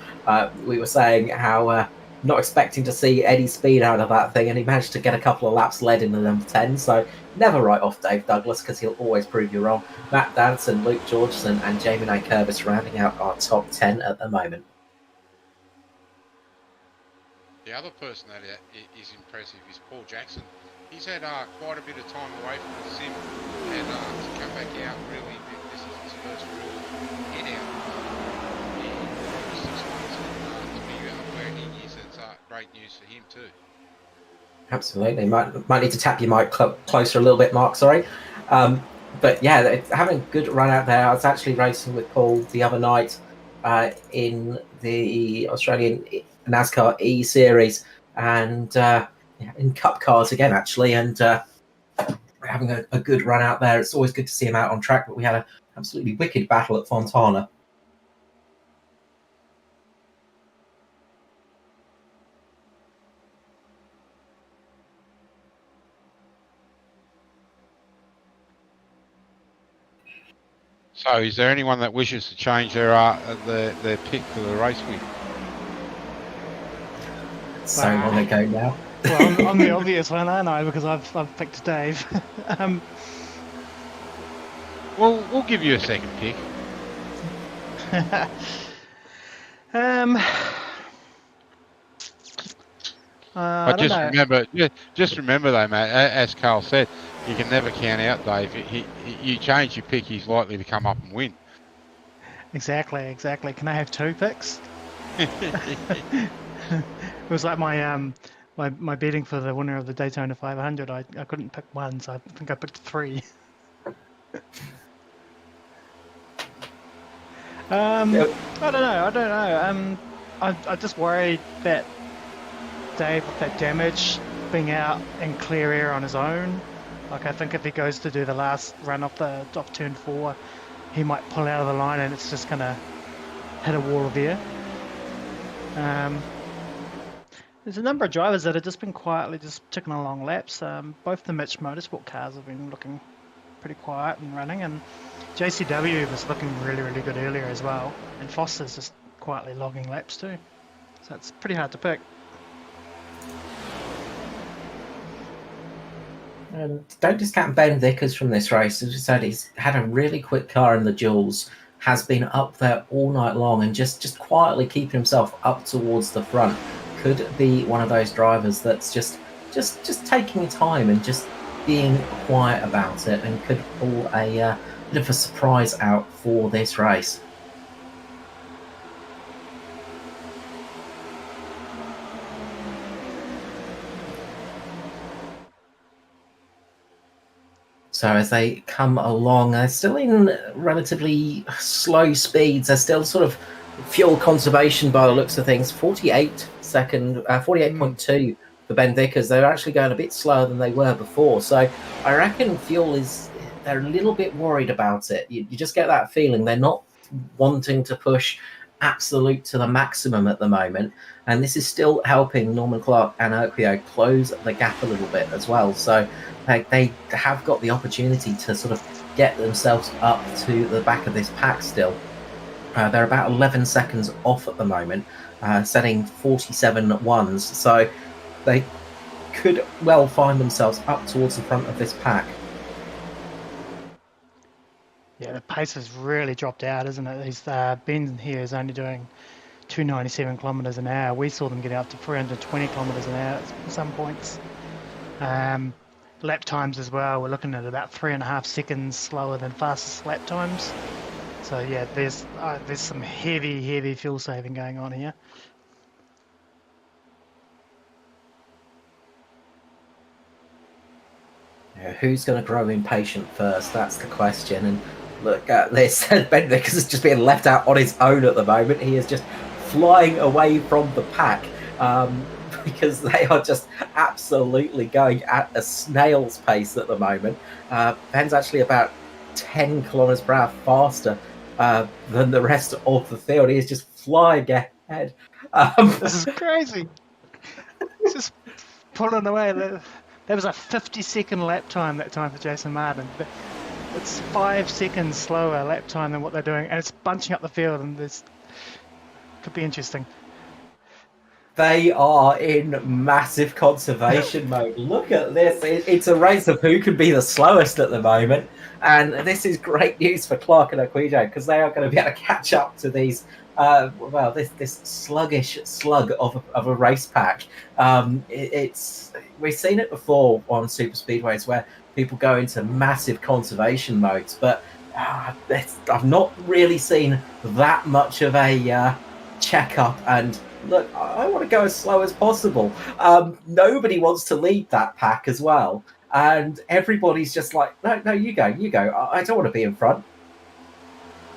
We were saying how not expecting to see any speed out of that thing, and he managed to get a couple of laps led in the number 10, so never write off Dave Douglas, because he'll always prove you wrong. Matt Danson, Luke Georgeson and Jamie Knight Curvis rounding out our top 10 at the moment. The other person that is impressive is Paul Jackson. He's had quite a bit of time away from the sim, and to come back out, really, this is his first real hit out in 6 months, and to be where he is, it's great news for him too. Absolutely. Might need to tap your mic closer a little bit, Mark. Sorry. But yeah, having a good run out there. I was actually racing with Paul the other night in the Australian NASCAR E Series, and in Cup cars again, actually, and we're having a good run out there. It's always good to see him out on track, but we had an absolutely wicked battle at Fontana. So, is there anyone that wishes to change their pick for the race win? So long ago now. Well, I'm the obvious one, aren't I? Because I've picked Dave. Well, we'll give you a second pick. I don't know. Just remember though, mate. As Carl said, you can never count out Dave. You change your pick, he's likely to come up and win. Exactly. Can I have 2 picks? It was like my betting for the winner of the Daytona 500. I couldn't pick one, so I think I picked 3. I don't know. I just worried that Dave, with that damage, being out in clear air on his own. Like, I think if he goes to do the last run off turn 4, he might pull out of the line and it's just gonna hit a wall of air. There's a number of drivers that have just been quietly just ticking along laps. Both the Mitch Motorsport cars have been looking pretty quiet and running, and JCW was looking really, really good earlier as well. And Foster's just quietly logging laps too. So it's pretty hard to pick. Don't discount Ben Vickers from this race. As you said, he's had a really quick car in the duels, has been up there all night long, and just quietly keeping himself up towards the front. Could be one of those drivers that's just taking time and just being quiet about it, and could pull a bit of a surprise out for this race. So as they come along, they're still in relatively slow speeds. They're still sort of fuel conservation by the looks of things. 48.2 for Ben Vickers. They're actually going a bit slower than they were before. So I reckon they're a little bit worried about it. You just get that feeling they're not wanting to push absolute to the maximum at the moment. And this is still helping Norman Clark and Urquio close the gap a little bit as well. So they have got the opportunity to sort of get themselves up to the back of this pack still. They're about 11 seconds off at the moment, setting 47.1s. So they could well find themselves up towards the front of this pack. Yeah, the pace has really dropped out, isn't it? Ben here is only doing 297 kilometres an hour. We saw them get out to 320 kilometres an hour at some points. Lap times as well, we're looking at about 3.5 seconds slower than fastest lap times. So yeah, there's some heavy fuel saving going on here. Yeah, who's going to grow impatient first? That's the question. And look at this. Ben Vickers is just being left out on his own at the moment. He is just flying away from the pack because they are just absolutely going at a snail's pace at the moment. Ben's actually about 10 kilometers per hour faster than the rest of the field. He is just flying ahead. This is crazy. It's just pulling away. There was a 50-second lap time that time for Jason Martin. It's 5 seconds slower lap time than what they're doing, and it's bunching up the field, and this could be interesting. They are in massive conservation mode. Look at this. It's a race of who can be the slowest at the moment. And this is great news for Clark and Aquino because they are going to be able to catch up to these, this sluggish slug of a race pack. We've seen it before on super speedways where people go into massive conservation modes, but I've not really seen that much of a checkup and look, I want to go as slow as possible. Nobody wants to lead that pack as well. And everybody's just like, no, you go. I don't want to be in front.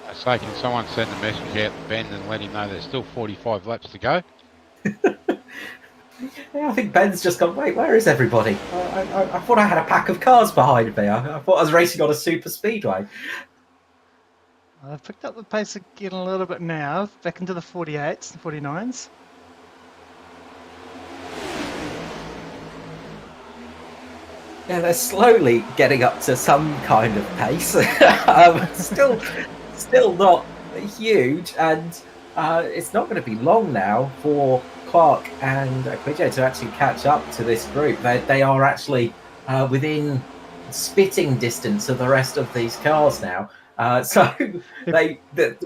I say, can someone send a message out to Ben and let him know there's still 45 laps to go? Yeah, I think Ben's just gone, wait, where is everybody? I thought I had a pack of cars behind me. I thought I was racing on a super speedway. I've picked up the pace again a little bit now, back into the 48s, the 49s. Yeah, they're slowly getting up to some kind of pace. Still not huge, and it's not going to be long now for Clark and Aquino to actually catch up to this group. They are actually within spitting distance of the rest of these cars now. So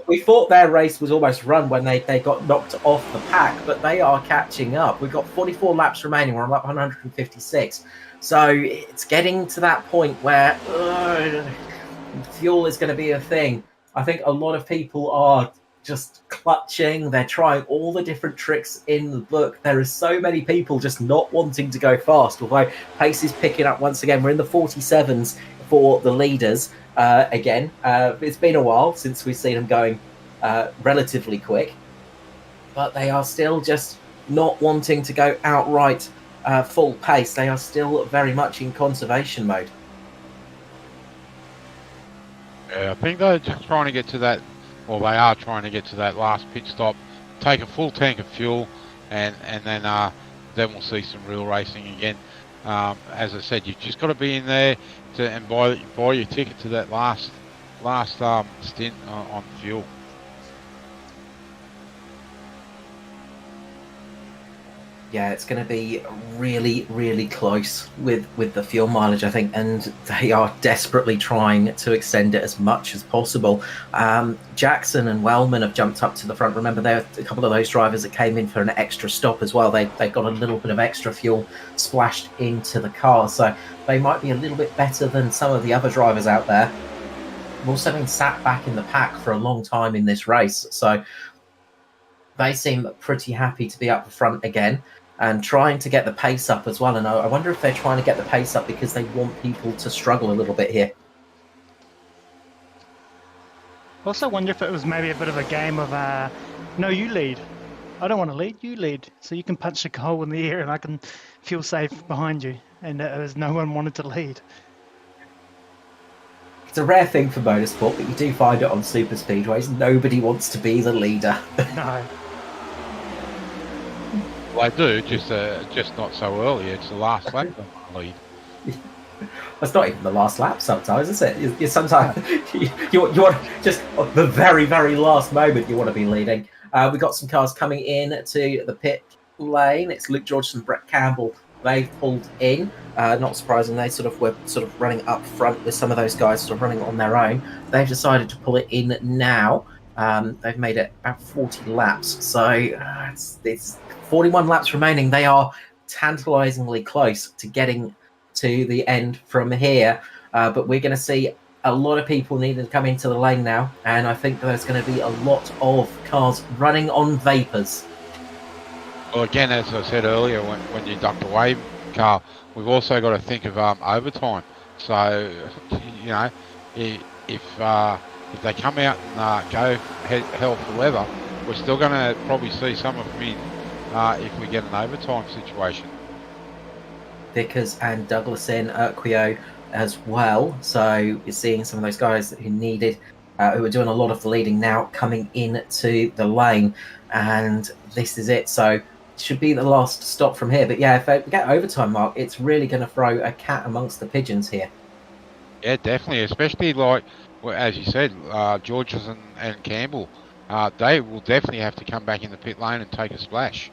we thought their race was almost run when they got knocked off the pack, but they are catching up. We've got 44 laps remaining. We're on lap 156. So it's getting to that point where fuel is going to be a thing. I think a lot of people are just clutching. They're trying all the different tricks in the book. There are so many people just not wanting to go fast, although pace is picking up once again. We're in the 47s for the leaders. Again, it's been a while since we've seen them going relatively quick, but they are still just not wanting to go outright full pace. They are still very much in conservation mode. Yeah, I think they're just trying to get to that, or they are trying to get to that last pit stop, take a full tank of fuel, and then we'll see some real racing again. As I said, you've just got to be in there and buy your ticket to that last stint on fuel. Yeah, it's going to be really, really close with the fuel mileage, I think, and they are desperately trying to extend it as much as possible. Jackson and Wellman have jumped up to the front. Remember, there are a couple of those drivers that came in for an extra stop as well. They got a little bit of extra fuel splashed into the car, so they might be a little bit better than some of the other drivers out there. They've also been sat back in the pack for a long time in this race, so they seem pretty happy to be up front again and trying to get the pace up as well. And I wonder if they're trying to get the pace up because they want people to struggle a little bit here. I also wonder if it was maybe a bit of a game of, no, you lead. I don't want to lead, you lead. So you can punch a hole in the air and I can feel safe behind you. And as no one wanted to lead. It's a rare thing for motorsport, but you do find it on super speedways. Nobody wants to be the leader. No. Well, they do, just not so early. It's the last lap lead. It's not even the last lap sometimes, is it? You sometimes you want just the very, very last moment you want to be leading. We've got some cars coming in to the pit lane. It's Luke George and Brett Campbell. They've pulled in. Not surprising, they were running up front with some of those guys sort of running on their own. They've decided to pull it in now. They've made it about 40 laps, so it's 41 laps remaining. They are tantalizingly close to getting to the end from here, but we're going to see a lot of people needing to come into the lane now, and I think there's going to be a lot of cars running on vapors. Well, again, as I said earlier, when you ducked away, Carl, we've also got to think of overtime. So, you know, if they come out and go hell for leather, we're still going to probably see some of them in if we get an overtime situation. Vickers and Douglas in Urquio as well. So you're seeing some of those guys who needed, who are doing a lot of the leading now, coming into the lane, and this is it. So it should be the last stop from here. But yeah, if they get overtime, Mark, it's really going to throw a cat amongst the pigeons here. Yeah, definitely, especially like, well, as you said, Georges and Campbell, they will definitely have to come back in the pit lane and take a splash.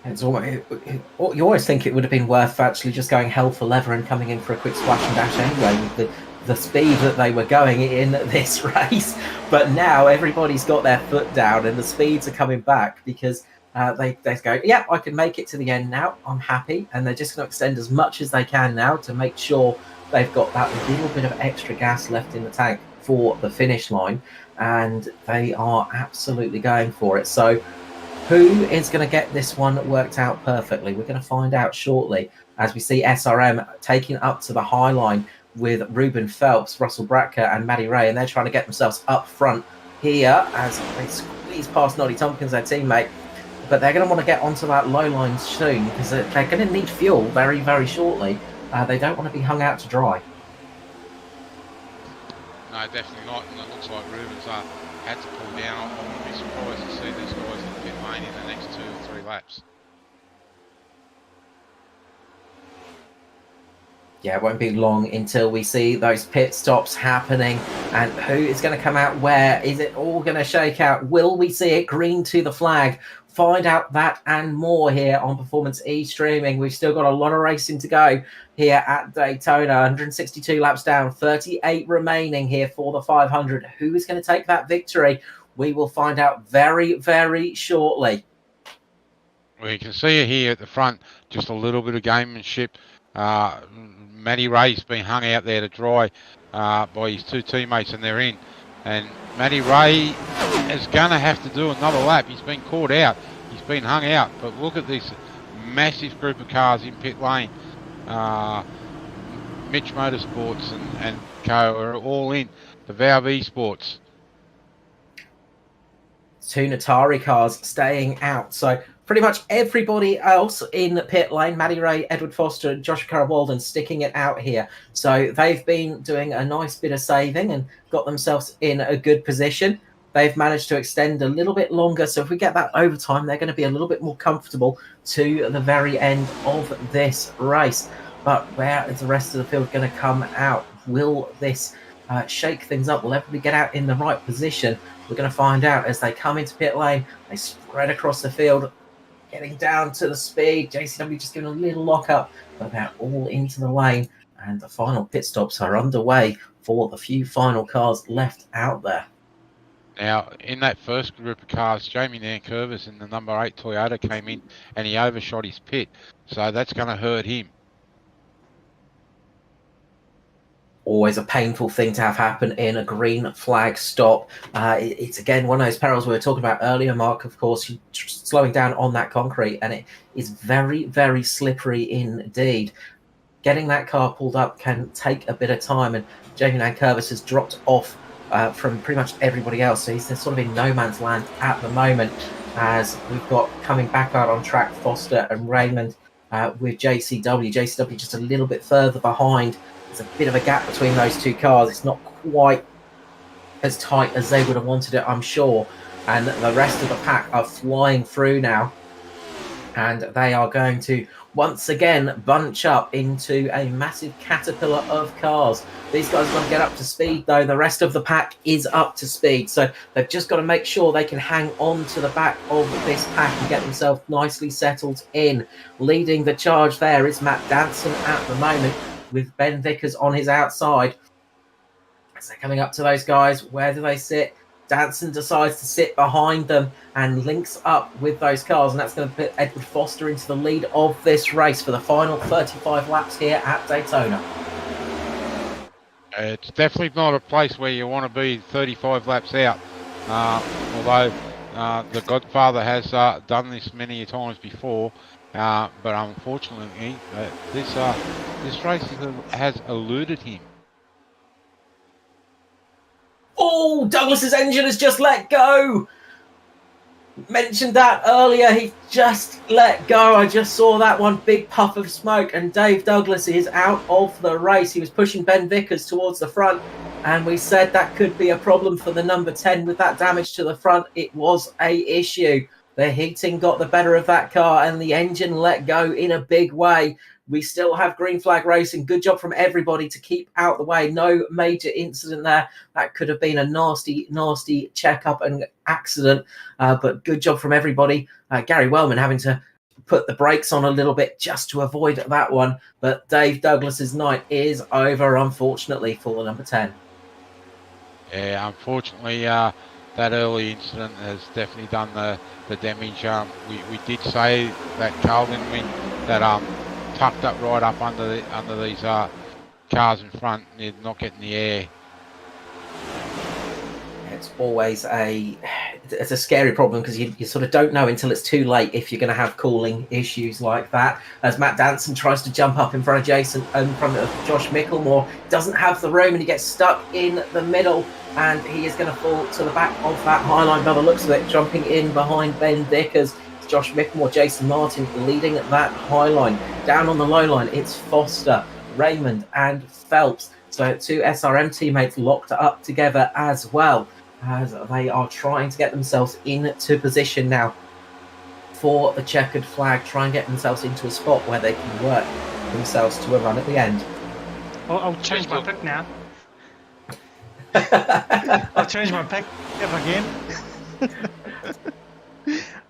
It's almost, you always think it would have been worth actually just going hell for leather and coming in for a quick splash and dash anyway with the speed that they were going in this race. But now everybody's got their foot down and the speeds are coming back because they go, yeah, I can make it to the end now. I'm happy. And they're just going to extend as much as they can now to make sure they've got that little bit of extra gas left in the tank for the finish line. And they are absolutely going for it. So who is going to get this one worked out perfectly? We're going to find out shortly as we see SRM taking up to the high line with Ruben Phelps, Russell Bratka and Maddie Ray, and they're trying to get themselves up front here as they squeeze past Noddy Tompkins, their teammate. But they're going to want to get onto that low line soon because they're going to need fuel very, very shortly. They don't want to be hung out to dry. No, definitely not. And it looks like Ruben's had to pull down. I wouldn't be surprised to see these guys in pit lane in the next 2 or 3 laps. Yeah, it won't be long until we see those pit stops happening. And who is going to come out where? Is it all going to shake out? Will we see it green to the flag? Find out that and more here on Performance E Streaming. We've still got a lot of racing to go here at Daytona. 162 laps down, 38 remaining here for the 500. Who is going to take that victory? We will find out very, very shortly. Well, you can see it here at the front, just a little bit of gamemanship. Matty Ray's been hung out there to dry by his 2 teammates, and they're in. And Matty Ray is going to have to do another lap. He's been caught out. He's been hung out. But look at this massive group of cars in pit lane. Mitch Motorsports and co are all in. The Valve Esports. 2 Natari cars staying out. So pretty much everybody else in pit lane, Maddie Ray, Edward Foster, and Joshua Carroll-Walden sticking it out here. So they've been doing a nice bit of saving and got themselves in a good position. They've managed to extend a little bit longer. So if we get that overtime, they're going to be a little bit more comfortable to the very end of this race. But where is the rest of the field going to come out? Will this shake things up? Will everybody get out in the right position? We're going to find out as they come into pit lane. They spread across the field, getting down to the speed. JCW just giving a little lock up, but they're all into the lane. And the final pit stops are underway for the few final cars left out there. Now, in that first group of cars, Jamie Nankervis in the number 8 Toyota came in and he overshot his pit. So that's going to hurt him. Always a painful thing to have happen in a green flag stop. It's again one of those perils we were talking about earlier, Mark. Of course, you're slowing down on that concrete, and it is very, very slippery indeed. Getting that car pulled up can take a bit of time, and Jamie Nankervis has dropped off from pretty much everybody else. So he's sort of in no man's land at the moment, as we've got coming back out on track Foster and Raymond with JCW. JCW just a little bit further behind. There's a bit of a gap between those 2 cars. It's not quite as tight as they would have wanted it, I'm sure. And the rest of the pack are flying through now. And they are going to once again bunch up into a massive caterpillar of cars. These guys are going to get up to speed, though. The rest of the pack is up to speed. So they've just got to make sure they can hang on to the back of this pack and get themselves nicely settled in. Leading the charge there is Matt Danson at the moment, with Ben Vickers on his outside. As they're coming up to those guys, where do they sit? Danson decides to sit behind them and links up with those cars, and that's going to put Edward Foster into the lead of this race for the final 35 laps here at Daytona. It's definitely not a place where you want to be 35 laps out, although the Godfather has done this many times before. But unfortunately, this race has eluded him. Oh, Douglas's engine has just let go. Mentioned that earlier. He just let go. I just saw that one big puff of smoke, and Dave Douglas is out of the race. He was pushing Ben Vickers towards the front, and we said that could be a problem for the number 10 with that damage to the front. It was a issue. The heating got the better of that car, and the engine let go in a big way. We still have green flag racing. Good job from everybody to keep out the way. No major incident there. That could have been a nasty, nasty checkup and accident. But good job from everybody. Gary Wellman having to put the brakes on a little bit just to avoid that one. But Dave Douglas's night is over, unfortunately, for the number 10. Yeah, unfortunately, that early incident has definitely done the damage. We did say that Carl, didn't we, that tucked up right up under these cars in front, they're not getting the air. It's always it's a scary problem because you sort of don't know until it's too late if you're going to have cooling issues like that. As Matt Danson tries to jump up in front of Josh Micklemore, doesn't have the room and he gets stuck in the middle, and he is going to fall to the back of that high line by the looks of it, jumping in behind Ben Vickers. It's Josh Micklemore, Jason Martin leading that high line. Down on the low line, it's Foster, Raymond and Phelps. So 2 SRM teammates locked up together as well, as they are trying to get themselves into position now for the checkered flag, try and get themselves into a spot where they can work themselves to a run at the end. I'll change my pick now. I'll change my pick if I can.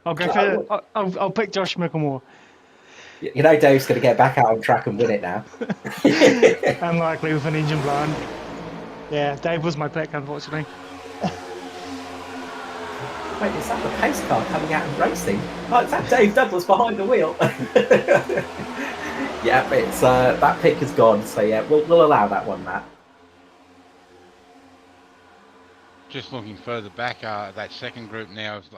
I'll go for I'll pick Josh Micklemore. You know Dave's going to get back out on track and win it now. Unlikely with an engine blowing. Yeah, Dave was my pick, unfortunately. Wait, is that the pace car coming out and racing? Oh, is that Dave Douglas behind the wheel? Yeah, it's that pick is gone. So yeah, we'll allow that one, Matt. Just looking further back, that second group now is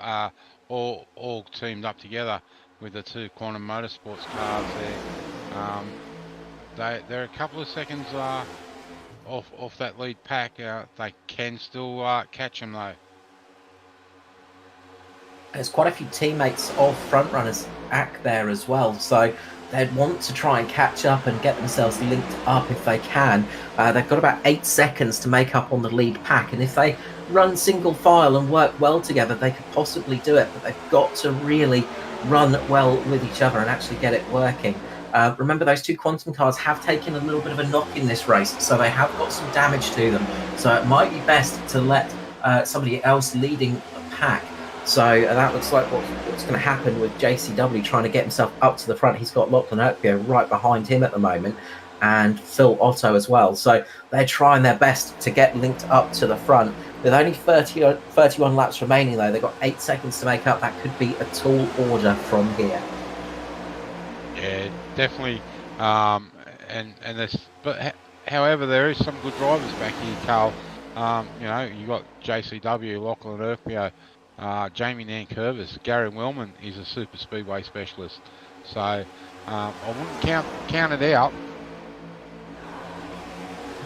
all teamed up together with the 2 Quantum Motorsports cars there. They're a couple of seconds off that lead pack. They can still catch them though. There's quite a few teammates of front runners act there as well, so they'd want to try and catch up and get themselves linked up if they can. They've got about 8 seconds to make up on the lead pack, and if they run single file and work well together, they could possibly do it, but they've got to really run well with each other and actually get it working. Remember, those 2 Quantum cars have taken a little bit of a knock in this race, so they have got some damage to them. So it might be best to let somebody else leading the pack. So that looks like what's going to happen with JCW trying to get himself up to the front. He's got Lachlan Erkbio right behind him at the moment, and Phil Otto as well. So they're trying their best to get linked up to the front. With only 31 laps remaining, though, they've got 8 seconds to make up. That could be a tall order from here. Yeah, definitely. And there's, but however, there is some good drivers back here, Carl. You know, you got JCW, Lachlan Erkbio, Jamie Nankervis, Gary Wellman is a super speedway specialist. So I wouldn't count it out.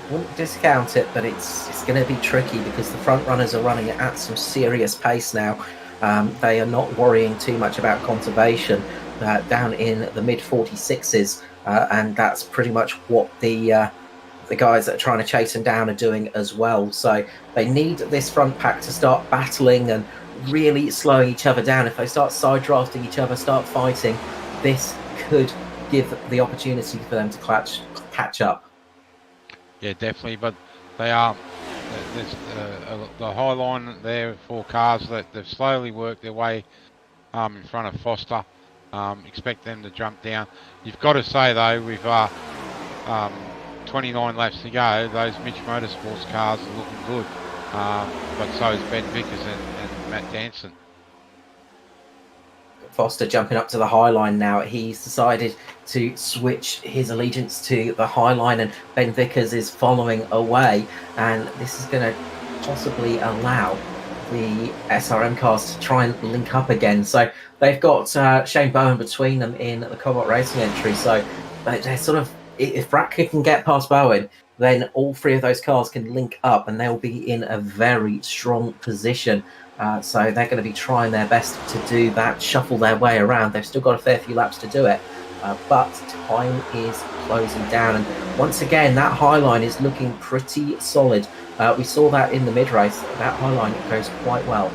Wouldn't discount it, but it's going to be tricky because the front runners are running at some serious pace now. They are not worrying too much about conservation down in the mid 46s, and that's pretty much what the guys that are trying to chase them down are doing as well. So they need this front pack to start battling and really slowing each other down. If they start side drafting each other, start fighting, this could give the opportunity for them to catch up. Yeah, definitely, but they are. There's the high line there for cars that they've slowly worked their way in front of Foster. Expect them to jump down. You've got to say though, with 29 laps to go, those Mitch Motorsports cars are looking good. But so is Ben Vickers and Matt Danson. Foster jumping up to the high line now. He's decided to switch his allegiance to the high line, and Ben Vickers is following away, and this is going to possibly allow the SRM cars to try and link up again. So they've got Shane Bowen between them in the Cobalt Racing entry, so they're sort of, if Bratka can get past Bowen, then all 3 of those cars can link up and they'll be in a very strong position. So they're going to be trying their best to do that, shuffle their way around. They've still got a fair few laps to do it, but time is closing down. And once again, that high line is looking pretty solid. We saw that in the mid-race. That high line goes quite well.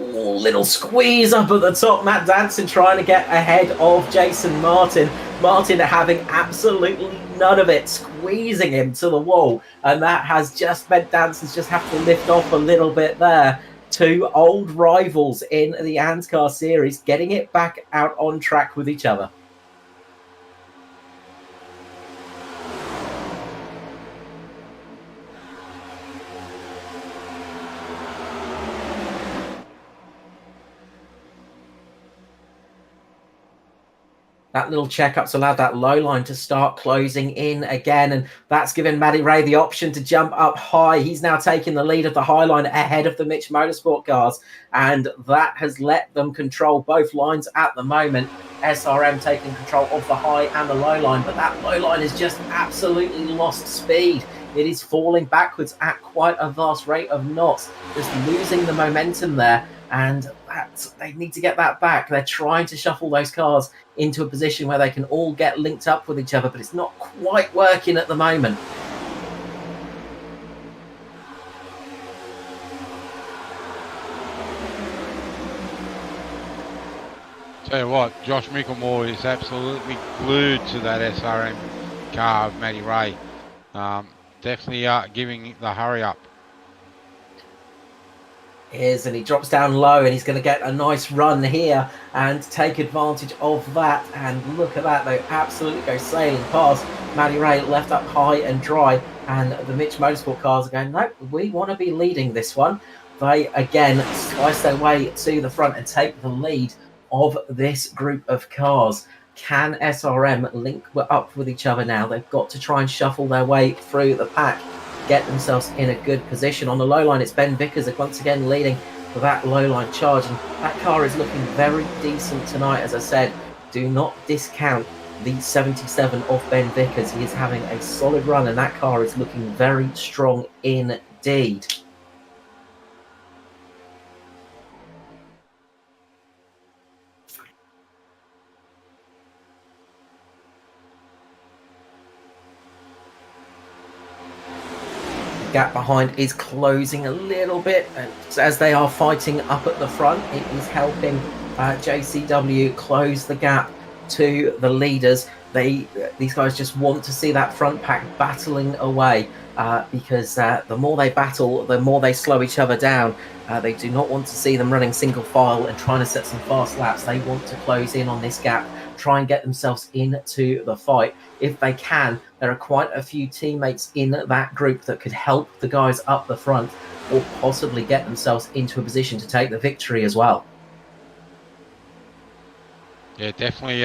Little squeeze up at the top. Matt Danson trying to get ahead of Jason Martin. Martin having absolutely none of it, squeezing him to the wall. And that has just meant Danson's just have to lift off a little bit there. Two old rivals in the ANZCAR series getting it back out on track with each other. That little checkup's allowed that low line to start closing in again, and that's given Matty Ray the option to jump up high. He's now taking the lead of the high line ahead of the Mitch Motorsport cars, and that has let them control both lines at the moment. SRM taking control of the high and the low line, but that low line has just absolutely lost speed. It is falling backwards at quite a vast rate of knots, just losing the momentum there, and they need to get that back. They're trying to shuffle those cars into a position where they can all get linked up with each other, but it's not quite working at the moment. Tell you what, Josh Mickelmore is absolutely glued to that SRM car of Matty Ray. Definitely giving the hurry up. And he drops down low, and he's going to get a nice run here and take advantage of that. And look at that, they absolutely go sailing past Matty Ray, left up high and dry, and the Mitch Motorsport cars are going, nope, we want to be leading this one. They again slice their way to the front and take the lead of this group of cars. Can SRM link up with each other now? They've got to try and shuffle their way through the pack, get themselves in a good position. On the low line, it's Ben Vickers once again leading for that low line charge, and that car is looking very decent tonight. As I said, do not discount the 77 of Ben Vickers. He is having a solid run, and that car is looking very strong indeed. Gap behind is closing a little bit, and as they are fighting up at the front, it is helping JCW close the gap to the leaders. These guys just want to see that front pack battling away, because the more they battle, the more they slow each other down. They do not want to see them running single file and trying to set some fast laps. They want to close in on this gap, try and get themselves into the fight. If they can, there are quite a few teammates in that group that could help the guys up the front, or possibly get themselves into a position to take the victory as well. Yeah, definitely.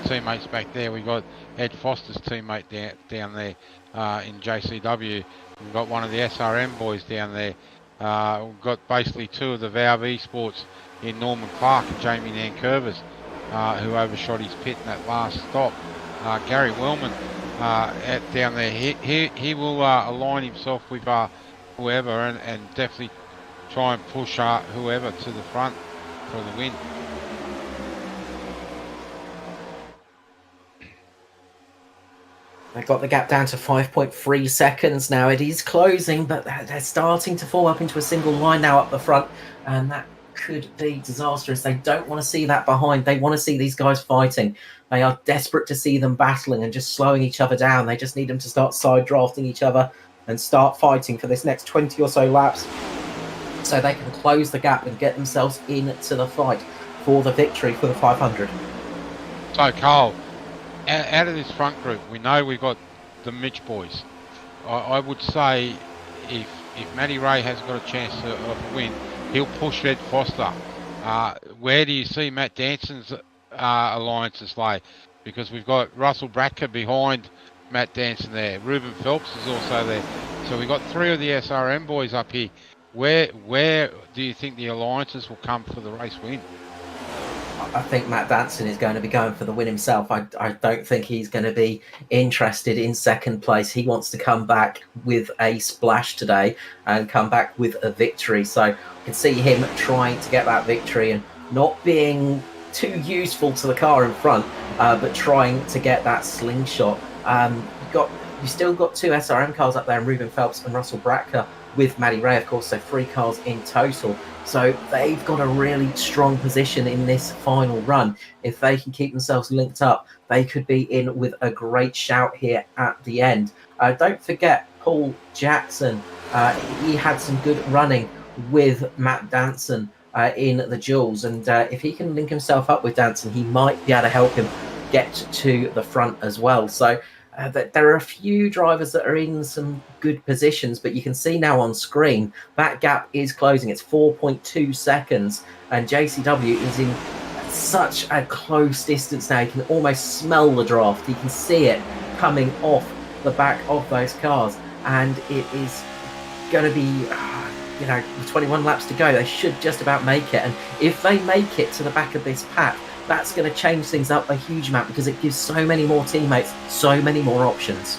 Teammates back there. We got Ed Foster's teammate down there in JCW. We've got one of the SRM boys down there. We've got basically two of the VRV Sports in Norman Clark and Jamie Nankervis, who overshot his pit in that last stop. Gary Wellman down there. He will align himself with whoever and definitely try and push whoever to the front for the win. They've got the gap down to 5.3 seconds now. It is closing, but they're starting to fall up into a single line now up the front, and that could be disastrous. They don't want to see that behind. They want to see these guys fighting. They are desperate to see them battling and just slowing each other down. They just need them to start side drafting each other and start fighting for this next 20 or so laps, so they can close the gap and get themselves into the fight for the victory for the 500. So, Carl, out of this front group, we know we've got the Mitch boys. I would say if Matty Ray has got a chance of a win, he'll push Ed Foster. Where do you see Matt Danson's alliances lay? Because we've got Russell Bratka behind Matt Danson there. Ruben Phelps is also there. So we've got three of the SRM boys up here. Where do you think the alliances will come for the race win? I think Matt Danson is going to be going for the win himself. I don't think he's going to be interested in second place. He wants to come back with a splash today and come back with a victory. So I can see him trying to get that victory and not being too useful to the car in front, but trying to get that slingshot. You've still got two SRM cars up there, and Ruben Phelps and Russell Bratka with Matty Ray, of course, so 3 cars in total. So they've got a really strong position in this final run. If they can keep themselves linked up, they could be in with a great shout here at the end. Don't forget Paul Jackson. He had some good running with Matt Danson in the duels, and if he can link himself up with Danson, he might be able to help him get to the front as well. So there are a few drivers that are in some good positions, but you can see now on screen that gap is closing. It's 4.2 seconds, and JCW is in such a close distance now. You can almost smell the draft. You can see it coming off the back of those cars, and it is going to be, with 21 laps to go, they should just about make it. And if they make it to the back of this pack, that's going to change things up a huge amount, because it gives so many more teammates so many more options.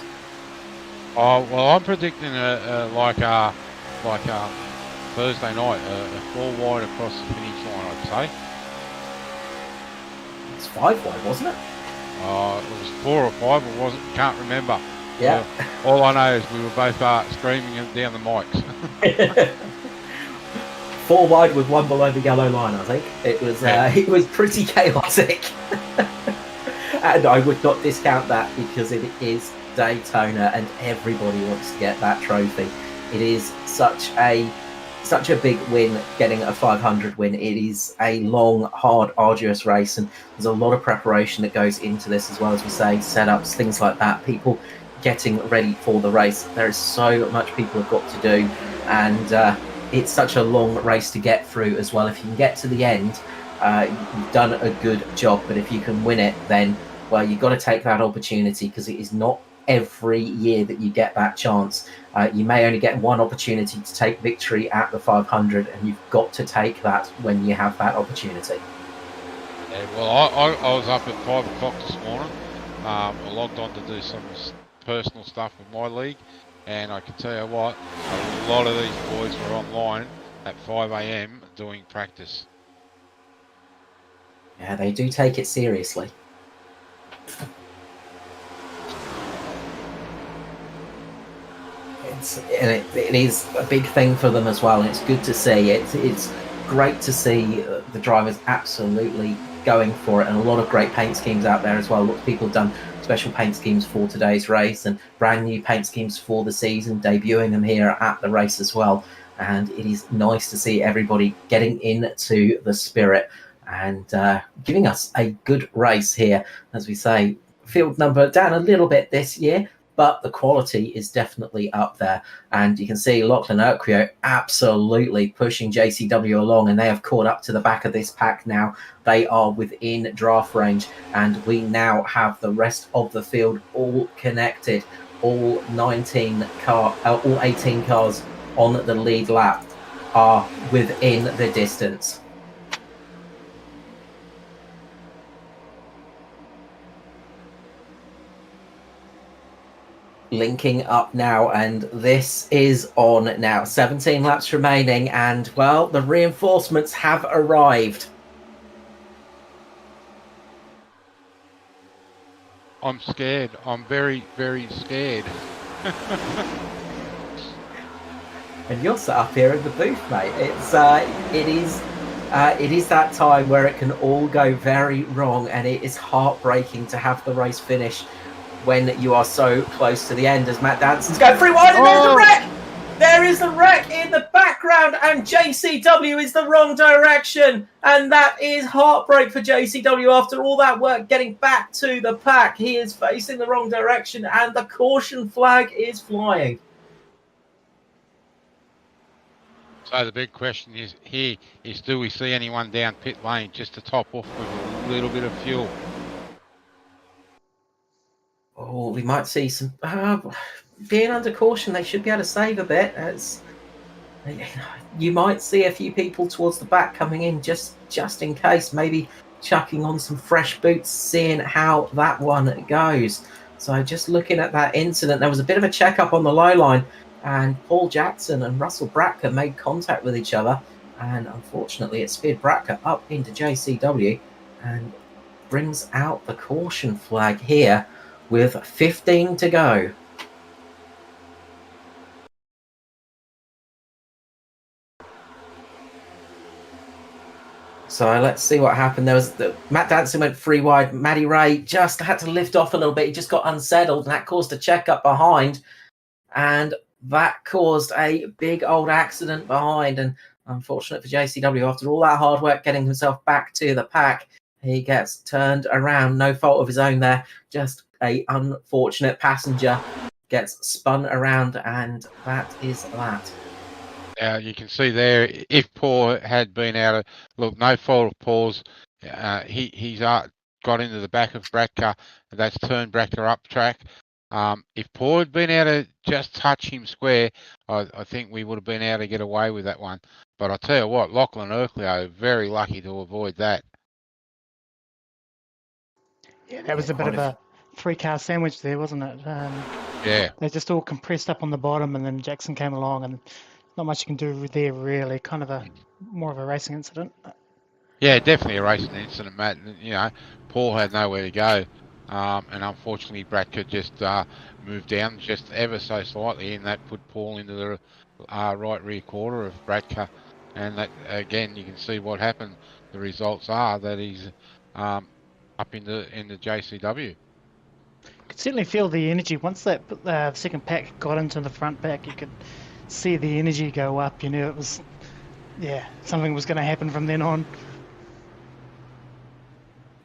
Oh well, I'm predicting like Thursday night, a 4 wide across the finish line, I'd say. It's 5 wide, wasn't it? It was 4 or 5, or wasn't? Can't remember. Yeah. All I know is we were both screaming down the mics. 4 wide with 1 below the yellow line, I think. It was pretty chaotic. And I would not discount that, because it is Daytona and everybody wants to get that trophy. It is such a big win, getting a 500 win. It is a long, hard, arduous race, and there's a lot of preparation that goes into this, as well, as we say, setups, things like that, people getting ready for the race. There is so much people have got to do, and it's such a long race to get through as well. If you can get to the end, you've done a good job. But if you can win it, then, well, you've got to take that opportunity, because it is not every year that you get that chance. You may only get one opportunity to take victory at the 500, and you've got to take that when you have that opportunity. Yeah, well, I was up at 5 o'clock this morning. I logged on to do some personal stuff with my league, and I can tell you what, a lot of these boys were online at 5 a.m. doing practice. Yeah, they do take it seriously. It is a big thing for them as well, and it's good to see. It's great to see the drivers absolutely going for it, and a lot of great paint schemes out there as well. Lots of people have done special paint schemes for today's race, and brand new paint schemes for the season, debuting them here at the race as well. And it is nice to see everybody getting into the spirit and giving us a good race here. As we say, field number down a little bit this year, but the quality is definitely up there. And you can see Lachlan Urquio absolutely pushing JCW along, and they have caught up to the back of this pack now. They are within draft range, and we now have the rest of the field all connected. All 18 cars on the lead lap are within the distance. Linking up now, and this is on now. 17 laps remaining, and, well, the reinforcements have arrived. I'm scared. I'm very, very scared. And you're sat up here in the booth, mate. It is that time where it can all go very wrong, and it is heartbreaking to have the race finish when you are so close to the end, as Matt Danson's going 3 wide, and there's the wreck! There is the wreck in the background, and JCW is the wrong direction. And that is heartbreak for JCW after all that work getting back to the pack. He is facing the wrong direction, and the caution flag is flying. So the big question is do we see anyone down pit lane just to top off with a little bit of fuel? Oh, we might see some... being under caution, they should be able to save a bit. You might see a few people towards the back coming in just in case, maybe chucking on some fresh boots, seeing how that one goes. So just looking at that incident, there was a bit of a check-up on the low line, and Paul Jackson and Russell Bratka made contact with each other, and unfortunately it speared Bratka up into JCW and brings out the caution flag here with 15 to go. So let's see what happened. There was Matt Danson went free wide. Matty Ray just had to lift off a little bit. He just got unsettled, and that caused a check up behind. And that caused a big old accident behind. And unfortunate for JCW, after all that hard work getting himself back to the pack, he gets turned around. No fault of his own there. Just a unfortunate passenger gets spun around, and that is that. You can see there, if Paul had been out of, look, no fault of Paul's, he's got into the back of Bradker, and that's turned Bradker up track. If Paul had been able to just touch him square, I think we would have been able to get away with that one. But I tell you what, Lachlan Urquhart, very lucky to avoid that. Yeah, that was a bit of a three-car sandwich there, wasn't it? Yeah. They just all compressed up on the bottom, and then Jackson came along, and not much you can do there, really. Kind of more of a racing incident. Yeah, definitely a racing incident, Matt. You know, Paul had nowhere to go, and unfortunately, Bradker just moved down just ever so slightly, and that put Paul into the right rear quarter of Bradker. And that, again, you can see what happened. The results are that he's up in the JCW. Could certainly feel the energy once that second pack got into the front pack. You could see the energy go up. You knew it was, something was going to happen from then on.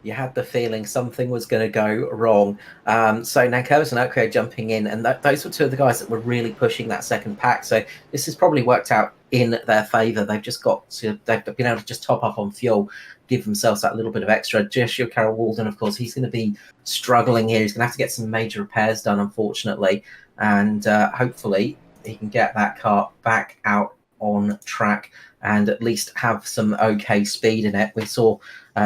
You had the feeling something was going to go wrong. So Nankervis and Oakwood jumping in, and those were two of the guys that were really pushing that second pack. So this has probably worked out in their favour. They've been able to just top up on fuel, give themselves that little bit of extra. Joshua Carroll Walden, of course, he's going to be struggling here. He's going to have to get some major repairs done, unfortunately, and hopefully he can get that car back out on track and at least have some okay speed in it. We saw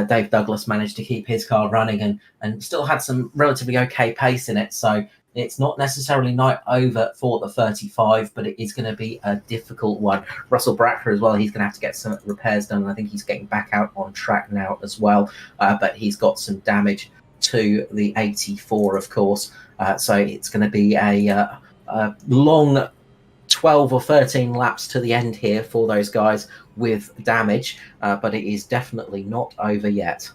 Dave Douglas managed to keep his car running and still had some relatively okay pace in it. So it's not necessarily night over for the 35, but it is going to be a difficult one. Russell Bracker as well, he's going to have to get some repairs done. I think he's getting back out on track now as well, but he's got some damage to the 84, of course. So it's going to be a long 12 or 13 laps to the end here for those guys with damage, but it is definitely not over yet.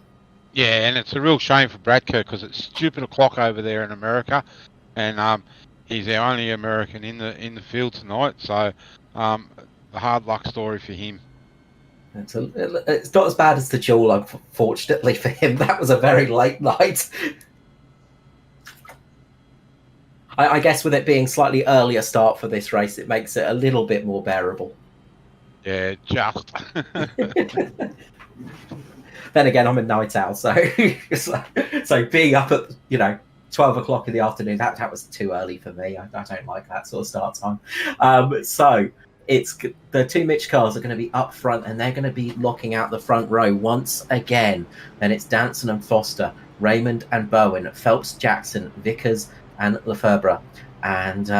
Yeah, and it's a real shame for Bradker because it's stupid o'clock over there in America, and he's our only American in the field tonight. So a hard luck story for him. It's not as bad as the duel, unfortunately for him. That was a very late night. I guess with it being slightly earlier start for this race, it makes it a little bit more bearable. Yeah, just. Then again, I'm a night owl, so being up at 12 o'clock in the afternoon, that was too early for me. I don't like that sort of start time. So it's the two Mitch cars are going to be up front, and they're going to be locking out the front row once again. Then it's Danson and Foster, Raymond and Bowen, Phelps, Jackson, Vickers and Lefebvre, and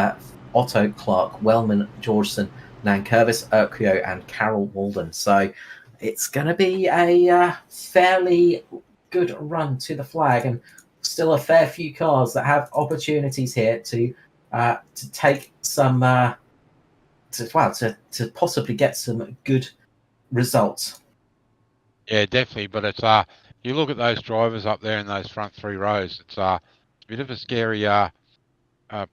Otto, Clark, Wellman, Georgeson, Nankervis, Urquio, and Carol Walden. So it's going to be a fairly good run to the flag, and still a fair few cars that have opportunities here to take some to possibly get some good results. Yeah, definitely. But it's you look at those drivers up there in those front three rows. It's a bit of a scary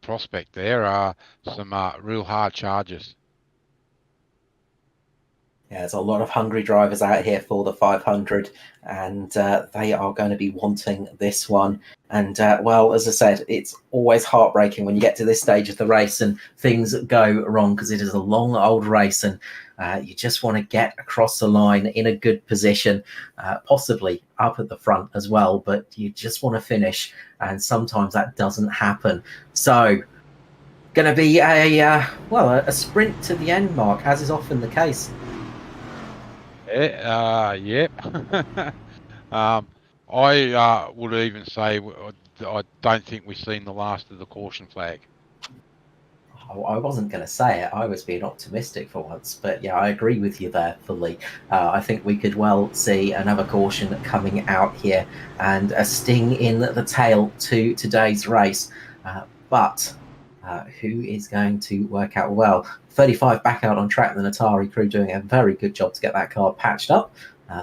prospect there. Some real hard charges. Yeah, there's a lot of hungry drivers out here for the 500, and they are going to be wanting this one. And, as I said, it's always heartbreaking when you get to this stage of the race and things go wrong, because it is a long, old race, and you just want to get across the line in a good position, possibly up at the front as well, but you just want to finish, and sometimes that doesn't happen. So, going to be a sprint to the end, Mark, as is often the case. Yep. I would even say I don't think we've seen the last of the caution flag. I wasn't going to say it. I was being optimistic for once. But yeah, I agree with you there fully. I think we could well see another caution coming out here and a sting in the tail to today's race. But who is going to work out well. 35 back out on track, the Natari crew doing a very good job to get that car patched up.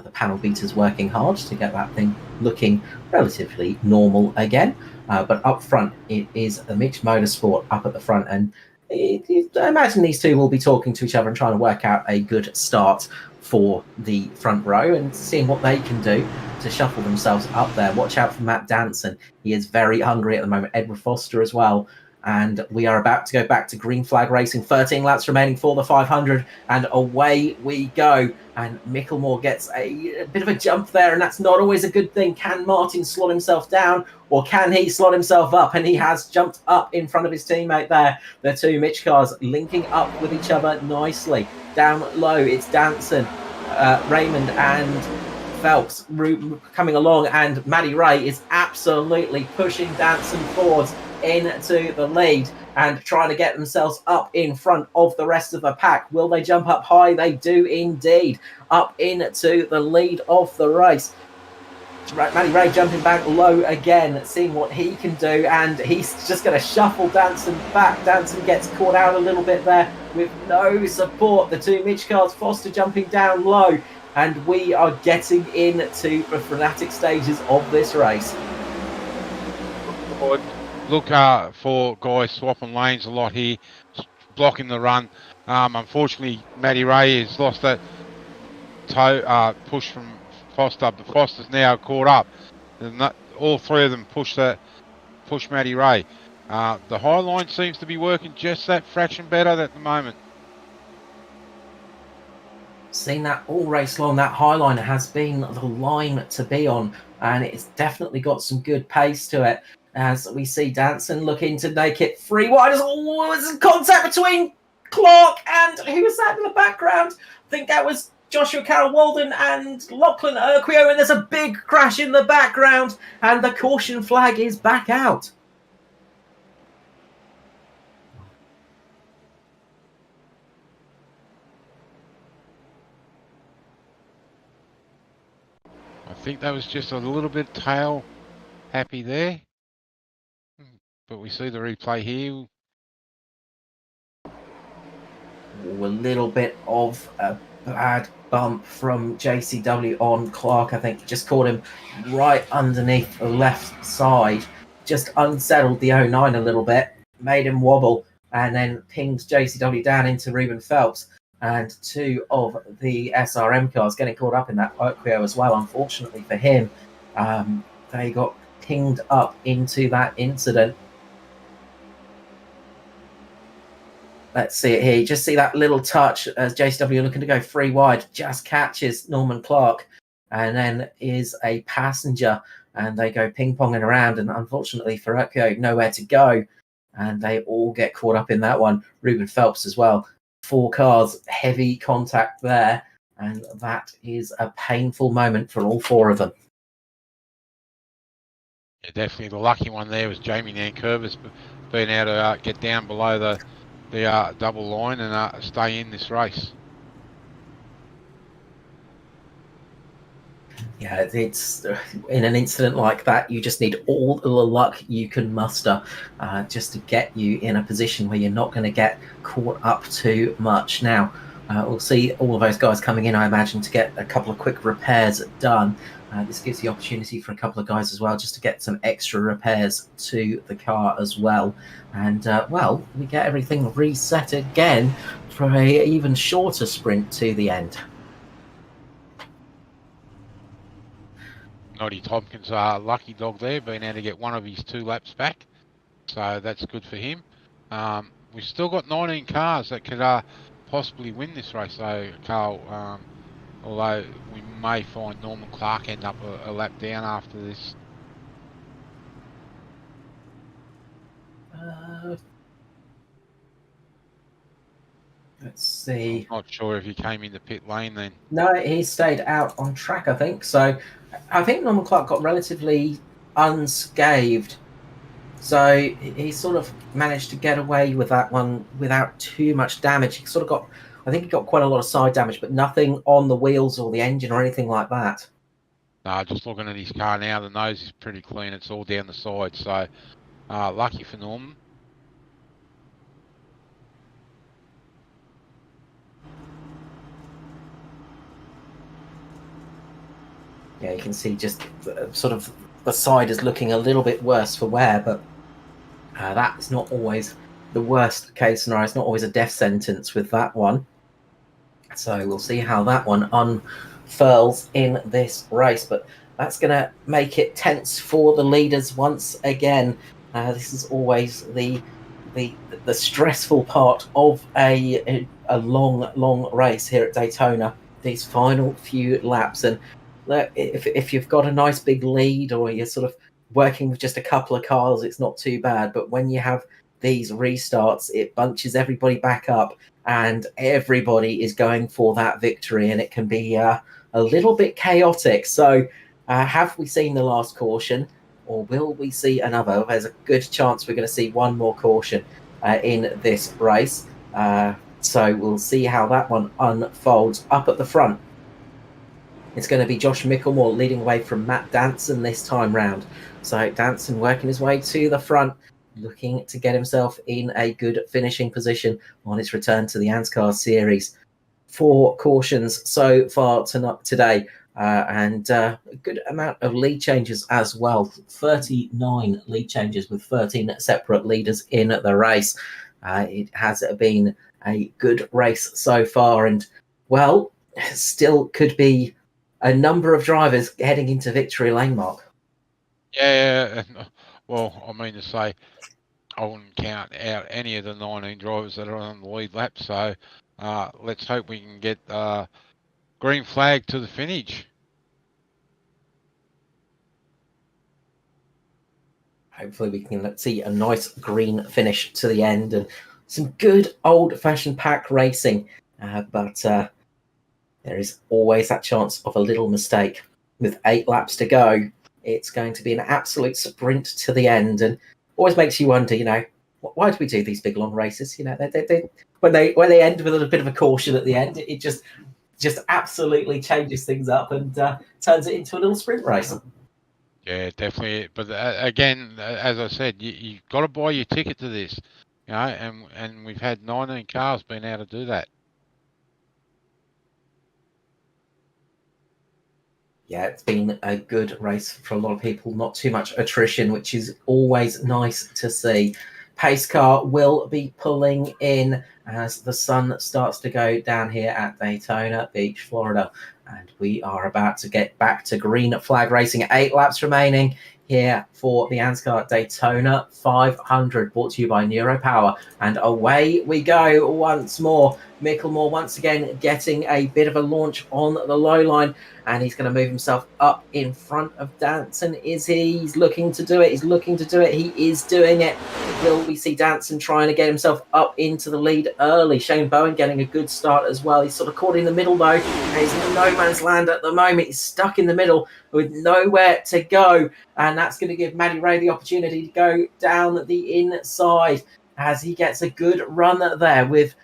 The panel beaters working hard to get that thing looking relatively normal again. But up front, it is the Mixed Motorsport up at the front. And I imagine these two will be talking to each other and trying to work out a good start for the front row and seeing what they can do to shuffle themselves up there. Watch out for Matt Danson. He is very hungry at the moment. Edward Foster as well. And we are about to go back to green flag racing. 13 laps remaining for the 500, and away we go. And Micklemore gets a bit of a jump there, and that's not always a good thing. Can Martin slot himself down, or can he slot himself up? And he has jumped up in front of his teammate there. The two Mitch cars linking up with each other nicely. Down low, it's Danson, Raymond, and Phelps coming along, and Maddie Ray is absolutely pushing Danson forwards into the lead and trying to get themselves up in front of the rest of the pack. Will they jump up high? They do indeed. Up into the lead of the race. Matty Ray jumping back low again, seeing what he can do, and he's just going to shuffle Danson back. Danson gets caught out a little bit there with no support. The two Mitch cars, Foster jumping down low, and we are getting into the frenetic stages of this race. Look for guys swapping lanes a lot here, blocking the run. Unfortunately, Matty Ray has lost that toe push from Foster, but Foster's now caught up. All three of them push Matty Ray. The high line seems to be working just that fraction better at the moment. Seen that all race long. That high line has been the line to be on, and it's definitely got some good pace to it. As we see Danson looking to make it free wide. There's contact between Clark and who was that in the background? I think that was Joshua Carroll Walden and Lachlan Urquio, and there's a big crash in the background, and the caution flag is back out. I think that was just a little bit tail happy there. But we see the replay here. A little bit of a bad bump from JCW on Clark. I think just caught him right underneath the left side. Just unsettled the 09 a little bit, made him wobble, and then pinged JCW down into Ruben Phelps. And two of the SRM cars getting caught up in that Urquio as well. Unfortunately for him, they got pinged up into that incident. Let's see it here. You just see that little touch as JCW looking to go free wide, just catches Norman Clark, and then is a passenger, and they go ping-ponging around, and unfortunately for Urquio, nowhere to go, and they all get caught up in that one. Ruben Phelps as well. 4 cars, heavy contact there, and that is a painful moment for all 4 of them. Yeah, definitely the lucky one there was Jamie Nankervis being able to get down below the double line and stay in this race. Yeah, it's in an incident like that, you just need all the luck you can muster just to get you in a position where you're not going to get caught up too much. Now, we'll see all of those guys coming in, I imagine, to get a couple of quick repairs done. This gives the opportunity for a couple of guys as well just to get some extra repairs to the car as well. And, well, we get everything reset again for an even shorter sprint to the end. Noddy Tompkins, lucky dog there, being able to get one of his 2 laps back. So that's good for him. We've still got 19 cars that could possibly win this race, though, Carl. Although we may find Norman Clark end up a lap down after this. Let's see. I'm not sure if he came in the pit lane then. No, he stayed out on track, I think. So I think Norman Clark got relatively unscathed. So he sort of managed to get away with that one without too much damage. He sort of got, I think he got quite a lot of side damage, but nothing on the wheels or the engine or anything like that. No, just looking at his car now, the nose is pretty clean. It's all down the side. So lucky for Norman. Yeah, you can see just sort of the side is looking a little bit worse for wear, but that is not always the worst case scenario. It's not always a death sentence with that one. So we'll see how that one unfurls in this race, but that's going to make it tense for the leaders once again. This is always the stressful part of a long race here at Daytona. These final few laps, and look, if you've got a nice big lead or you're sort of working with just a couple of cars, it's not too bad. But when you have these restarts, it bunches everybody back up and everybody is going for that victory, and it can be a little bit chaotic. So have we seen the last caution, or will we see another? There's a good chance we're going to see one more caution in this race. So we'll see how that one unfolds. Up at the front, it's going to be Josh Micklemore leading away from Matt Danson this time round. So Danson working his way to the front, looking to get himself in a good finishing position on his return to the ANZCAR Series. 4 cautions so far today, and a good amount of lead changes as well. 39 lead changes with 13 separate leaders in the race. It has been a good race so far, and well, still could be a number of drivers heading into victory lane, Mark. Yeah, well, I mean to say, I wouldn't count out any of the 19 drivers that are on the lead lap. So let's hope we can get green flag to the finish. Hopefully we can see a nice green finish to the end and some good old-fashioned pack racing. But there is always that chance of a little mistake. With 8 laps to go, it's going to be an absolute sprint to the end, and always makes you wonder, why do we do these big long races? When they end with a little bit of a caution at the end, it just absolutely changes things up and turns it into a little sprint race. Yeah, definitely. But again, as I said, you've got to buy your ticket to this, and we've had 19 cars being able to do that. Yeah, it's been a good race for a lot of people. Not too much attrition, which is always nice to see. Pace car will be pulling in as the sun starts to go down here at Daytona Beach, Florida. And we are about to get back to green flag racing. 8 laps remaining here for the ANZCAR Daytona 500, brought to you by Neuropower. And away we go once more. Micklemore once again getting a bit of a launch on the low line, and he's going to move himself up in front of Danson. Is he? He's looking to do it. He's looking to do it. He is doing it. Will we see Danson trying to get himself up into the lead early? Shane Bowen getting a good start as well. He's sort of caught in the middle though. He's in no man's land at the moment. He's stuck in the middle with nowhere to go, and that's going to give Matty Ray the opportunity to go down the inside as he gets a good run there with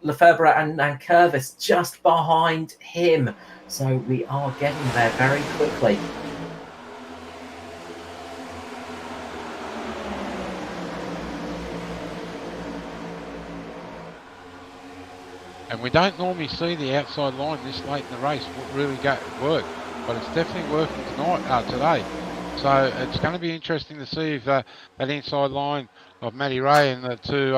Lefebvre and Curvis just behind him. So we are getting there very quickly. And we don't normally see the outside line this late in the race really work, but it's definitely working today. So it's going to be interesting to see if that inside line of Matty Ray and the 2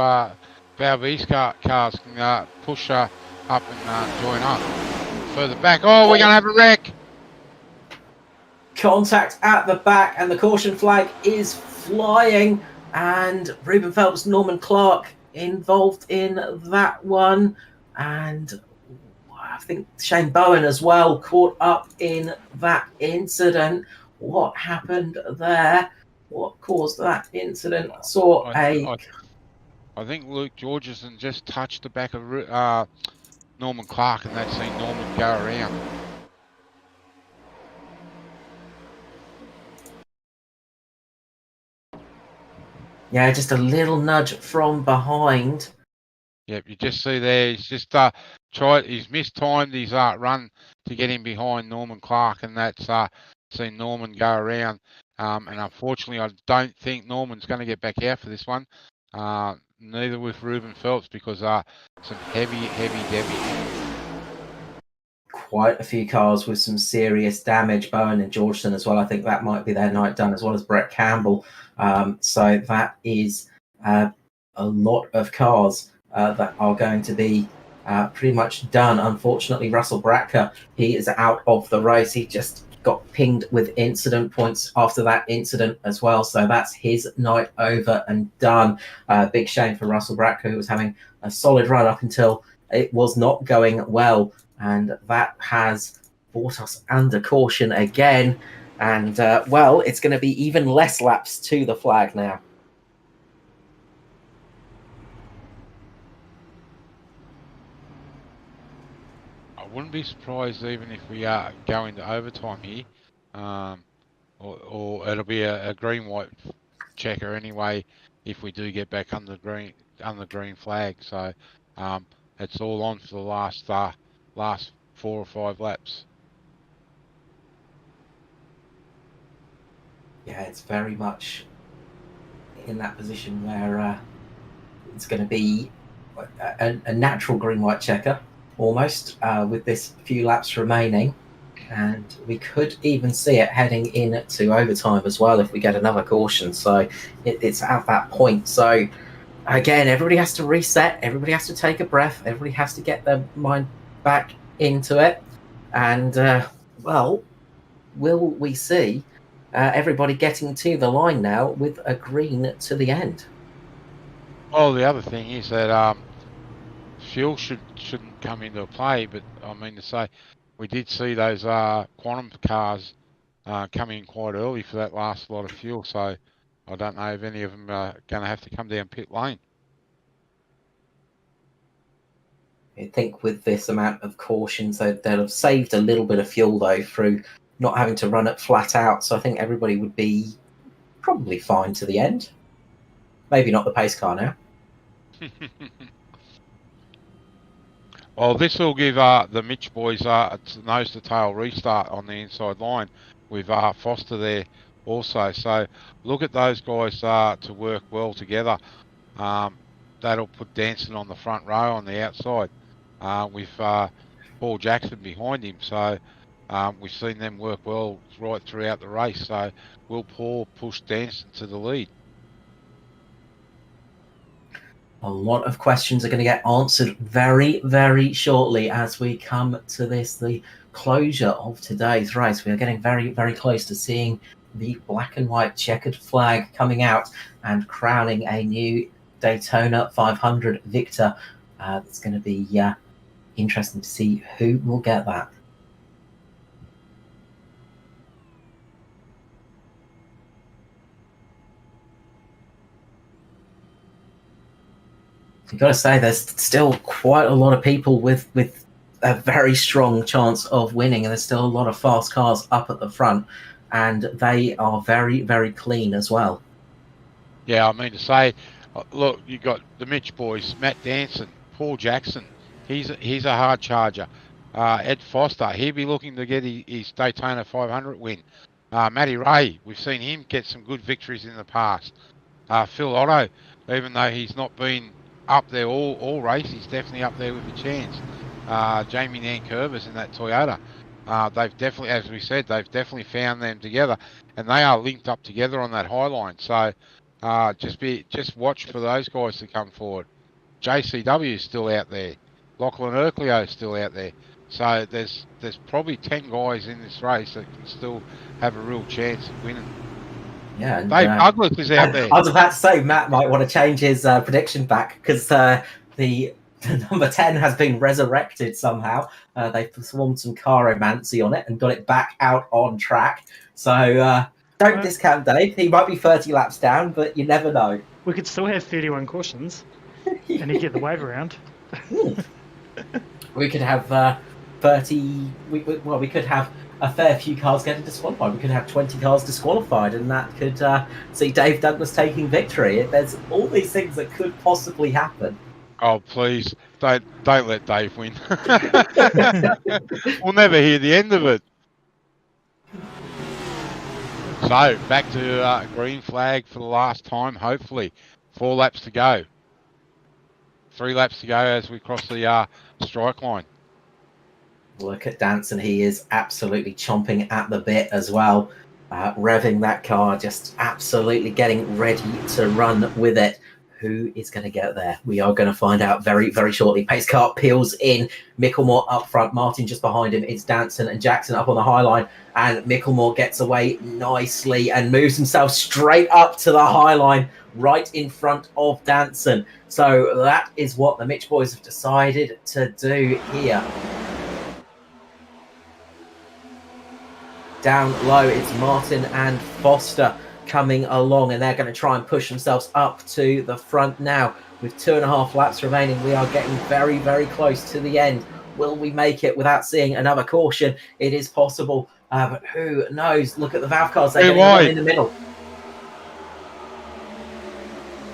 Valve cars can push up and join up. Further back, we're going to have a wreck. Contact at the back, and the caution flag is flying, and Ruben Phelps, Norman Clark involved in that one, and I think Shane Bowen as well caught up in that incident. What happened there? What caused that incident? I think Luke Georgeson just touched the back of Norman Clark, and they've seen Norman go around. Yeah, just a little nudge from behind. Yep, you just see there, he's just he's mistimed his run to get in behind Norman Clark, and that's seen Norman go around. And unfortunately, I don't think Norman's going to get back out for this one. Neither with Ruben Phelps, because some heavy damage. quite a few cars with some serious damage. Bowen and Georgeson as well. I think that might be their night done, as well as Brett Campbell. So that is a lot of cars that are going to be pretty much done. Unfortunately, Russell Bratka, he is out of the race. He just got pinged with incident points after that incident as well. So that's his night over and done. Big shame for Russell Bratka, who was having a solid run up until it was not going well. And that has brought us under caution again. And, well, it's going to be even less laps to the flag now. I wouldn't be surprised even if we go into overtime here, or it'll be a green-white checker anyway if we do get back under green flag. So it's all on for the last 4 or 5 laps. Yeah, it's very much in that position where it's going to be a natural green-white checker, almost, with this few laps remaining. And we could even see it heading into overtime as well if we get another caution. So it's at that point. So again, everybody has to reset. Everybody has to take a breath. Everybody has to get their mind back into it. And, well, will we see everybody getting to the line now with a green to the end? Well, the other thing is that fuel shouldn't come into play, but I mean to say, we did see those quantum cars come in quite early for that last lot of fuel, so I don't know if any of them are going to have to come down pit lane. I think with this amount of cautions, they'll have saved a little bit of fuel, though, through not having to run it flat out. So I think everybody would be probably fine to the end. Maybe not the pace car now. Well, this will give the Mitch boys a nose-to-tail restart on the inside line with Foster there also. So look at those guys to work well together. That'll put Danson on the front row on the outside with Paul Jackson behind him. So we've seen them work well right throughout the race. So will Paul push Danson to the lead? A lot of questions are going to get answered very, very shortly as we come to this, the closure of today's race. We are getting very, very close to seeing the black and white checkered flag coming out and crowning a new Daytona 500 victor. It's going to be interesting to see who will get that. You've got to say, there's still quite a lot of people with a very strong chance of winning, and there's still a lot of fast cars up at the front, and they are very, very clean as well. Yeah, I mean to say, look, you got the Mitch boys, Matt Danson, Paul Jackson. He's a hard charger. Ed Foster, he'll be looking to get his Daytona 500 win. Matty Ray, we've seen him get some good victories in the past. Phil Otto, even though he's not been up there all race, he's definitely up there with a chance. Jamie Nankervis in that Toyota. They've definitely, as we said, they've definitely found them together, and they are linked up together on that high line. So just watch for those guys to come forward. JCW is still out there. Lachlan Urquio is still out there. So there's probably 10 guys in this race that can still have a real chance of winning. Yeah, and, Dave Douglas is out there. I was about to say Matt might want to change his prediction back because the number 10 has been resurrected somehow. They've performed some chiromancy on it and got it back out on track. So don't discount Dave. He might be 30 laps down, but you never know. We could still have 31 cautions and he'd get the wave around. We could have 30. We could have a fair few cars getting disqualified. We could have 20 cars disqualified, and that could see Dave Douglas taking victory. There's all these things that could possibly happen. Oh, please, don't let Dave win. We'll never hear the end of it. So, back to green flag for the last time, hopefully. 4 laps to go. 3 laps to go as we cross the strike line. Look at Danson. He is absolutely chomping at the bit as well. Revving that car, just absolutely getting ready to run with it. Who is going to get there? We are going to find out very, very shortly. Pace car peels in. Micklemore up front. Martin just behind him. It's Danson and Jackson up on the high line. And Micklemore gets away nicely and moves himself straight up to the high line, right in front of Danson. So that is what the Mitch boys have decided to do here. Down low, it's Martin and Foster coming along, and they're going to try and push themselves up to the front now. With 2.5 laps remaining, we are getting very, very close to the end. Will we make it without seeing another caution? It is possible, but who knows? Look at the valve cars. They're getting one in the middle.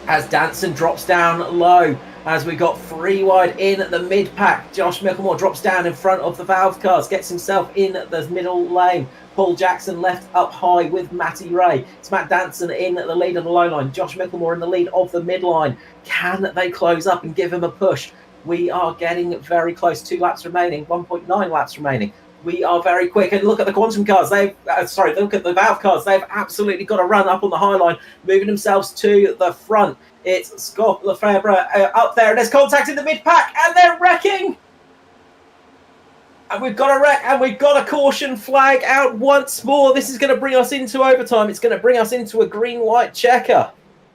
As Danson drops down low, as we got 3 wide in the mid-pack. Josh Micklemore drops down in front of the valve cars, gets himself in the middle lane. Paul Jackson left up high with Matty Ray. It's Matt Danson in the lead of the low line. Josh Micklemore in the lead of the midline. Can they close up and give him a push? We are getting very close. 2 laps remaining, 1.9 laps remaining. We are very quick. And look at the quantum cars. Look at the valve cars. They've absolutely got to run up on the high line, moving themselves to the front. It's Scott Lefebvre up there, and there's contact in the mid-pack, and they're wrecking. And we've got a wreck, and we've got a caution flag out once more. This is going to bring us into overtime. It's going to bring us into a green-white checker.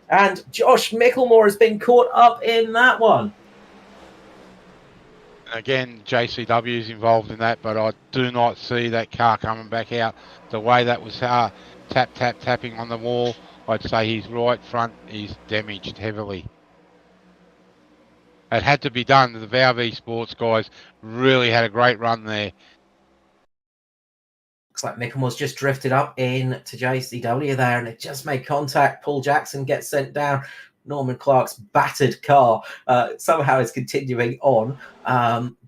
And Josh Micklemore has been caught up in that one. Again, JCW is involved in that, but I do not see that car coming back out. The way that was tapping on the wall, I'd say his right front is damaged heavily. It had to be done. The VRV Sports guys really had a great run there. Looks like Micklemore's just drifted up in to JCW there, and it just made contact. Paul Jackson gets sent down. Norman Clark's battered car somehow is continuing on,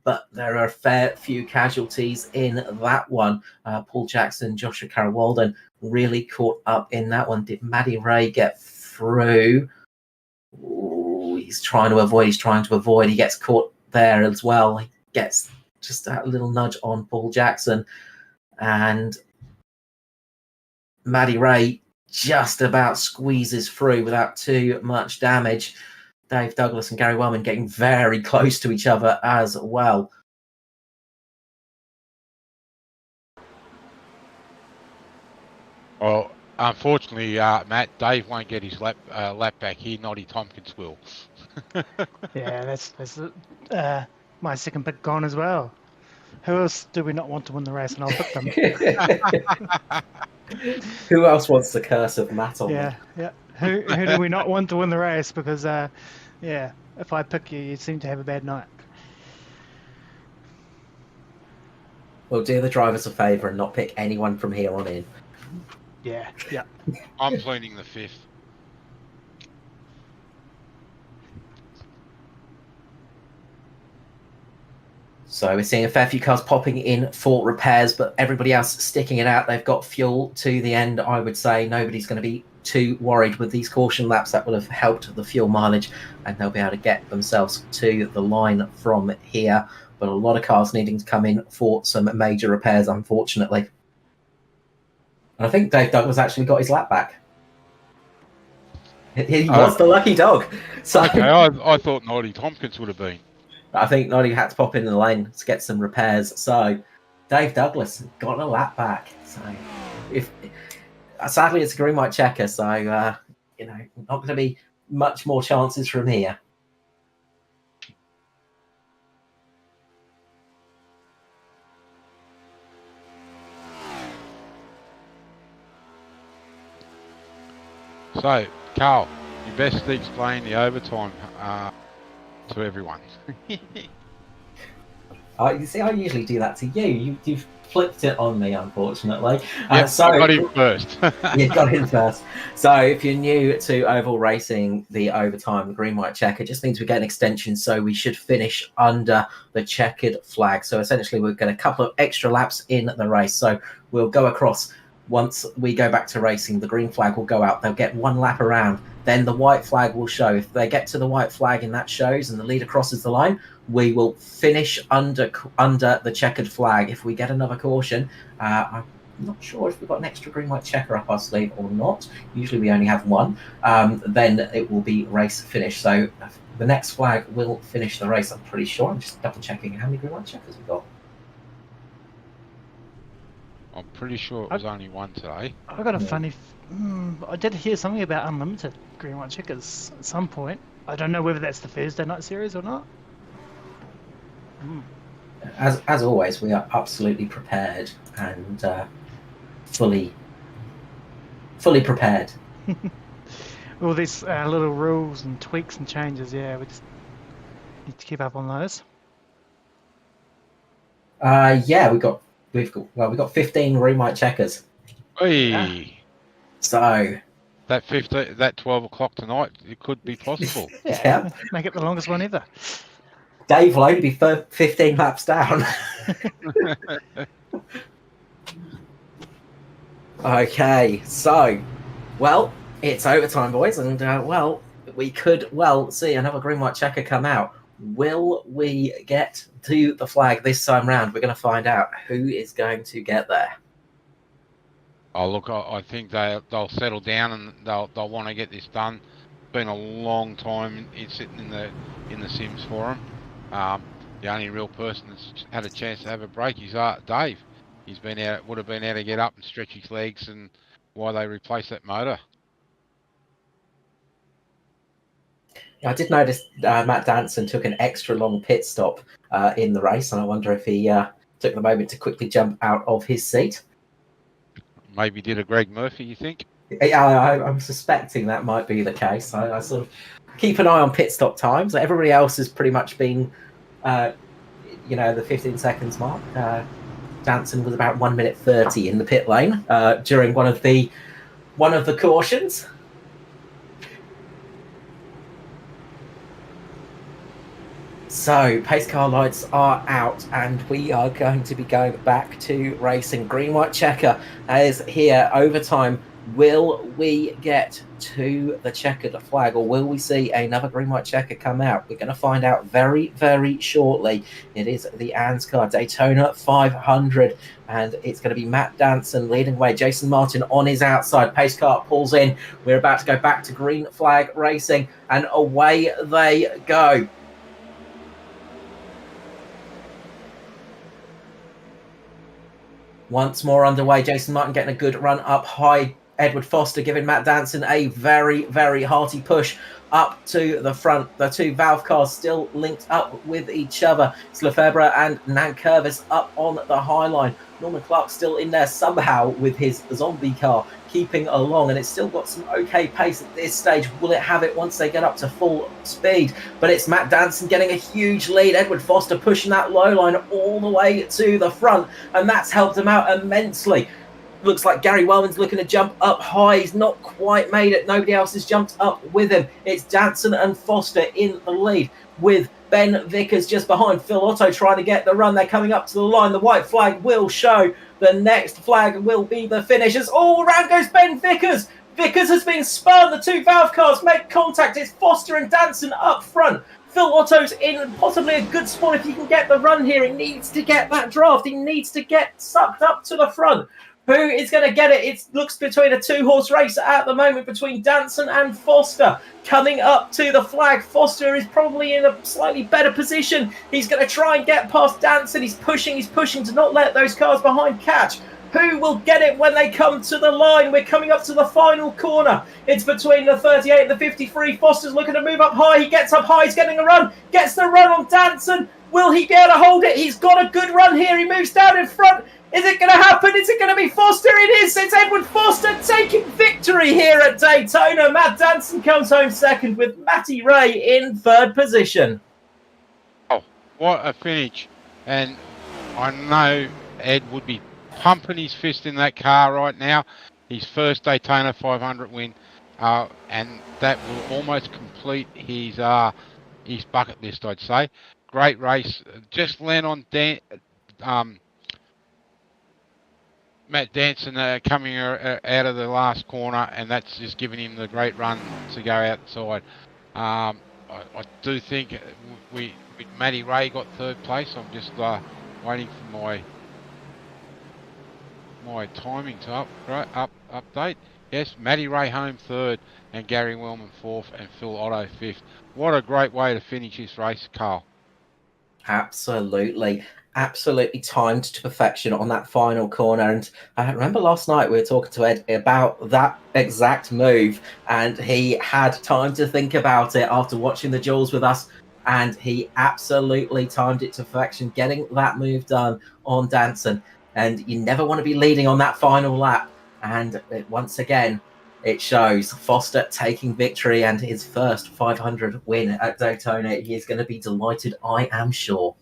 but there are a fair few casualties in that one. Paul Jackson, Joshua Carroll-Walden really caught up in that one. Did Maddie Ray get through? Ooh, he's trying to avoid. He gets caught there as well. He gets just a little nudge on Paul Jackson, and Maddie Ray just about squeezes through without too much damage. Dave Douglas and Gary Wellman getting very close to each other as well. Well, unfortunately, Matt, Dave won't get his lap back here. Noddy Tompkins will. Yeah, that's my second pick gone as well. Who else do we not want to win the race? And I'll pick them. Who else wants the curse of Matt on Yeah. Who do we not want to win the race? Because, if I pick you, you seem to have a bad night. Well, do the drivers a favour and not pick anyone from here on in. Yeah. I'm pleading the 5th. So we're seeing a fair few cars popping in for repairs, but everybody else sticking it out. They've got fuel to the end, I would say. Nobody's going to be too worried with these caution laps. That will have helped the fuel mileage, and they'll be able to get themselves to the line from here. But a lot of cars needing to come in for some major repairs, unfortunately. And I think Dave Douglas actually got his lap back. He was the lucky dog. So Okay, I thought Noddy Tompkins would have been. I think Noddy had to pop in the lane to get some repairs. So Dave Douglas got a lap back. So sadly it's a green white checker, so not going to be much more chances from here. So, Carl, you best explain the overtime to everyone. You see, I usually do that to you. You've flipped it on me, unfortunately. So I got in first. You got in first. So if you're new to oval racing, the overtime, the green-white checker, just means we get an extension, so we should finish under the checkered flag. So essentially we're getting a couple of extra laps in the race. So we'll go across Once we go back to racing, the green flag will go out. They'll get one lap around. Then the white flag will show. If they get to the white flag and that shows and the leader crosses the line, we will finish under the checkered flag. If we get another caution, I'm not sure if we've got an extra green white checker up our sleeve or not. Usually we only have one. Then it will be race finish. So the next flag will finish the race, I'm pretty sure. I'm just double checking how many green white checkers we've got. I'm pretty sure it was only one today. I got a funny. I did hear something about unlimited green white checkers at some point. I don't know whether that's the Thursday night series or not. As always, we are absolutely prepared and fully prepared. All these little rules and tweaks and changes, yeah, we just need to keep up on those. Yeah, we've got 15 green white checkers. Hey, Yeah. So that 12 o'clock tonight, it could be possible. yeah, Make it the longest one ever. Dave will only be 15 laps down. Okay, so, well, it's overtime, boys, and we could see another green white checker come out. Will we get to the flag this time round? We're going to find out who is going to get there. Oh, look, I think they'll settle down and they'll want to get this done. It's been a long time it's sitting in the Sims for them. The only real person that's had a chance to have a break is Dave. He's would have been able to get up and stretch his legs, and why they replaced that motor. I did notice Matt Danson took an extra long pit stop in the race, and I wonder if he took the moment to quickly jump out of his seat. Maybe did a Greg Murphy, you think? Yeah, I'm suspecting that might be the case. I sort of keep an eye on pit stop times. Everybody else has pretty much been, the 15 seconds mark. Danson was about 1 minute 30 in the pit lane during one of the cautions. So, pace car lights are out, and we are going to be going back to racing. Green white checker is here. Overtime. Will we get to the checkered flag, or will we see another green white checker come out? We're going to find out very, very shortly. It is the ANZCAR Daytona 500, and it's going to be Matt Danson leading away. Jason Martin on his outside. Pace car pulls in. We're about to go back to green flag racing, and away they go. Once more underway, Jason Martin getting a good run up high. Edward Foster giving Matt Danson a very, very hearty push up to the front. The two Valve cars still linked up with each other. It's Lefebvre and Nankervis up on the high line. Norman Clark still in there somehow with his zombie car, keeping along, and it's still got some okay pace at this stage. Will it have it once they get up to full speed? But it's Matt Danson getting a huge lead. Edward Foster pushing that low line all the way to the front, and that's helped him out immensely. Looks like Gary Wellman's looking to jump up high. He's not quite made it. Nobody else has jumped up with him. It's Danson and Foster in the lead, with Ben Vickers just behind. Phil Otto trying to get the run. They're coming up to the line. The white flag will show. The next flag will be the finish. As all around goes Ben Vickers. Vickers has been spun. The two Valve cars make contact. It's Foster and Danson up front. Phil Otto's in possibly a good spot if he can get the run here. He needs to get that draft. He needs to get sucked up to the front. Who is going to get it? It looks between a two-horse race at the moment between Danson and Foster. Coming up to the flag, Foster is probably in a slightly better position. He's going to try and get past Danson. He's pushing to not let those cars behind catch. Who will get it when they come to the line? We're coming up to the final corner. It's between the 38 and the 53. Foster's looking to move up high. He gets up high. He's getting a run. Gets the run on Danson. Will he be able to hold it? He's got a good run here. He moves down in front. Is it going to happen? Is it going to be Foster? It is. It's Edward Foster taking victory here at Daytona. Matt Danson comes home second with Matty Ray in third position. Oh, what a finish. And I know Ed would be pumping his fist in that car right now. His first Daytona 500 win. And that will almost complete his bucket list, I'd say. Great race. Just land on Matt Danson coming out of the last corner, and that's just giving him the great run to go outside. I do think Matty Ray got third place. I'm just waiting for my timing to update. Yes, Matty Ray home third, and Gary Wellman fourth, and Phil Otto fifth. What a great way to finish this race, Carl. Absolutely timed to perfection on that final corner. And I remember last night we were talking to Ed about that exact move, and he had time to think about it after watching the duels with us, and he absolutely timed it to perfection, getting that move done on Danson. And you never want to be leading on that final lap. And once again, it shows Foster taking victory and his first 500 win at Daytona. He is going to be delighted, I am sure.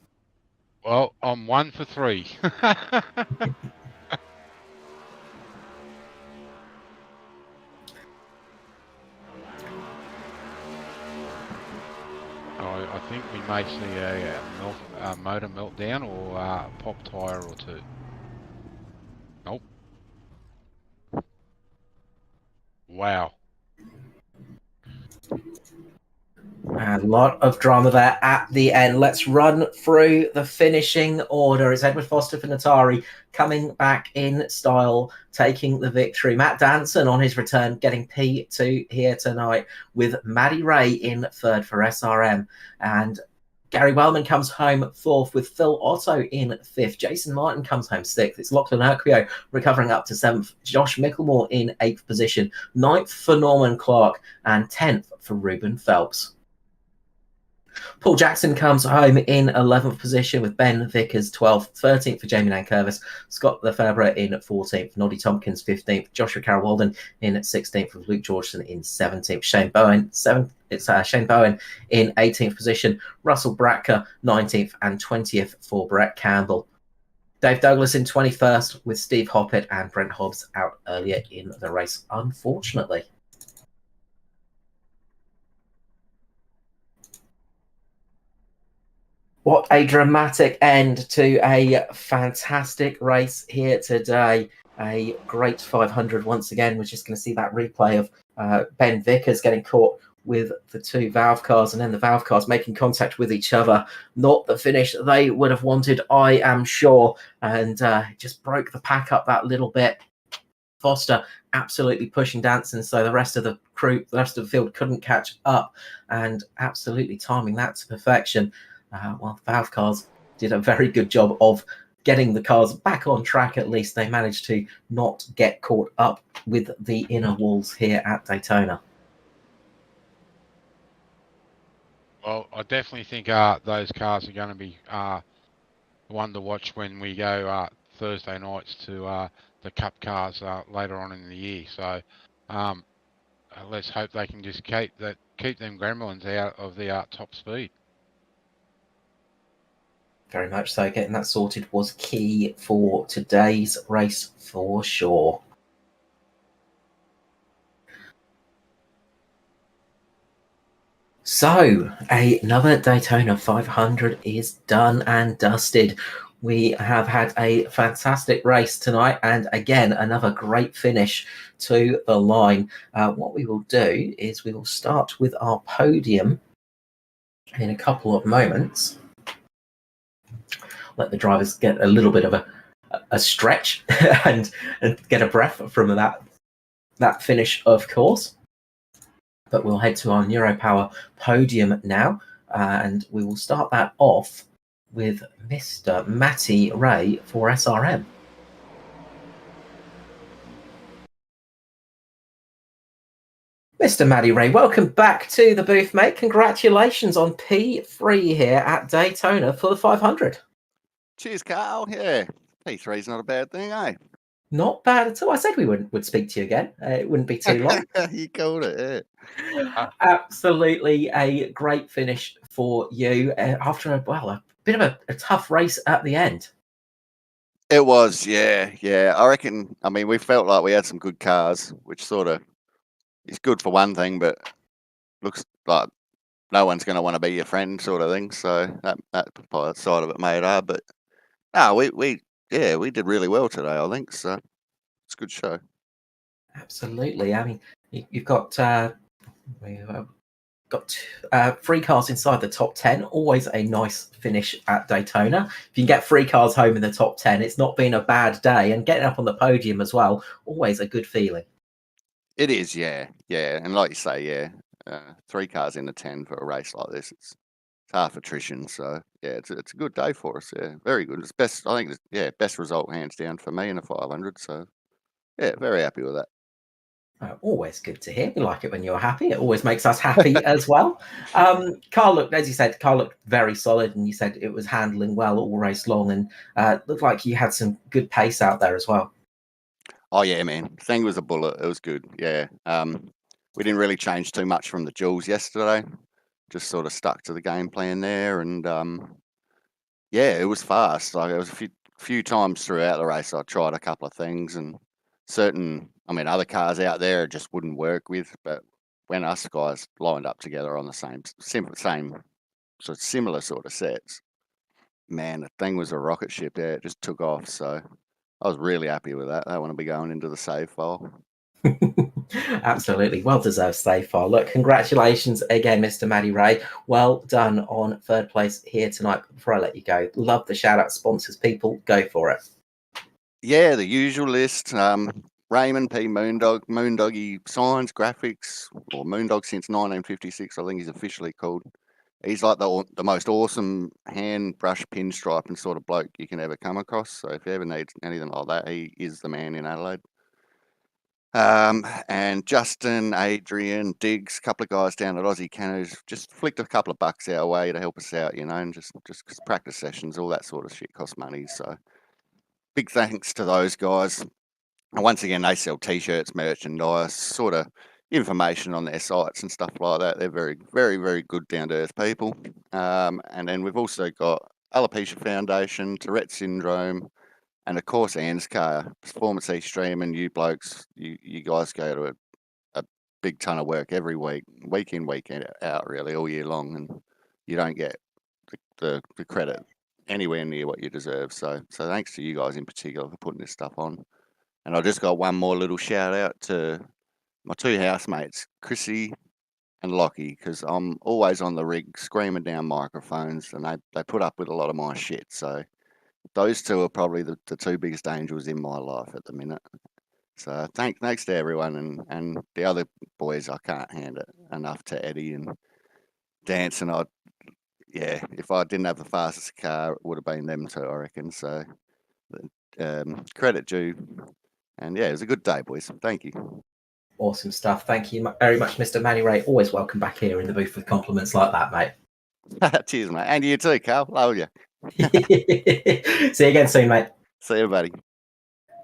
Well, I'm 1 for 3. I think we may see a motor meltdown or a pop tyre or two. Nope. Wow. A lot of drama there at the end. Let's run through the finishing order. It's Edward Foster for Natari coming back in style, taking the victory. Matt Danson on his return, getting P2 here tonight, with Matty Ray in third for SRM. And Gary Wellman comes home fourth, with Phil Otto in fifth. Jason Martin comes home sixth. It's Lachlan Urquio recovering up to seventh. Josh Micklemore in eighth position. Ninth for Norman Clark, and 10th for Ruben Phelps. Paul Jackson comes home in 11th position, with Ben Vickers 12th, 13th for Jamie Nankervis, Scott Lefebvre in 14th, Noddy Tompkins 15th, Joshua Carroll Walden in 16th, with Luke Georgeson in 17th, Shane Bowen 7th. It's Shane Bowen in 18th position, Russell Bracker 19th, and 20th for Brett Campbell. Dave Douglas in 21st, with Steve Hoppett and Brent Hobbs out earlier in the race, unfortunately. What a dramatic end to a fantastic race here today. A great 500 once again. We're just going to see that replay of Ben Vickers getting caught with the two valve cars, and then the valve cars making contact with each other. Not the finish they would have wanted, I am sure. And just broke the pack up that little bit. Foster absolutely pushing Danson, so the rest of the crew, the rest of the field couldn't catch up, and absolutely timing that to perfection. Well, Valve Cars did a very good job of getting the cars back on track. At least they managed to not get caught up with the inner walls here at Daytona. Well, I definitely think those cars are going to be one to watch when we go Thursday nights to the Cup cars later on in the year. So let's hope they can just keep them gremlins out of the top speed. Very much so. Getting that sorted was key for today's race for sure. So, another Daytona 500 is done and dusted. We have had a fantastic race tonight, and again, another great finish to the line. What we will do is we will start with our podium in a couple of moments. Let the drivers get a little bit of a stretch and get a breath from that finish, of course. But we'll head to our Neuropower podium now, and we will start that off with Mr. Matty Ray for SRM. Mr. Matty Ray, welcome back to the booth, mate. Congratulations on P3 here at Daytona for the 500. Cheers, Carl. Yeah, P3 is not a bad thing, eh? Not bad at all. I said we would speak to you again. It wouldn't be too long. You called it, yeah. Absolutely a great finish for you after a bit of a tough race at the end. It was, yeah. I reckon, we felt like we had some good cars, which sort of is good for one thing, but looks like no one's going to want to be your friend sort of thing. So that side of it made hard. But no, we did really well today, I think. So it's a good show. Absolutely. I mean, you've got three cars inside the top 10. Always a nice finish at Daytona. If you can get 3 cars home in the top 10, it's not been a bad day. And getting up on the podium as well, always a good feeling. It is, yeah. And like you say, yeah, 3 cars in the 10 for a race like this, it's half attrition. So yeah, it's a good day for us. Yeah, very good. It's best. I think it's, best result hands down for me in a 500. So yeah, very happy with that. Always good to hear. We like it when you're happy. It always makes us happy as well. Carl looked, as you said, Carl looked very solid, and you said it was handling well all race long, and looked like you had some good pace out there as well. Oh yeah, man. Thing was a bullet. It was good. Yeah. We didn't really change too much from the duels yesterday. Just sort of stuck to the game plan there, and yeah, it was fast. Like, it was a few times throughout the race I tried a couple of things, and other cars out there just wouldn't work with. But when us guys lined up together on the same similar sort of sets, man, the thing was a rocket ship. Yeah, it just took off. So I was really happy with that. I want to be going into the save file. Absolutely. Well deserved save file. Look, congratulations again, Mr. Matty Ray. Well done on 3rd place here tonight. Before I let you go, love the shout out sponsors. People, go for it. Yeah, the usual list. Raymond P. Moondoggy Signs, Graphics, or Moondog since 1956, I think he's officially called. He's like the most awesome hand brush pinstripe and sort of bloke you can ever come across. So if you ever need anything like that, he is the man in Adelaide. And Justin, Adrian, Diggs, a couple of guys down at Aussie Canoes just flicked a couple of bucks our way to help us out, and just because practice sessions, all that sort of shit costs money. So big thanks to those guys. And once again, they sell T-shirts, merchandise, sort of information on their sites and stuff like that. They're very, very, very good down-to-earth people. And then we've also got Alopecia Foundation, Tourette Syndrome, and of course ANZCAR, Performance Extreme, and you blokes, you guys go to a big ton of work every week in, week out, really, all year long, and you don't get the credit anywhere near what you deserve. So thanks to you guys in particular for putting this stuff on. And I just got one more little shout out to my 2 housemates, Chrissy and Lockie, because I'm always on the rig screaming down microphones, and they put up with a lot of my shit. So those 2 are probably the 2 biggest angels in my life at the minute. So thanks to everyone, and the other boys, I can't hand it enough to Eddie and Dance, and if I didn't have the fastest car, it would have been them 2, I reckon. So credit due. And yeah, it was a good day, boys. Thank you. Awesome stuff. Thank you very much, Mr. Matty Ray. Always welcome back here in the booth with compliments like that, mate. Cheers, mate. And you too, Carl. Love you. See you again soon, mate. See you, buddy.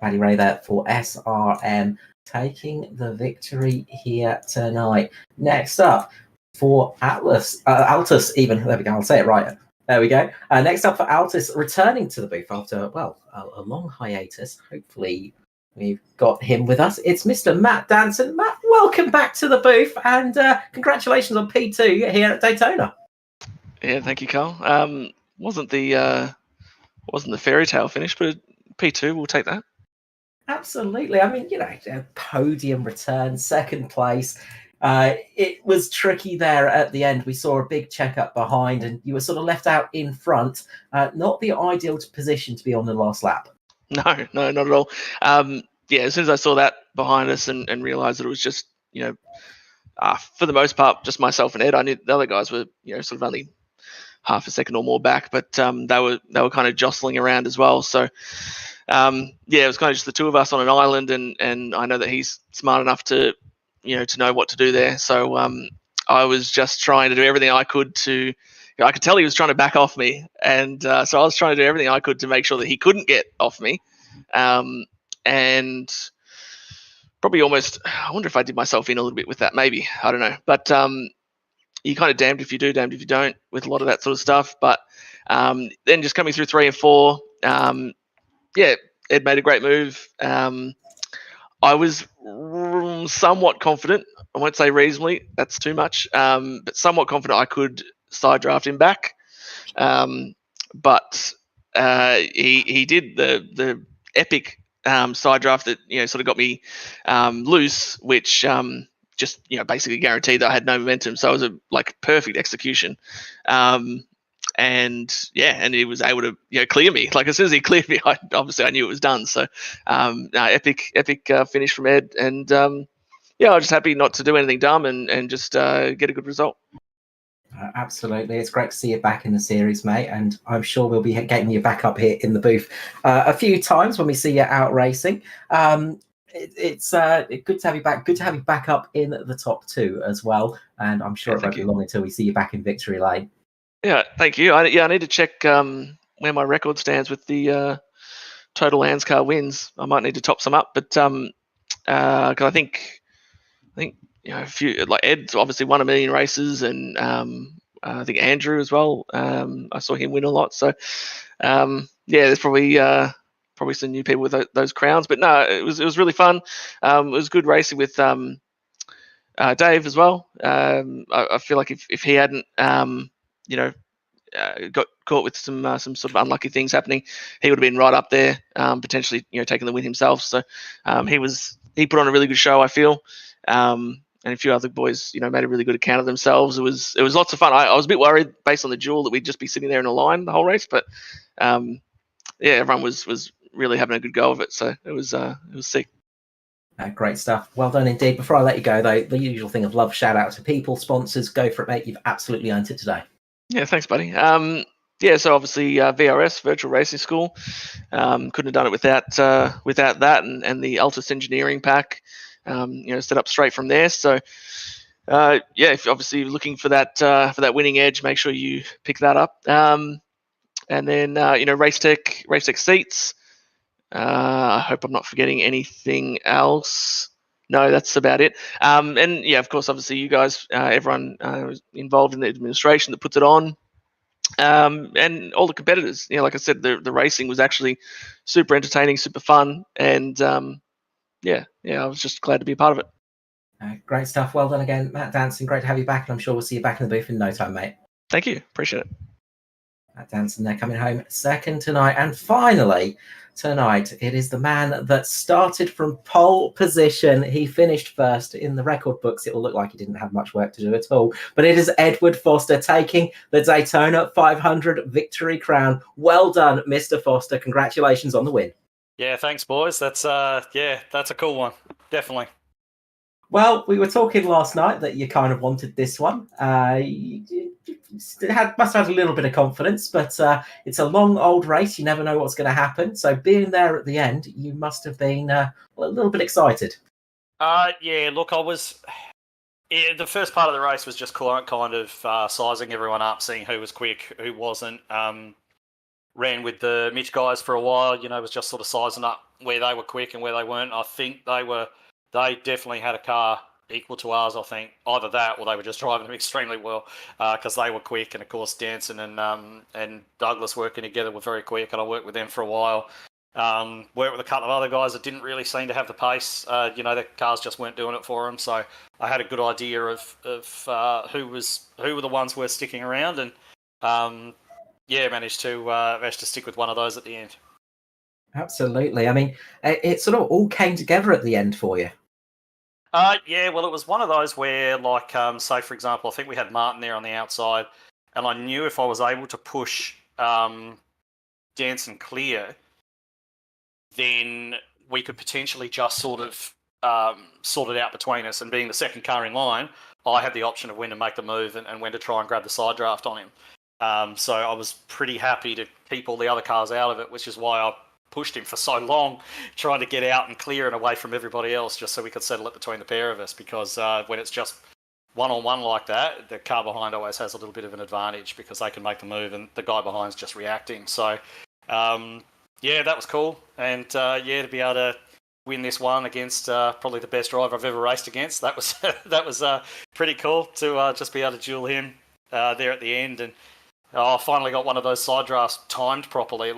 Matty Ray there for SRM, taking the victory here tonight. Next up for Altus even. There we go. I'll say it right. There we go. Next up for Altus, returning to the booth after, a long hiatus. Hopefully we've got him with us. It's Mr. Matt Danson. Matt, welcome back to the booth, and congratulations on P2 here at Daytona. Yeah, thank you, Carl. Wasn't the fairy tale finish, but P2, we'll take that. Absolutely. I mean, podium return, 2nd place. It was tricky there at the end. We saw a big checkup behind, and you were sort of left out in front. Not the ideal position to be on the last lap. No, not at all. As soon as I saw that behind us and realised that it was just, for the most part, just myself and Ed, I knew the other guys were, sort of only half a second or more back, but they were kind of jostling around as well. So, it was kind of just the 2 of us on an island, and I know that he's smart enough to know what to do there. So I was just trying to do everything I could to. I could tell he was trying to back off me, and so I was trying to do everything I could to make sure that he couldn't get off me, and probably almost. I wonder if I did myself in a little bit with that. Maybe, I don't know, but you kind of damned if you do, damned if you don't with a lot of that sort of stuff. But then just coming through 3 and 4, Ed made a great move. I was somewhat confident. I won't say reasonably, that's too much, but somewhat confident I could side draft him back. But he did the epic side draft that sort of got me loose, which just basically guaranteed that I had no momentum. So it was a perfect execution. And he was able to clear me. Like as soon as he cleared me, I knew it was done. So epic finish from Ed, and I was just happy not to do anything dumb and just get a good result. Absolutely, it's great to see you back in the series, mate, and I'm sure we'll be getting you back up here in the booth a few times when we see you out racing. It's good to have you back. Good to have you back up in the top 2 as well, and I'm sure it won't be long until we see you back in victory lane. Yeah, thank you. I need to check where my record stands with the total ANZCAR wins. I might need to top some up, but 'cause I think a few Ed's obviously won 1 million races, and I think Andrew as well. I saw him win a lot, so there's probably some new people with those crowns. But no, it was really fun. It was good racing with Dave as well. I feel like if he hadn't got caught with some sort of unlucky things happening, he would have been right up there, potentially taking the win himself. So he put on a really good show, I feel. And a few other boys, made a really good account of themselves. It was lots of fun. I was a bit worried based on the duel that we'd just be sitting there in a line the whole race, but everyone was really having a good go of it. So it was sick. Great stuff. Well done indeed. Before I let you go, though, the usual thing of love, shout out to people, sponsors. Go for it, mate. You've absolutely earned it today. Yeah, thanks, buddy. So obviously VRS, Virtual Racing School. Couldn't have done it without that and the Altus Engineering Pack. Set up straight from there. So, if you're obviously looking for that winning edge, make sure you pick that up. And then Race Tech seats. I hope I'm not forgetting anything else. No, that's about it. And of course, obviously you guys, everyone involved in the administration that puts it on. And all the competitors. Like I said, the racing was actually super entertaining, super fun, and I was just glad to be a part of it. Great stuff. Well done again, Matt Danson. Great to have you back, and I'm sure we'll see you back in the booth in no time, mate. Thank you. Appreciate it. Matt Danson, they're coming home second tonight. And finally, tonight, it is the man that started from pole position. He finished first. In the record books, it will look like he didn't have much work to do at all. But it is Edward Foster taking the Daytona 500 victory crown. Well done, Mr. Foster. Congratulations on the win. Yeah, thanks, boys. That's a cool one. Definitely. Well, we were talking last night that you kind of wanted this one. You must have had a little bit of confidence, but it's a long, old race. You never know what's going to happen. So being there at the end, you must have been a little bit excited. Look, I was... the first part of the race was just kind of sizing everyone up, seeing who was quick, who wasn't. Ran with the Mitch guys for a while, was just sort of sizing up where they were quick and where they weren't. I think they definitely had a car equal to ours, I think. Either that or they were just driving them extremely well because they were quick. And, of course, Danson and Douglas working together were very quick, and I worked with them for a while. Worked with a couple of other guys that didn't really seem to have the pace. The cars just weren't doing it for them. So I had a good idea of who were the ones worth sticking around, and managed to stick with one of those at the end. Absolutely. I mean, it sort of all came together at the end for you. Well, it was one of those where, say, for example, I think we had Martin there on the outside, and I knew if I was able to push Danson clear, then we could potentially just sort of sort it out between us. And being the second car in line, I had the option of when to make the move and when to try and grab the side draft on him. So I was pretty happy to keep all the other cars out of it, which is why I pushed him for so long, trying to get out and clear and away from everybody else, just so we could settle it between the pair of us. Because when it's just one-on-one like that, the car behind always has a little bit of an advantage because they can make the move and the guy behind's just reacting. So, that was cool. And, to be able to win this one against probably the best driver I've ever raced against, that was pretty cool to just be able to duel him there at the end. And I finally got one of those side drafts timed properly.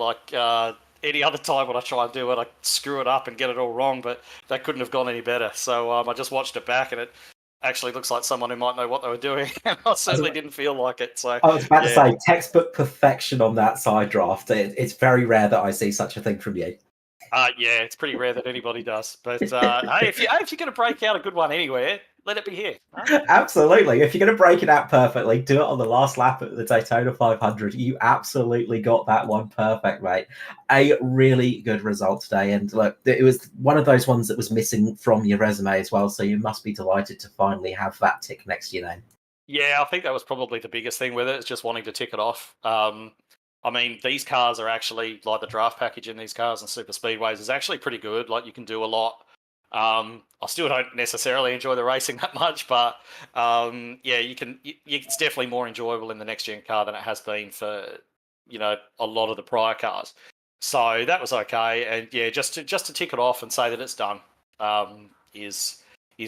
Any other time when I try and do it, I screw it up and get it all wrong, but that couldn't have gone any better. So I just watched it back, and it actually looks like someone who might know what they were doing. And I certainly didn't feel like it. So I was about to say, textbook perfection on that side draft. It's very rare that I see such a thing from you. Yeah, it's pretty rare that anybody does. But hey, if you're going to break out a good one anywhere, let it be here. Huh? Absolutely. If you're going to break it out perfectly, do it on the last lap at the Daytona 500. You absolutely got that one perfect, mate. A really good result today. And look, it was one of those ones that was missing from your resume as well. So you must be delighted to finally have that tick next to your name. Yeah, I think that was probably the biggest thing with it. It's just wanting to tick it off. I mean, these cars are actually, like the draft package in these cars and super speedways is actually pretty good. Like you can do a lot. I still don't necessarily enjoy the racing that much, but yeah, it's definitely more enjoyable in the next gen car than it has been for a lot of the prior cars. So that was okay, and yeah, just to tick it off and say that it's done is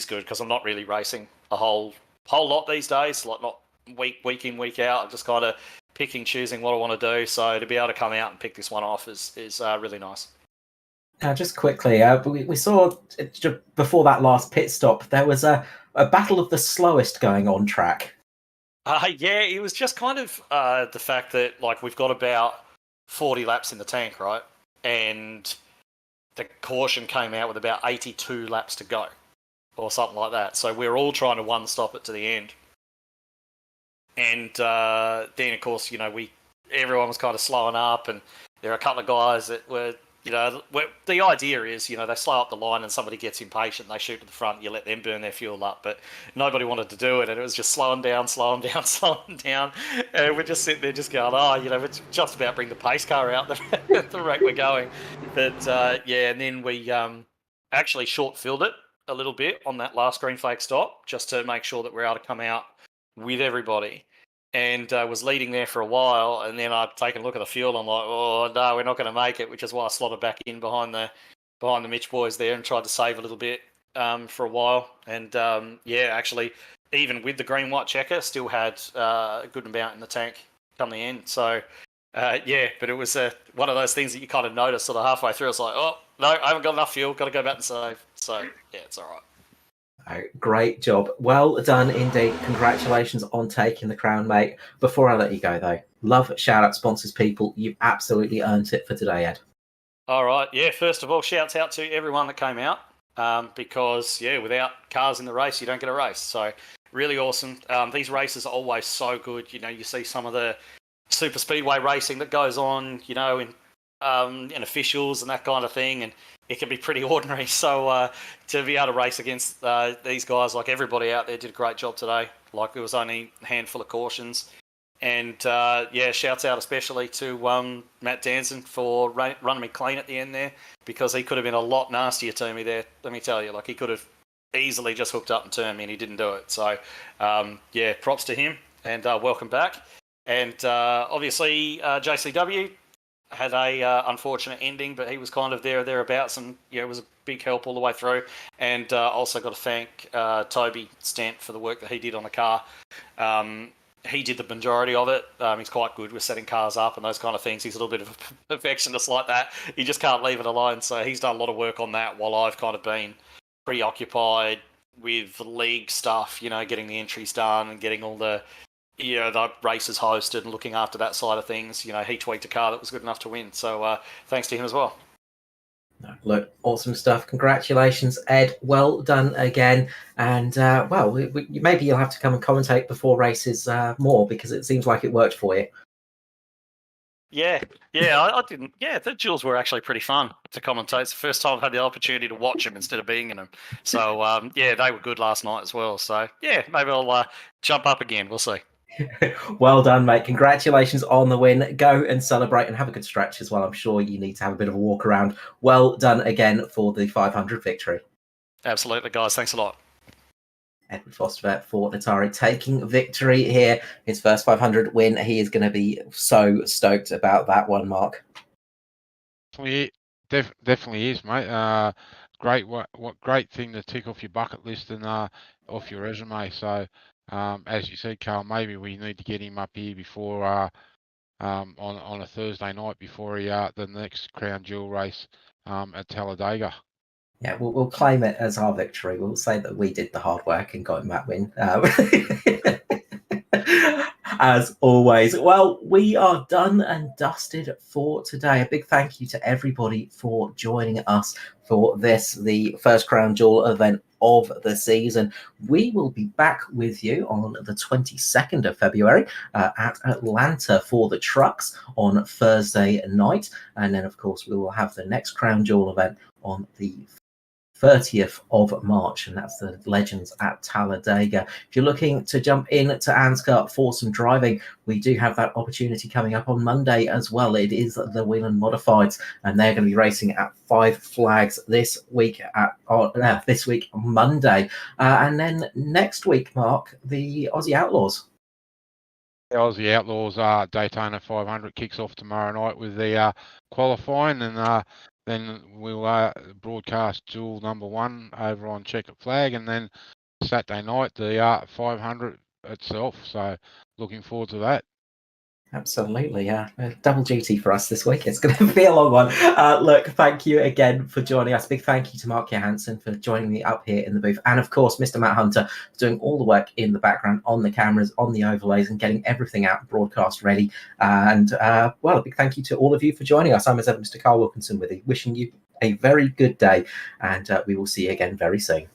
good, because I'm not really racing a whole lot these days. Like not week in, week out. I'm just kind of picking, choosing what I want to do. So to be able to come out and pick this one off is really nice. Just quickly, we saw before that last pit stop, there was a battle of the slowest going on track. Yeah, it was just kind of the fact that like we've got about 40 laps in the tank, right? And the caution came out with about 82 laps to go or something like that. So we're all trying to one stop it to the end. And then, of course, everyone was kind of slowing up, and there are a couple of guys that were, the idea is, they slow up the line and somebody gets impatient, they shoot to the front, you let them burn their fuel up, but nobody wanted to do it, and it was just slowing down, slowing down, and we're just sitting there just going, we're just about bring the pace car out the rate we're going. But, yeah, and then we actually short-filled it a little bit on that last green flag stop, just to make sure that we're able to come out with everybody, and was leading there for a while, and then I'd taken a look at the fuel. I'm like, oh no, we're not going to make it, which is why I slotted back in behind the Mitch boys there and tried to save a little bit for a while. And yeah, actually, even with the green white checker, still had a good amount in the tank come the end. So yeah, but it was one of those things that you kind of notice sort of halfway through. It's like, oh no, I haven't got enough fuel, got to go back and save. So yeah, it's all right. Oh, great job. Well done indeed. Congratulations on taking the crown, mate. Before I let you go, though, love, shout out, sponsors, people. You've absolutely earned it for today, Ed. All right. Yeah, first of all, shouts out to everyone that came out because, yeah, without cars in the race, you don't get a race. So really awesome. These races are always so good. You see some of the super speedway racing that goes on, in officials and that kind of thing, and it can be pretty ordinary. So to be able to race against these guys, like everybody out there did a great job today. Like there was only a handful of cautions. And yeah, shouts out especially to Matt Danson for running me clean at the end there, because he could have been a lot nastier to me there, let me tell you. Like he could have easily just hooked up and turned me, and he didn't do it. So yeah, props to him, and welcome back. And obviously JCW had a unfortunate ending, but he was kind of there or thereabouts, and it was a big help all the way through. And also got to thank Toby Stant for the work that he did on the car. He did the majority of it. He's quite good with setting cars up and those kind of things. He's a little bit of a perfectionist like that. He just can't leave it alone. So he's done a lot of work on that while I've kind of been preoccupied with the league stuff, getting the entries done and getting all the the races hosted and looking after that side of things. He tweaked a car that was good enough to win. So thanks to him as well. Look, awesome stuff. Congratulations, Ed. Well done again. And well, maybe you'll have to come and commentate before races more, because it seems like it worked for you. Yeah, I didn't. Yeah, the duels were actually pretty fun to commentate. It's the first time I've had the opportunity to watch them instead of being in them. So yeah, they were good last night as well. So yeah, maybe I'll jump up again. We'll see. Well done, mate. Congratulations on the win. Go and celebrate and have a good stretch as well. I'm sure you need to have a bit of a walk around. Well done again for the 500 victory. Absolutely, guys. Thanks a lot. Edward Foster for Atari taking victory here. His first 500 win. He is going to be so stoked about that one, Mark. Definitely is, mate. Great, what great thing to tick off your bucket list and off your resume. So, as you said, Carl, maybe we need to get him up here before on a Thursday night before the next Crown Jewel race at Talladega. Yeah, we'll claim it as our victory. We'll say that we did the hard work and got him that win. as always. Well, we are done and dusted for today. A big thank you to everybody for joining us for this, the first Crown Jewel event of the season. We will be back with you on the 22nd of February at Atlanta for the trucks on Thursday night. And then, of course, we will have the next Crown Jewel event on the 30th of March, and that's the Legends at Talladega. If you're looking to jump in to ANZCAR for some driving, we do have that opportunity coming up on Monday as well. It is the Whelen Modifieds, and they're going to be racing at Five Flags this week on Monday, and then next week, Mark, the Aussie Outlaws. The Aussie Outlaws Daytona 500 kicks off tomorrow night with the qualifying, and then we'll broadcast Jewel number 1 over on Checkered Flag, and then Saturday night the 500 itself. So looking forward to that. Absolutely, yeah. Double duty for us this week. It's going to be a long one. Look, thank you again for joining us. Big thank you to Mark Johansson for joining me up here in the booth. And of course, Mr. Matt Hunter for doing all the work in the background, on the cameras, on the overlays, and getting everything out broadcast ready. And well, a big thank you to all of you for joining us. I'm as ever Mr. Carl Wilkinson with you, wishing you a very good day. And we will see you again very soon.